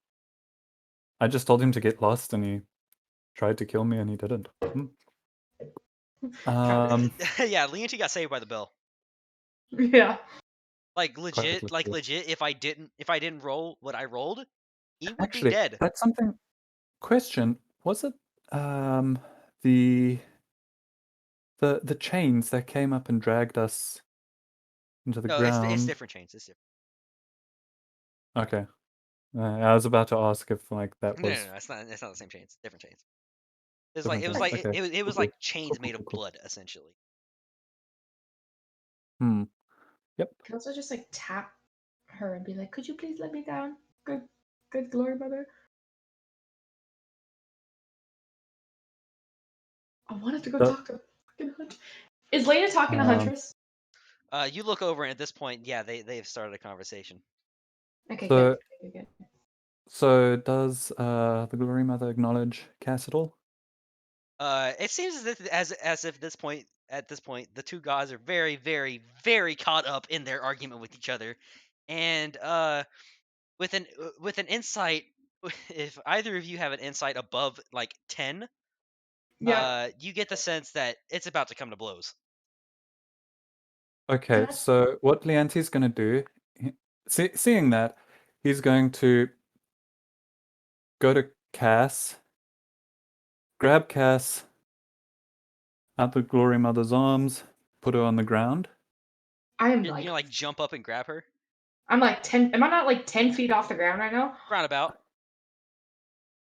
I just told him to get lost, and he tried to kill me, and he didn't. Coward. Yeah, Leonti got saved by the bell. Yeah. Like Quite legit, literally. if I didn't roll what I rolled, he would be Actually, dead. that's something. Question: was it the the chains that came up and dragged us into the No, it's ground? different chains. It's different. Okay, I was about to ask if like that was No, it's not the same chains. Different chains. It's like different chains. Okay, it was cool, like chains made of cool. blood, essentially. Hmm. Yep. Can also just like tap her and be like, "Could you please let me down? Good glory, mother." I wanted to go The talk to fucking Hunt. Is Lena talking to Huntress? You look over, and at this point, yeah, they've started a conversation. Okay, So- good. So does the Glory Mother acknowledge Cass at all? It seems as if at this point the two gods are very, very, very caught up in their argument with each other, and with an insight, if either of you have an insight above like 10, Yeah. you get the sense that it's about to come to blows. Okay, so what Leanti's going to do, seeing that, he's going to go to Cass, grab Cass out the Glory Mother's arms, put her on the ground. I'm You like, like jump up and grab her. I'm like 10. Am I not like 10 feet off the ground right now? Roundabout,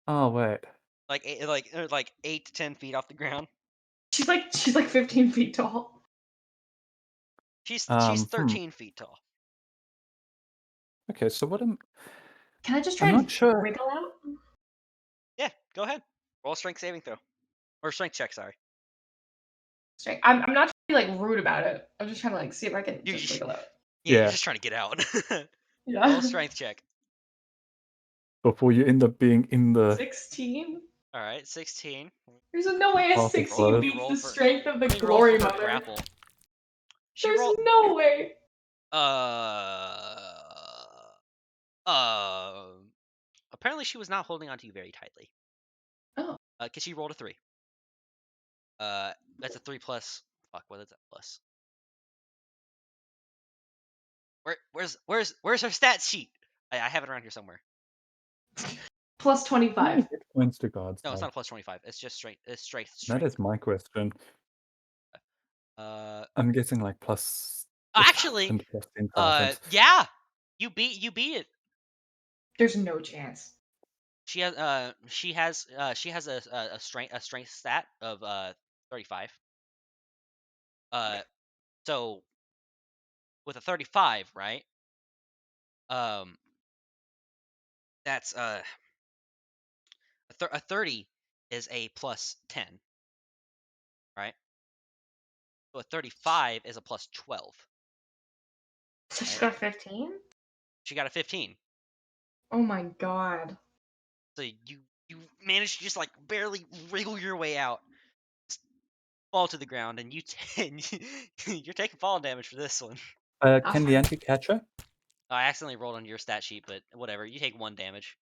Oh, wait. like 8 to 10 feet off the ground. She's like 15 feet tall. She's Hmm. 13 feet tall. Okay, so what am... Can I just try I'm and not sure. wiggle out? Yeah, go ahead. Roll a strength saving throw. Or strength check, sorry. Straight. I'm not trying to be like rude about it. I'm just trying to like see if I can You just just- wiggle out. Yeah, you're Yeah. just trying to get out. Yeah. Roll a strength check. Before you end up being in the... 16. Alright, 16. There's no way a Half 16 explode. beats the strength of the Let me roll Glory for her Mother. grapple. She There's rolled. no way. Apparently she was not holding on to you very tightly. Oh. Cause she rolled a 3. That's a 3 plus. Fuck, what is that plus? Where's her stat sheet? I have it around here somewhere. Plus How many 25. hit points do gods No, it's have? not a plus 25. It's just straight. It's straight. That is my question. Uh, I'm guessing like plus actually, 1,000 plus 10,000. yeah, you beat it. There's no chance. She has a strength stat of 35. So with a 35, right? That's a 30 is a plus 10, right? So a 35 is a plus 12. So she Right. got 15? She got a 15. Oh my god. So you managed to just like barely wriggle your way out, fall to the ground, and you're taking falling damage for this one. Can the anti catch her? I accidentally rolled on your stat sheet, but whatever. You take 1 damage.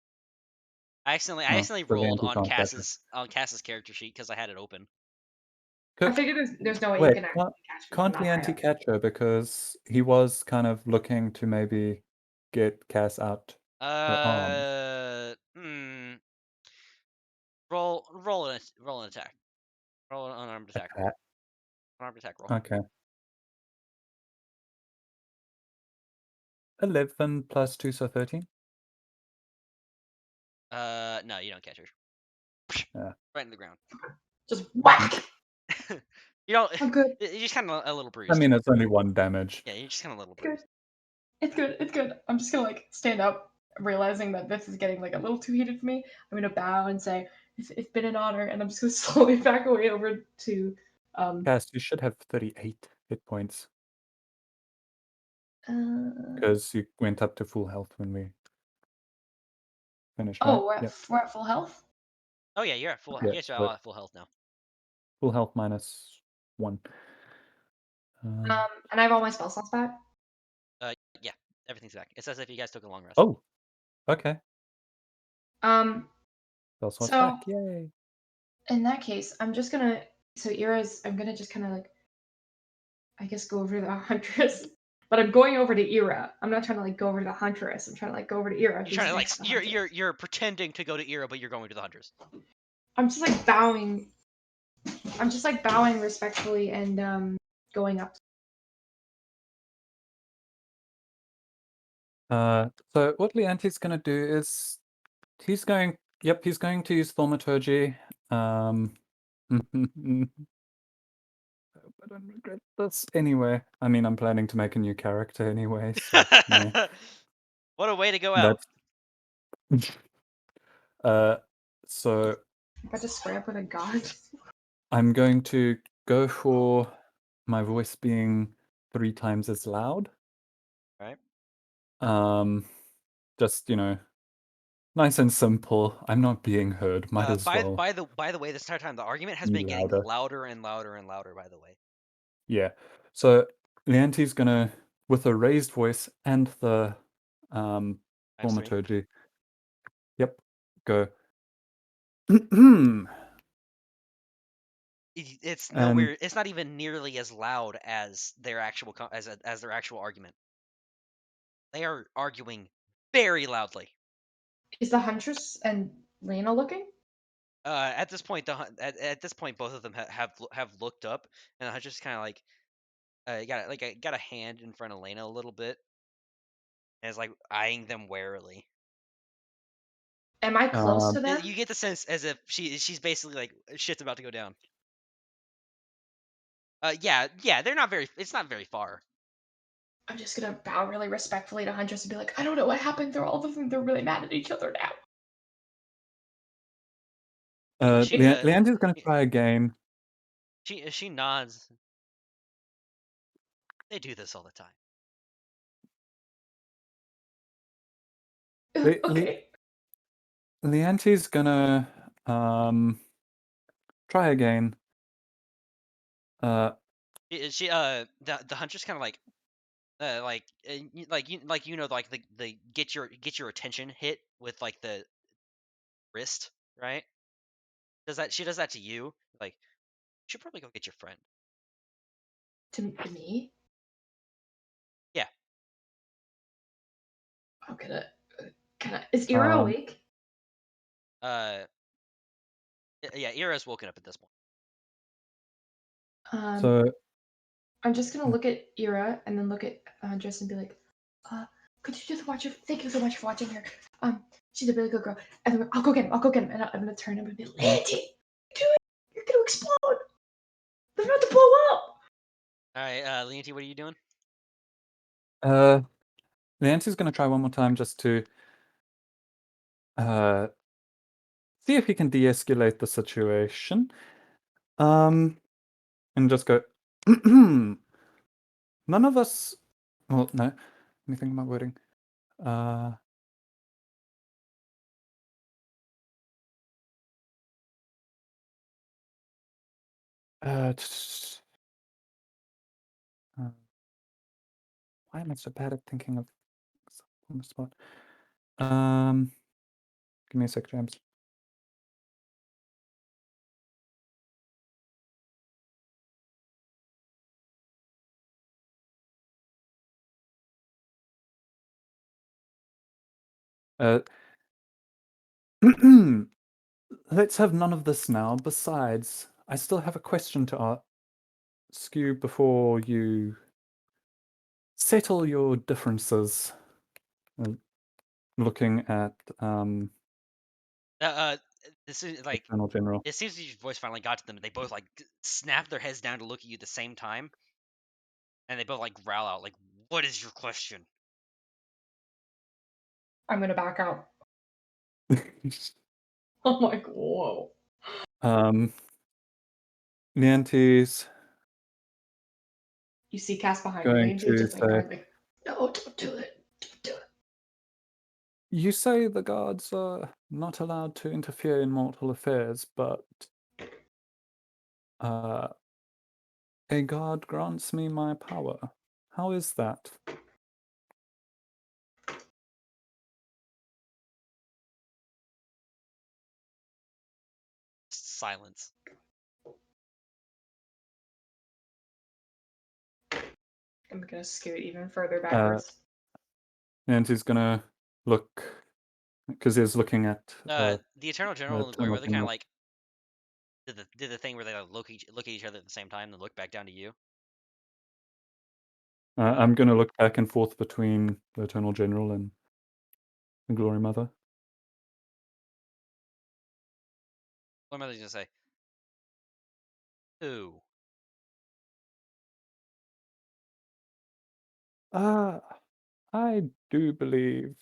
I accidentally Oh, so the rolled anti on can't catch her. Cass's character sheet because I had it open. I figured there's no way you Wait, can actually catch me. can't from that Leanti high up. catch her because he was kind of looking to maybe get Cass out her arms. Roll an attack. Roll an unarmed attack roll. Unarmed attack roll. Okay. 11 plus 2, so 13? No, you don't catch her. Yeah. Right in the ground. Just whack! You don't. I'm good. You're just kind of a little bruised. I mean, it's only 1 damage. Yeah, you're just kind of a little Good. bruised. It's good. I'm just gonna like stand up, realizing that this is getting like a little too heated for me. I'm gonna bow and say, it's been an honor, and I'm just gonna slowly back away over to Cass, you should have 38 hit points because you went up to full health when we finished, right? Oh, we're at full health? Oh yeah, you're at full. Yeah, Yes, you're but at full health now. full health minus 1. And I have all my spell slots back? Yeah, everything's back. It's as if you guys took a long rest. Oh, okay. Spell slots So back, yay. in that case, I'm just gonna I'm gonna just kind of like, I guess, go over to the Huntress. But I'm going over to Ira. I'm not trying to like go over to the Huntress. I'm trying to like go over to Ira. You're trying to like you're pretending to go to Ira, but you're going to the Hunters. I'm just like bowing. I'm just like bowing respectfully and going up. So what Leanti's going to do is he's going to use thaumaturgy. I don't regret this anyway. I mean, I'm planning to make a new character anyway, so yeah. What a way to go out. So I'm about to square up with a guard. I'm going to go for my voice being 3 times as loud. Right? Just, nice and simple. I'm not being heard. Might as well By the way, this entire time the argument has be been getting louder. louder and louder and louder. By the way, Yeah. So Leanti's gonna, with a raised voice and the times three. thaumaturgy, yep, go. It's And nowhere. It's not even nearly as loud as their actual as their actual argument. They are arguing very loudly. Is the Huntress and Lena looking? At this point, at this point, both of them have looked up, and the Huntress kind of like got a hand in front of Lena a little bit, and is like eyeing them warily. Am I close to um, them? You get the sense as if she's basically like shit's about to go down. Yeah, they're not very. It's not very far. I'm just gonna bow really respectfully to Huntress and be like, I don't know what happened. They're all of them. They're really mad at each other now. She Leanti's gonna try again. she nods. They do this all the time. Le Okay. Leanti's gonna try again. The Huntress kind of like the get your attention hit with like the wrist, right? She does that to you? Like, you should probably go get your friend. To me? Yeah. Okay. Can I? Is Ira Um, awake? Uh, yeah. Ira's woken up at this point. Um, so I'm just gonna look at Ira and then look at Huntress and be like, uh, could you just watch her? Thank you so much for watching her. She's a really good girl. And then I'll go get him. I'll go get him. And I'm gonna turn him and be like, Lanty, do it. You're gonna explode. They're about to blow up. All right, Leonti, what are you doing? Leanti's gonna try one more time just to see if he can de-escalate the situation. And just go, none of us. Well, no. Let me think of my wording. Why am I so bad at thinking of stuff on the spot? Give me a sec, James. Let's have none of this now. Besides, I still have a question to ask you before you settle your differences. Looking at This is like Eternal General. it seems your voice finally got to them. They both like snap their heads down to look at you at the same time, and they both like growl out like, "What is your question?" I'm gonna back out. I'm like, whoa. Niantes You see Cass behind going Lanty, to just like say, going like, no, don't do it. Don't do it. you say the gods are not allowed to interfere in mortal affairs, but a god grants me my power. How is that? Silence. I'm gonna scoot even further Uh, backwards. Niantes gonna look, because he's looking at The Eternal General and the Glory Eternal Mother kind of General. like did the thing where they like, look at each other at the same time, and look back down to you. I'm gonna look back and forth between the Eternal General and the Glory Mother. Glory Mother's gonna say, "Who?" I do believe.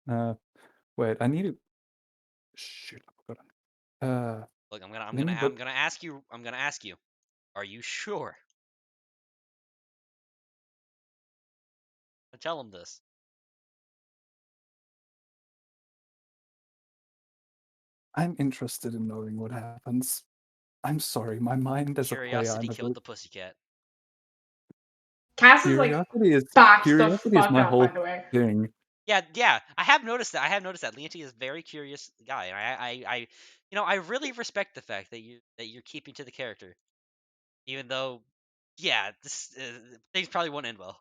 Wait, I need to. Shoot, I forgot. Look, Let me look. I'm gonna ask you. I'm gonna ask you. Are you sure? Tell him this. I'm interested in knowing what happens. I'm sorry, my mind as a player, Curiosity I'm a killed little the pussycat. Cass is like backed the curiosity is fuck my up, by whole the way. thing. Yeah. I have noticed that. Leonti is a very curious guy, and I really respect the fact that you're keeping to the character, even though, yeah, this things probably won't end well.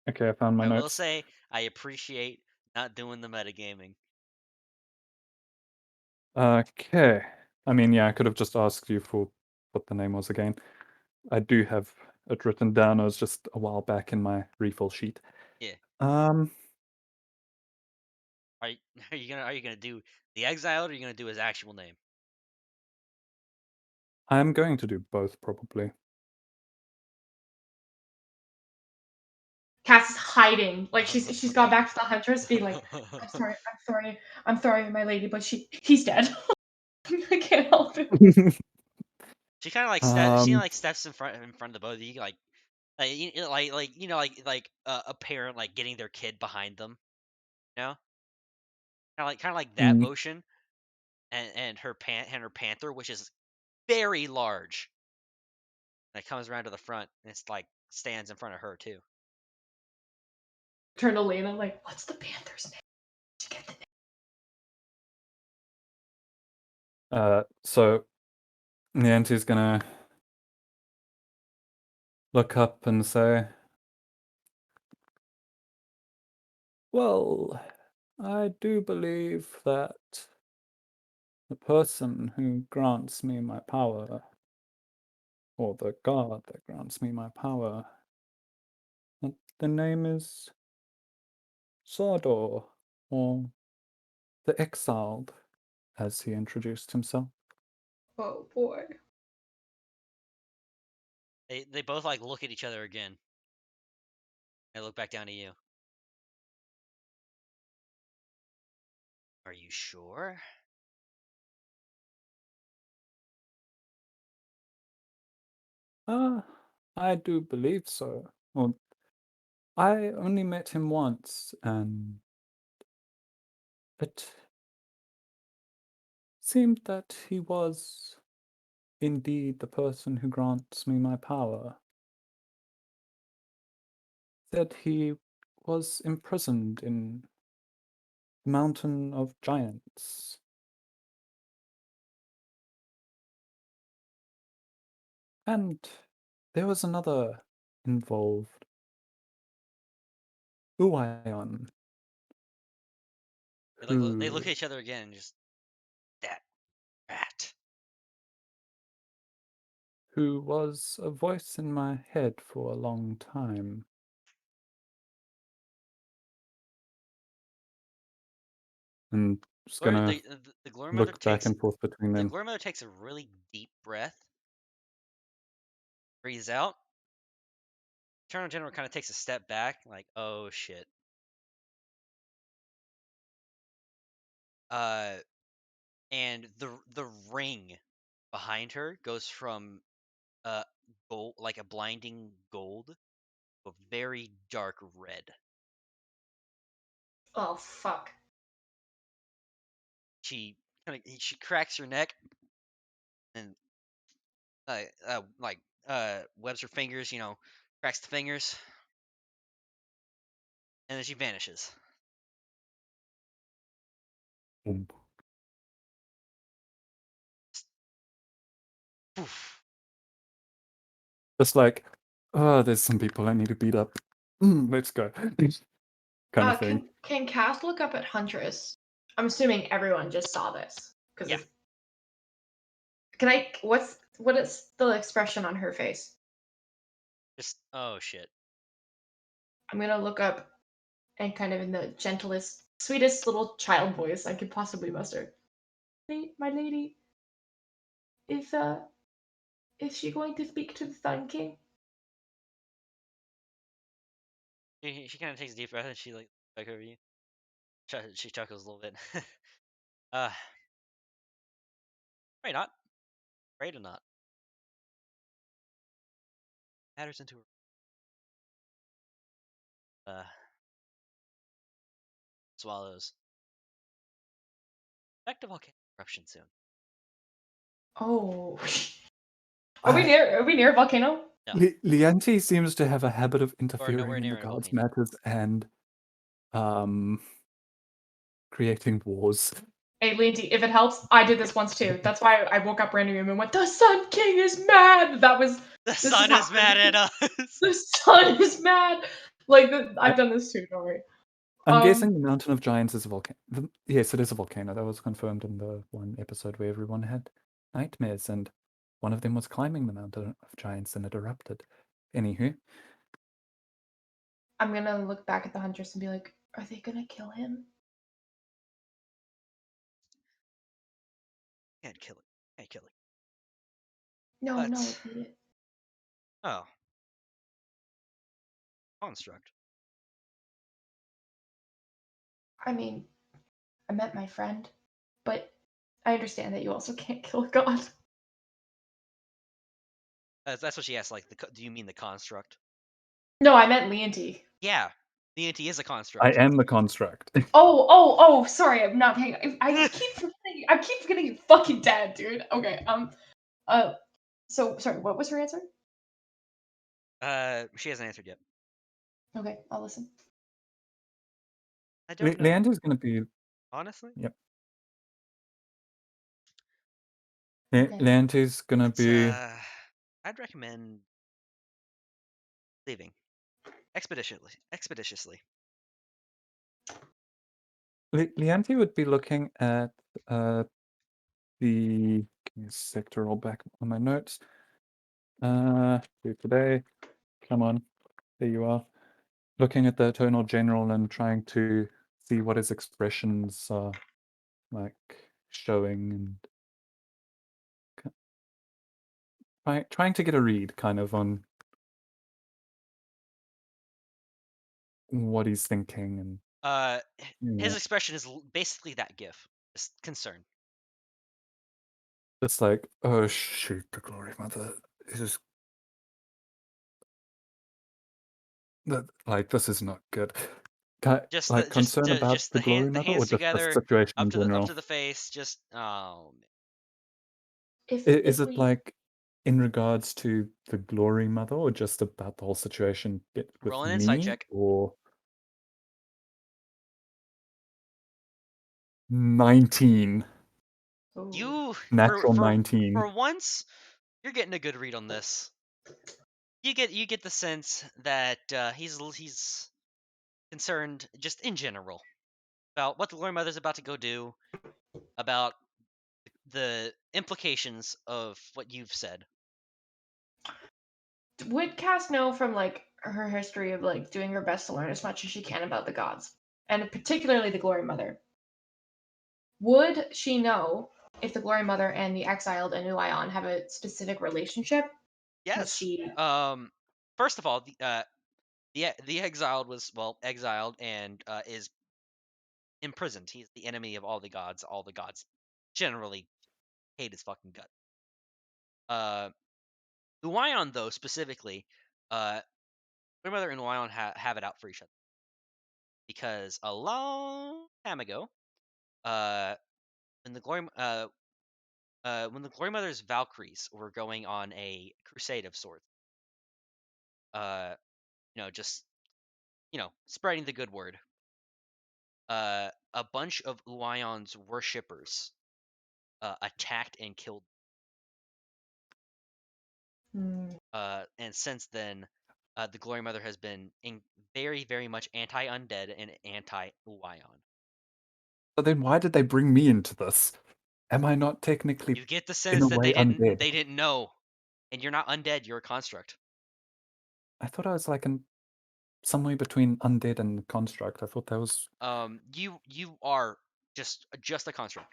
Okay, I found my I will notes. say I appreciate not doing the metagaming. Okay. I mean, yeah, I could have just asked you for what the name was again. I do have it written down. It was just a while back in my refill sheet. Yeah. Um, Are you, are you gonna do the exiled, or are you gonna do his actual name? I'm going to do both probably. Cass is hiding. Like she's gone back to the huntress, being like, I'm sorry, my lady, but he's dead. I can't help it. She kind of like Um, steps in front of the both of you, like a parent like getting their kid behind them, you know, kind of like that mm, motion, and her panther, which is very large, and it comes around to the front, and it's like stands in front of her too. Turn to Lena, like, what's the panther's name? Did you get the name? so Nianti's gonna look up and say, well, I do believe that the person who grants me my power, or the god that grants me my power, that the name is Sardor, or the Exiled, as he introduced himself. Oh boy. They both like look at each other again, and look back down at you. Are you sure? Ah, I do believe so. Well, I only met him once, and it seemed that he was indeed the person who grants me my power. Said he was imprisoned in the Mountain of Giants. And there was another involved, Uion, They look who at each other again, and just that rat. who was a voice in my head for a long time. And just gonna The glory mother look back takes and forth between them. a really deep breath, breathes out. Eternal General kind of takes a step back, like, oh shit. Uh, and the ring behind her goes from gold, like a blinding gold, to a very dark red. Oh fuck. She cracks her neck and webs her fingers, cracks the fingers, and then she vanishes. Boom. Poof. Just like, oh, there's some people I need to beat up. Let's go. Kind of thing. Can Cass look up at Huntress? I'm assuming everyone just saw this because Yeah, it's. Can I? What is the expression on her face? just oh shit. I'm gonna look up and kind of in the gentlest, sweetest little child voice I could possibly muster. My lady, is is she going to speak to the Sun King? She kind of takes a deep breath and she like back over you. She chuckles a little bit. uh, Probably not. Afraid or not? Matters into swallows. Expect a volcanic eruption soon. Oh. Are we I, near a volcano? No, Lianti seems to have a habit of or interfering nowhere in the near a gods' volcano. matters and creating wars. Hey, Lindy, if it helps, I did this once too. That's why I woke up randomly and went, "The Sun King is mad." The This has sun is happened. mad at us. The sun is mad. Like I, I've done this too. Don't worry. I'm guessing the Mountain of Giants is a volcano. Yes, it is a volcano. That was confirmed in the one episode where everyone had nightmares, and one of them was climbing the Mountain of Giants and it erupted. Anywho, I'm gonna look back at the hunters and be like, "Are they gonna kill him?" Can't kill it. Can't kill it. No, But no. oh, construct. I mean, I met my friend, but I understand that you also can't kill a god. That's what she asked. Like, do you mean the construct? No, I meant Leonti. Yeah, D&T is a I construct. am the construct. Oh, sorry, I'm not paying. I keep forgetting you're fucking dead, dude. Okay, so sorry, what was her answer? She hasn't answered yet. Okay, I'll listen. I don't know, Leander's going to be. honestly. Yep. Okay. Leander's going to It's be. I'd recommend leaving expeditiously. Leanti would be looking at the. Give me a sec to roll back on my notes. Do today. Come on. There you are. Looking at the Eternal General and trying to see what his expressions are like showing and trying to get a read kind of on what he's thinking and His yeah. expression is basically that gif, just concern. It's like, oh shoot, the Glory Mother is that like this is not good. Just Like concern about just the Glory the Mother or hands just the together, situation in up general? to the face. Just oh, man. Is If it we like in regards to the Glory Mother or just about the whole situation with Roll an insight me check. or 19? You Natural 19. for once, you're getting a good read on this. You get the sense that he's concerned just in general about what the Glory Mother's about to go do, about the implications of what you've said. would Cass know from like her history of like doing her best to learn as much as she can about the gods, and particularly the Glory Mother, would she know if the Glory Mother and the exiled Anuion have a specific relationship? Was Yes. she First of all, the exiled was exiled and is imprisoned. He's the enemy of all the gods. All the gods generally hate his fucking gut. Uion though specifically, Grandmother and Uion have it out for each other because a long time ago, uh, when the Glory Mother's Valkyries were going on a crusade of sorts, uh, just spreading the good word. A bunch of Uion's worshippers attacked and killed. Hmm. And since then, the Glory Mother has been very, very much anti-undead and anti-Uion. So then why did they bring me into this? Am I not technically You get the in sense a that way undead? they didn't know, and you're not undead. You're a construct. I thought I was like in somewhere between undead and construct. I thought that was You are just a construct.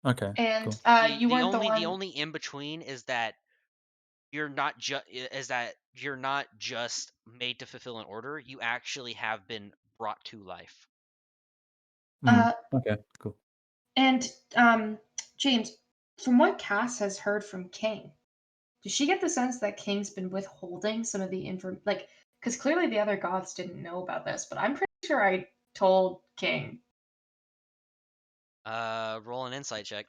okay, And cool. you weren't the The one. only in between is that you're not just made to fulfill an order. You actually have been brought to life. Mm, Uh, okay, cool. and James, from what Cass has heard from King, does she get the sense that King's been withholding some of the info? Like, because clearly the other goths didn't know about this, but I'm pretty sure I told King. Roll an insight check.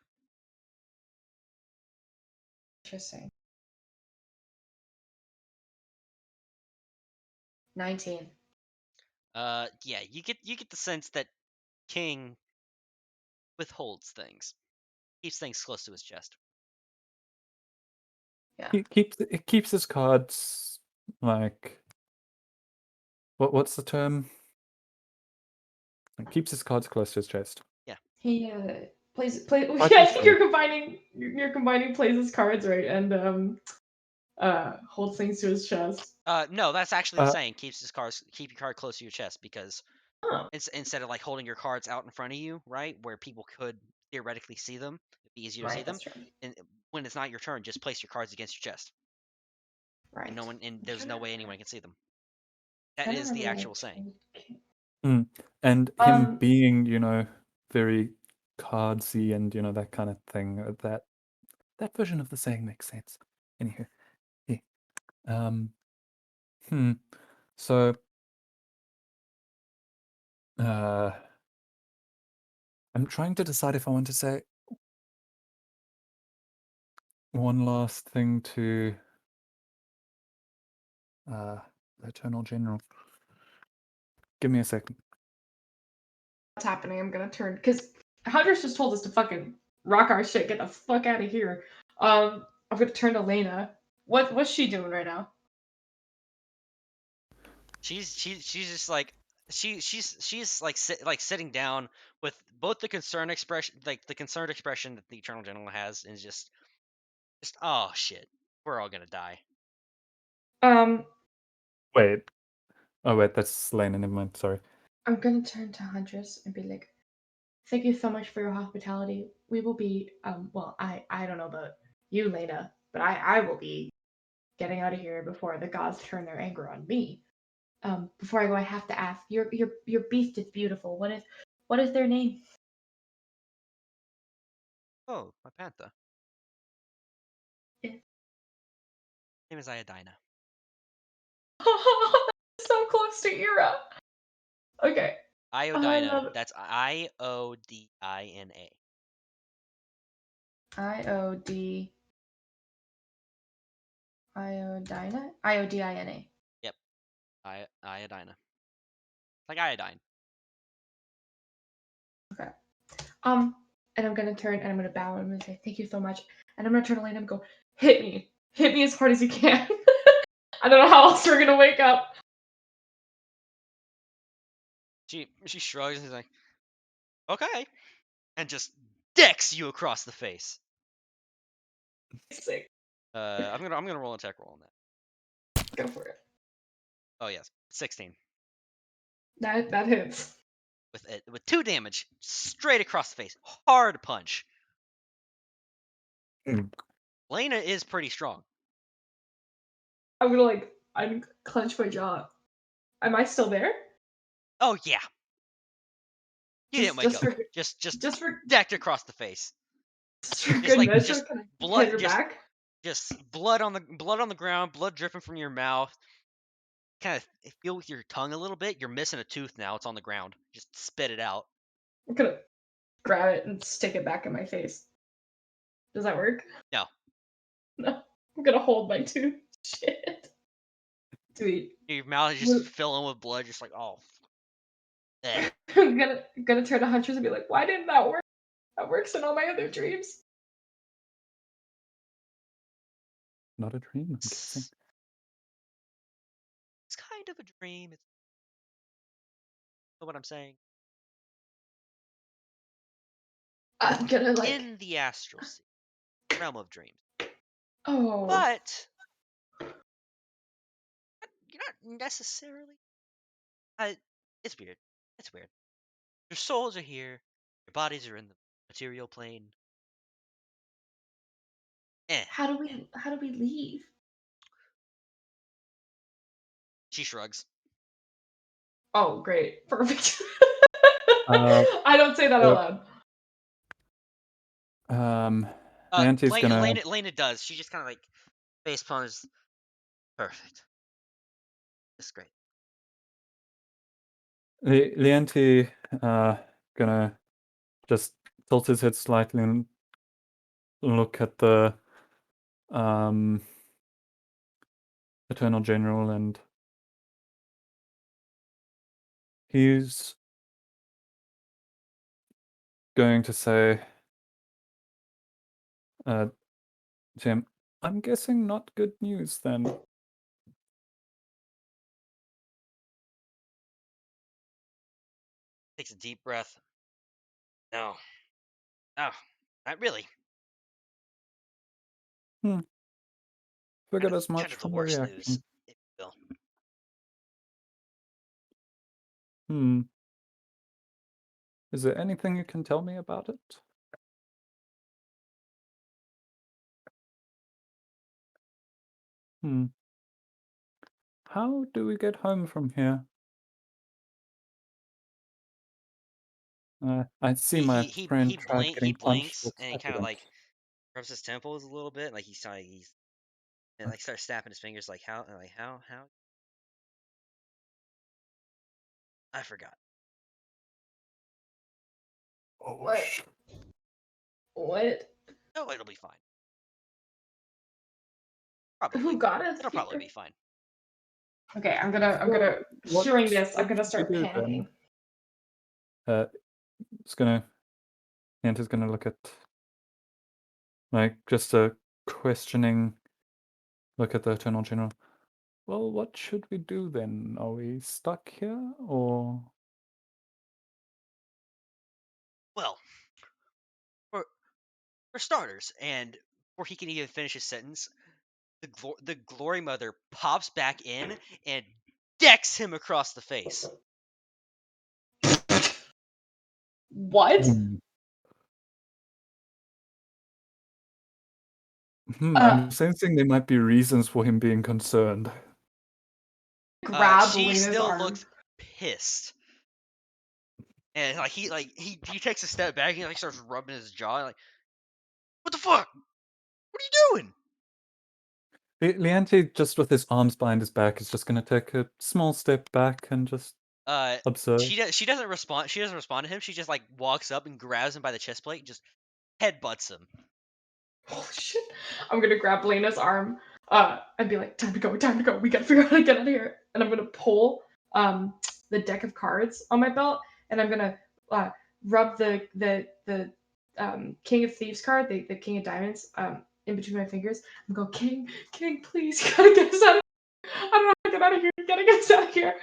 Interesting. 19. Yeah, you get the sense that King withholds things, keeps things close to his chest. Yeah. It keeps his cards like what's the term? It keeps his cards close to his chest. He play. I Yeah, I think think so. you're combining plays his cards right and holds things to his chest. No, that's actually the Uh, saying. Keep your card close to your chest, because Oh, instead of like holding your cards out in front of you, right, where people could theoretically see them, it'd be easier to see right, them. that's true. And when it's not your turn, just place your cards against your chest, Right. and I'm there's trying no to, way anyone can see them. That trying to is the remember what actual I saying. told King. and him Um, being, very cardsy and that kind of thing. That version of the saying makes sense. Anywho, yeah. So, I'm trying to decide if I want to say one last thing to the Eternal General. Give me a second. what's happening? I'm gonna turn because Hunter's just told us to fucking rock our shit. Get the fuck out of here. I'm gonna turn to Lena. What's she doing right now? She's just like she's like sitting down with both the concerned expression, like the concerned expression that the Eternal General has, and just oh shit, we're all gonna die. Um, Wait. Oh, wait, that's Lena. Never mind. Sorry. I'm gonna turn to Huntress and be like, "Thank you so much for your hospitality. We will be well, I don't know about you, Lena, but I will be getting out of here before the gods turn their anger on me. Before I go, I have to ask, your beast is beautiful. What is their name?" Oh, my panther. Yeah. Name is Iodina. So close to Ira. Okay. I Iodina. love it. That's Iodina. IOD Iodina? IODINA. Yep, Iodina. Like iodine. Okay. And I'm gonna turn and I'm gonna bow and I'm gonna say, "Thank you so much." And I'm gonna turn to Lena and go, "Hit me. Hit me as hard as you can." I don't know how else we're gonna wake up. She shrugs and is like, okay, and just decks you across the face. Sick. I'm gonna roll a tech roll on that. Go for it. Oh yes, 16 That hits. with 2 damage straight across the face. Hard punch. Mm. Lena is pretty strong. I'm gonna unclench my jaw. Am I still there? Oh yeah, you didn't wake Just up. for Just just for decked across the face. just for Just good like measure, just can I blood, hit her back? just blood on the ground, blood dripping from your mouth. Kind of feel with your tongue a little bit. You're missing a tooth now. It's on the ground. Just spit it out. I'm gonna grab it and stick it back in my face. Does that work? No, No. I'm gonna hold my tooth. Shit. Sweet. your mouth is just filling with blood. Just like oh, eh. I'm gonna turn to Huntress and be like, "Why didn't that work? That works in all my other dreams." Not a dream, I'm guessing. It's kind of a dream. It's know what I'm saying. I'm gonna In the astral sea, realm of dreams, oh, but you're not necessarily. Uh, it's weird. It's weird. Your souls are here. Your bodies are in the material plane. Eh. how do we leave? She shrugs. Oh, great. Perfect. Uh, I don't say that out so, loud. um, Leante's gonna Lena does. She just kind of like face palms. Perfect. That's great. Leante gonna just tilt his head slightly and look at the Eternal General, and he's going to say, Jim, I'm guessing not good news then. Takes a deep breath. No. No. Not really. Figured as Kind much of the from the worst news, reaction. if you will. Is there anything you can tell me about it? How do we get home from here? I see my friend tried He getting punched. blinks Looks and he like it kind of didn't. like rubs his temples a little bit, like he's and like starts snapping his fingers, like how I forgot. Oh, What? What? Oh, it'll be fine. Who Probably. got us It'll probably here? be fine. Okay, I'm gonna What hearing this, I'm what gonna should we start do then? panicking. It's gonna Anta's gonna look at, like, just a questioning look at the Eternal General. Well, what should we do then? Are we stuck here, or Well, for starters, and before he can even finish his sentence, the Glory Mother pops back in and decks him across the face. What? I'm sensing there might be reasons for him being concerned. Grab She Lena's still arm. looks pissed. And he takes a step back and he like starts rubbing his jaw, like, what the fuck? What are you doing? Leante, just with his arms behind his back, is just gonna take a small step back and just observe. She doesn't respond. She doesn't respond to him. She just like walks up and grabs him by the chest plate, and just headbutts him. Oh shit! I'm gonna grab Lena's arm, and be like, "Time to go! Time to go! We gotta figure out how to get out of here!" And I'm gonna pull the deck of cards on my belt, and I'm gonna rub the King of Thieves card, the King of Diamonds, in between my fingers, and go, "King, King, please, you gotta get us out of here! I don't know how to get out of here! You gotta get us out of here!"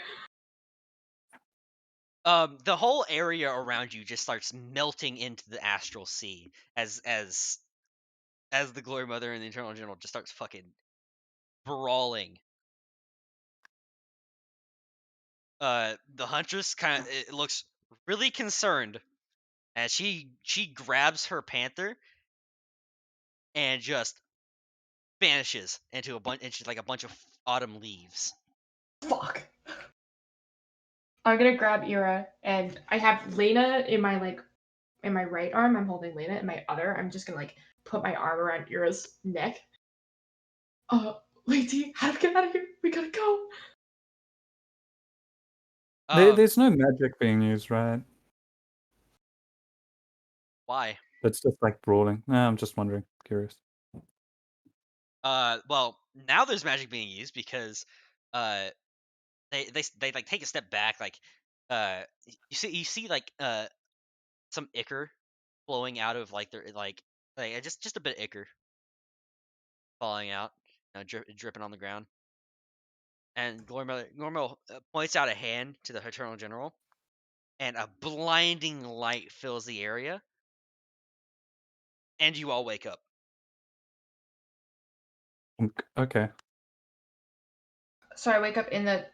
The whole area around you just starts melting into the astral sea as the Glory Mother and the Eternal General just starts fucking brawling. The Huntress kind of looks really concerned as she grabs her panther and just vanishes into a bunch of autumn leaves. Fuck. I'm gonna grab Ira, and I have Lena in my right arm. I'm holding Lena. In my other, I'm just gonna put my arm around Ira's neck. Lady, how do we get out of here? We gotta go. There's no magic being used, right? Why? It's just like brawling. Nah, I'm just wondering. Curious. Well, now there's magic being used because, uh, they like take a step back, like, you see like some ichor flowing out of like their just a bit of ichor falling out, dripping on the ground. And Glormo points out a hand to the Eternal General, and a blinding light fills the area, and you all wake up. Okay. So I wake up in the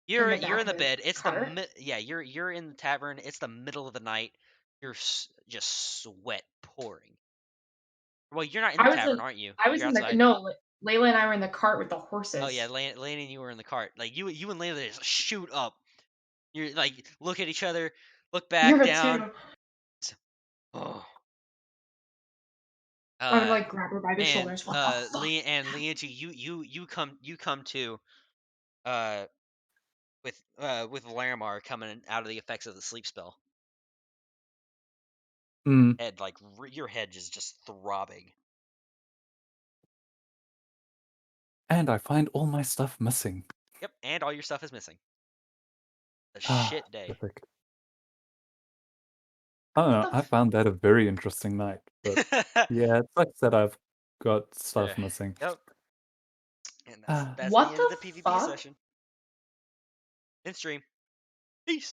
You're back in of the the bed. It's cart. you're in the tavern. It's the middle of the night. You're just sweat pouring. Well, you're not in the I was tavern, in aren't you? I was You're in the outside. no. Layla and I were in the cart with the Oh yeah, horses. Lane and you were in the cart. Like you and Layla just shoot up. You're like look at each other, look back Ira down. too. Oh, I would Uh, like grab her by the and shoulders. What the fuck? Leonty, you come to uh with Larimar coming out of the effects of the sleep spell. Mm. Head like your head is just throbbing. And I find all my stuff missing. Yep, and all your stuff is missing. A Ah, shit day. perfect. I don't What know. the I found that a very interesting night, but yeah, it sucks that I've got stuff missing. Yep. And Ah. that's the what end of the the PvP fuck? session. In stream. Peace.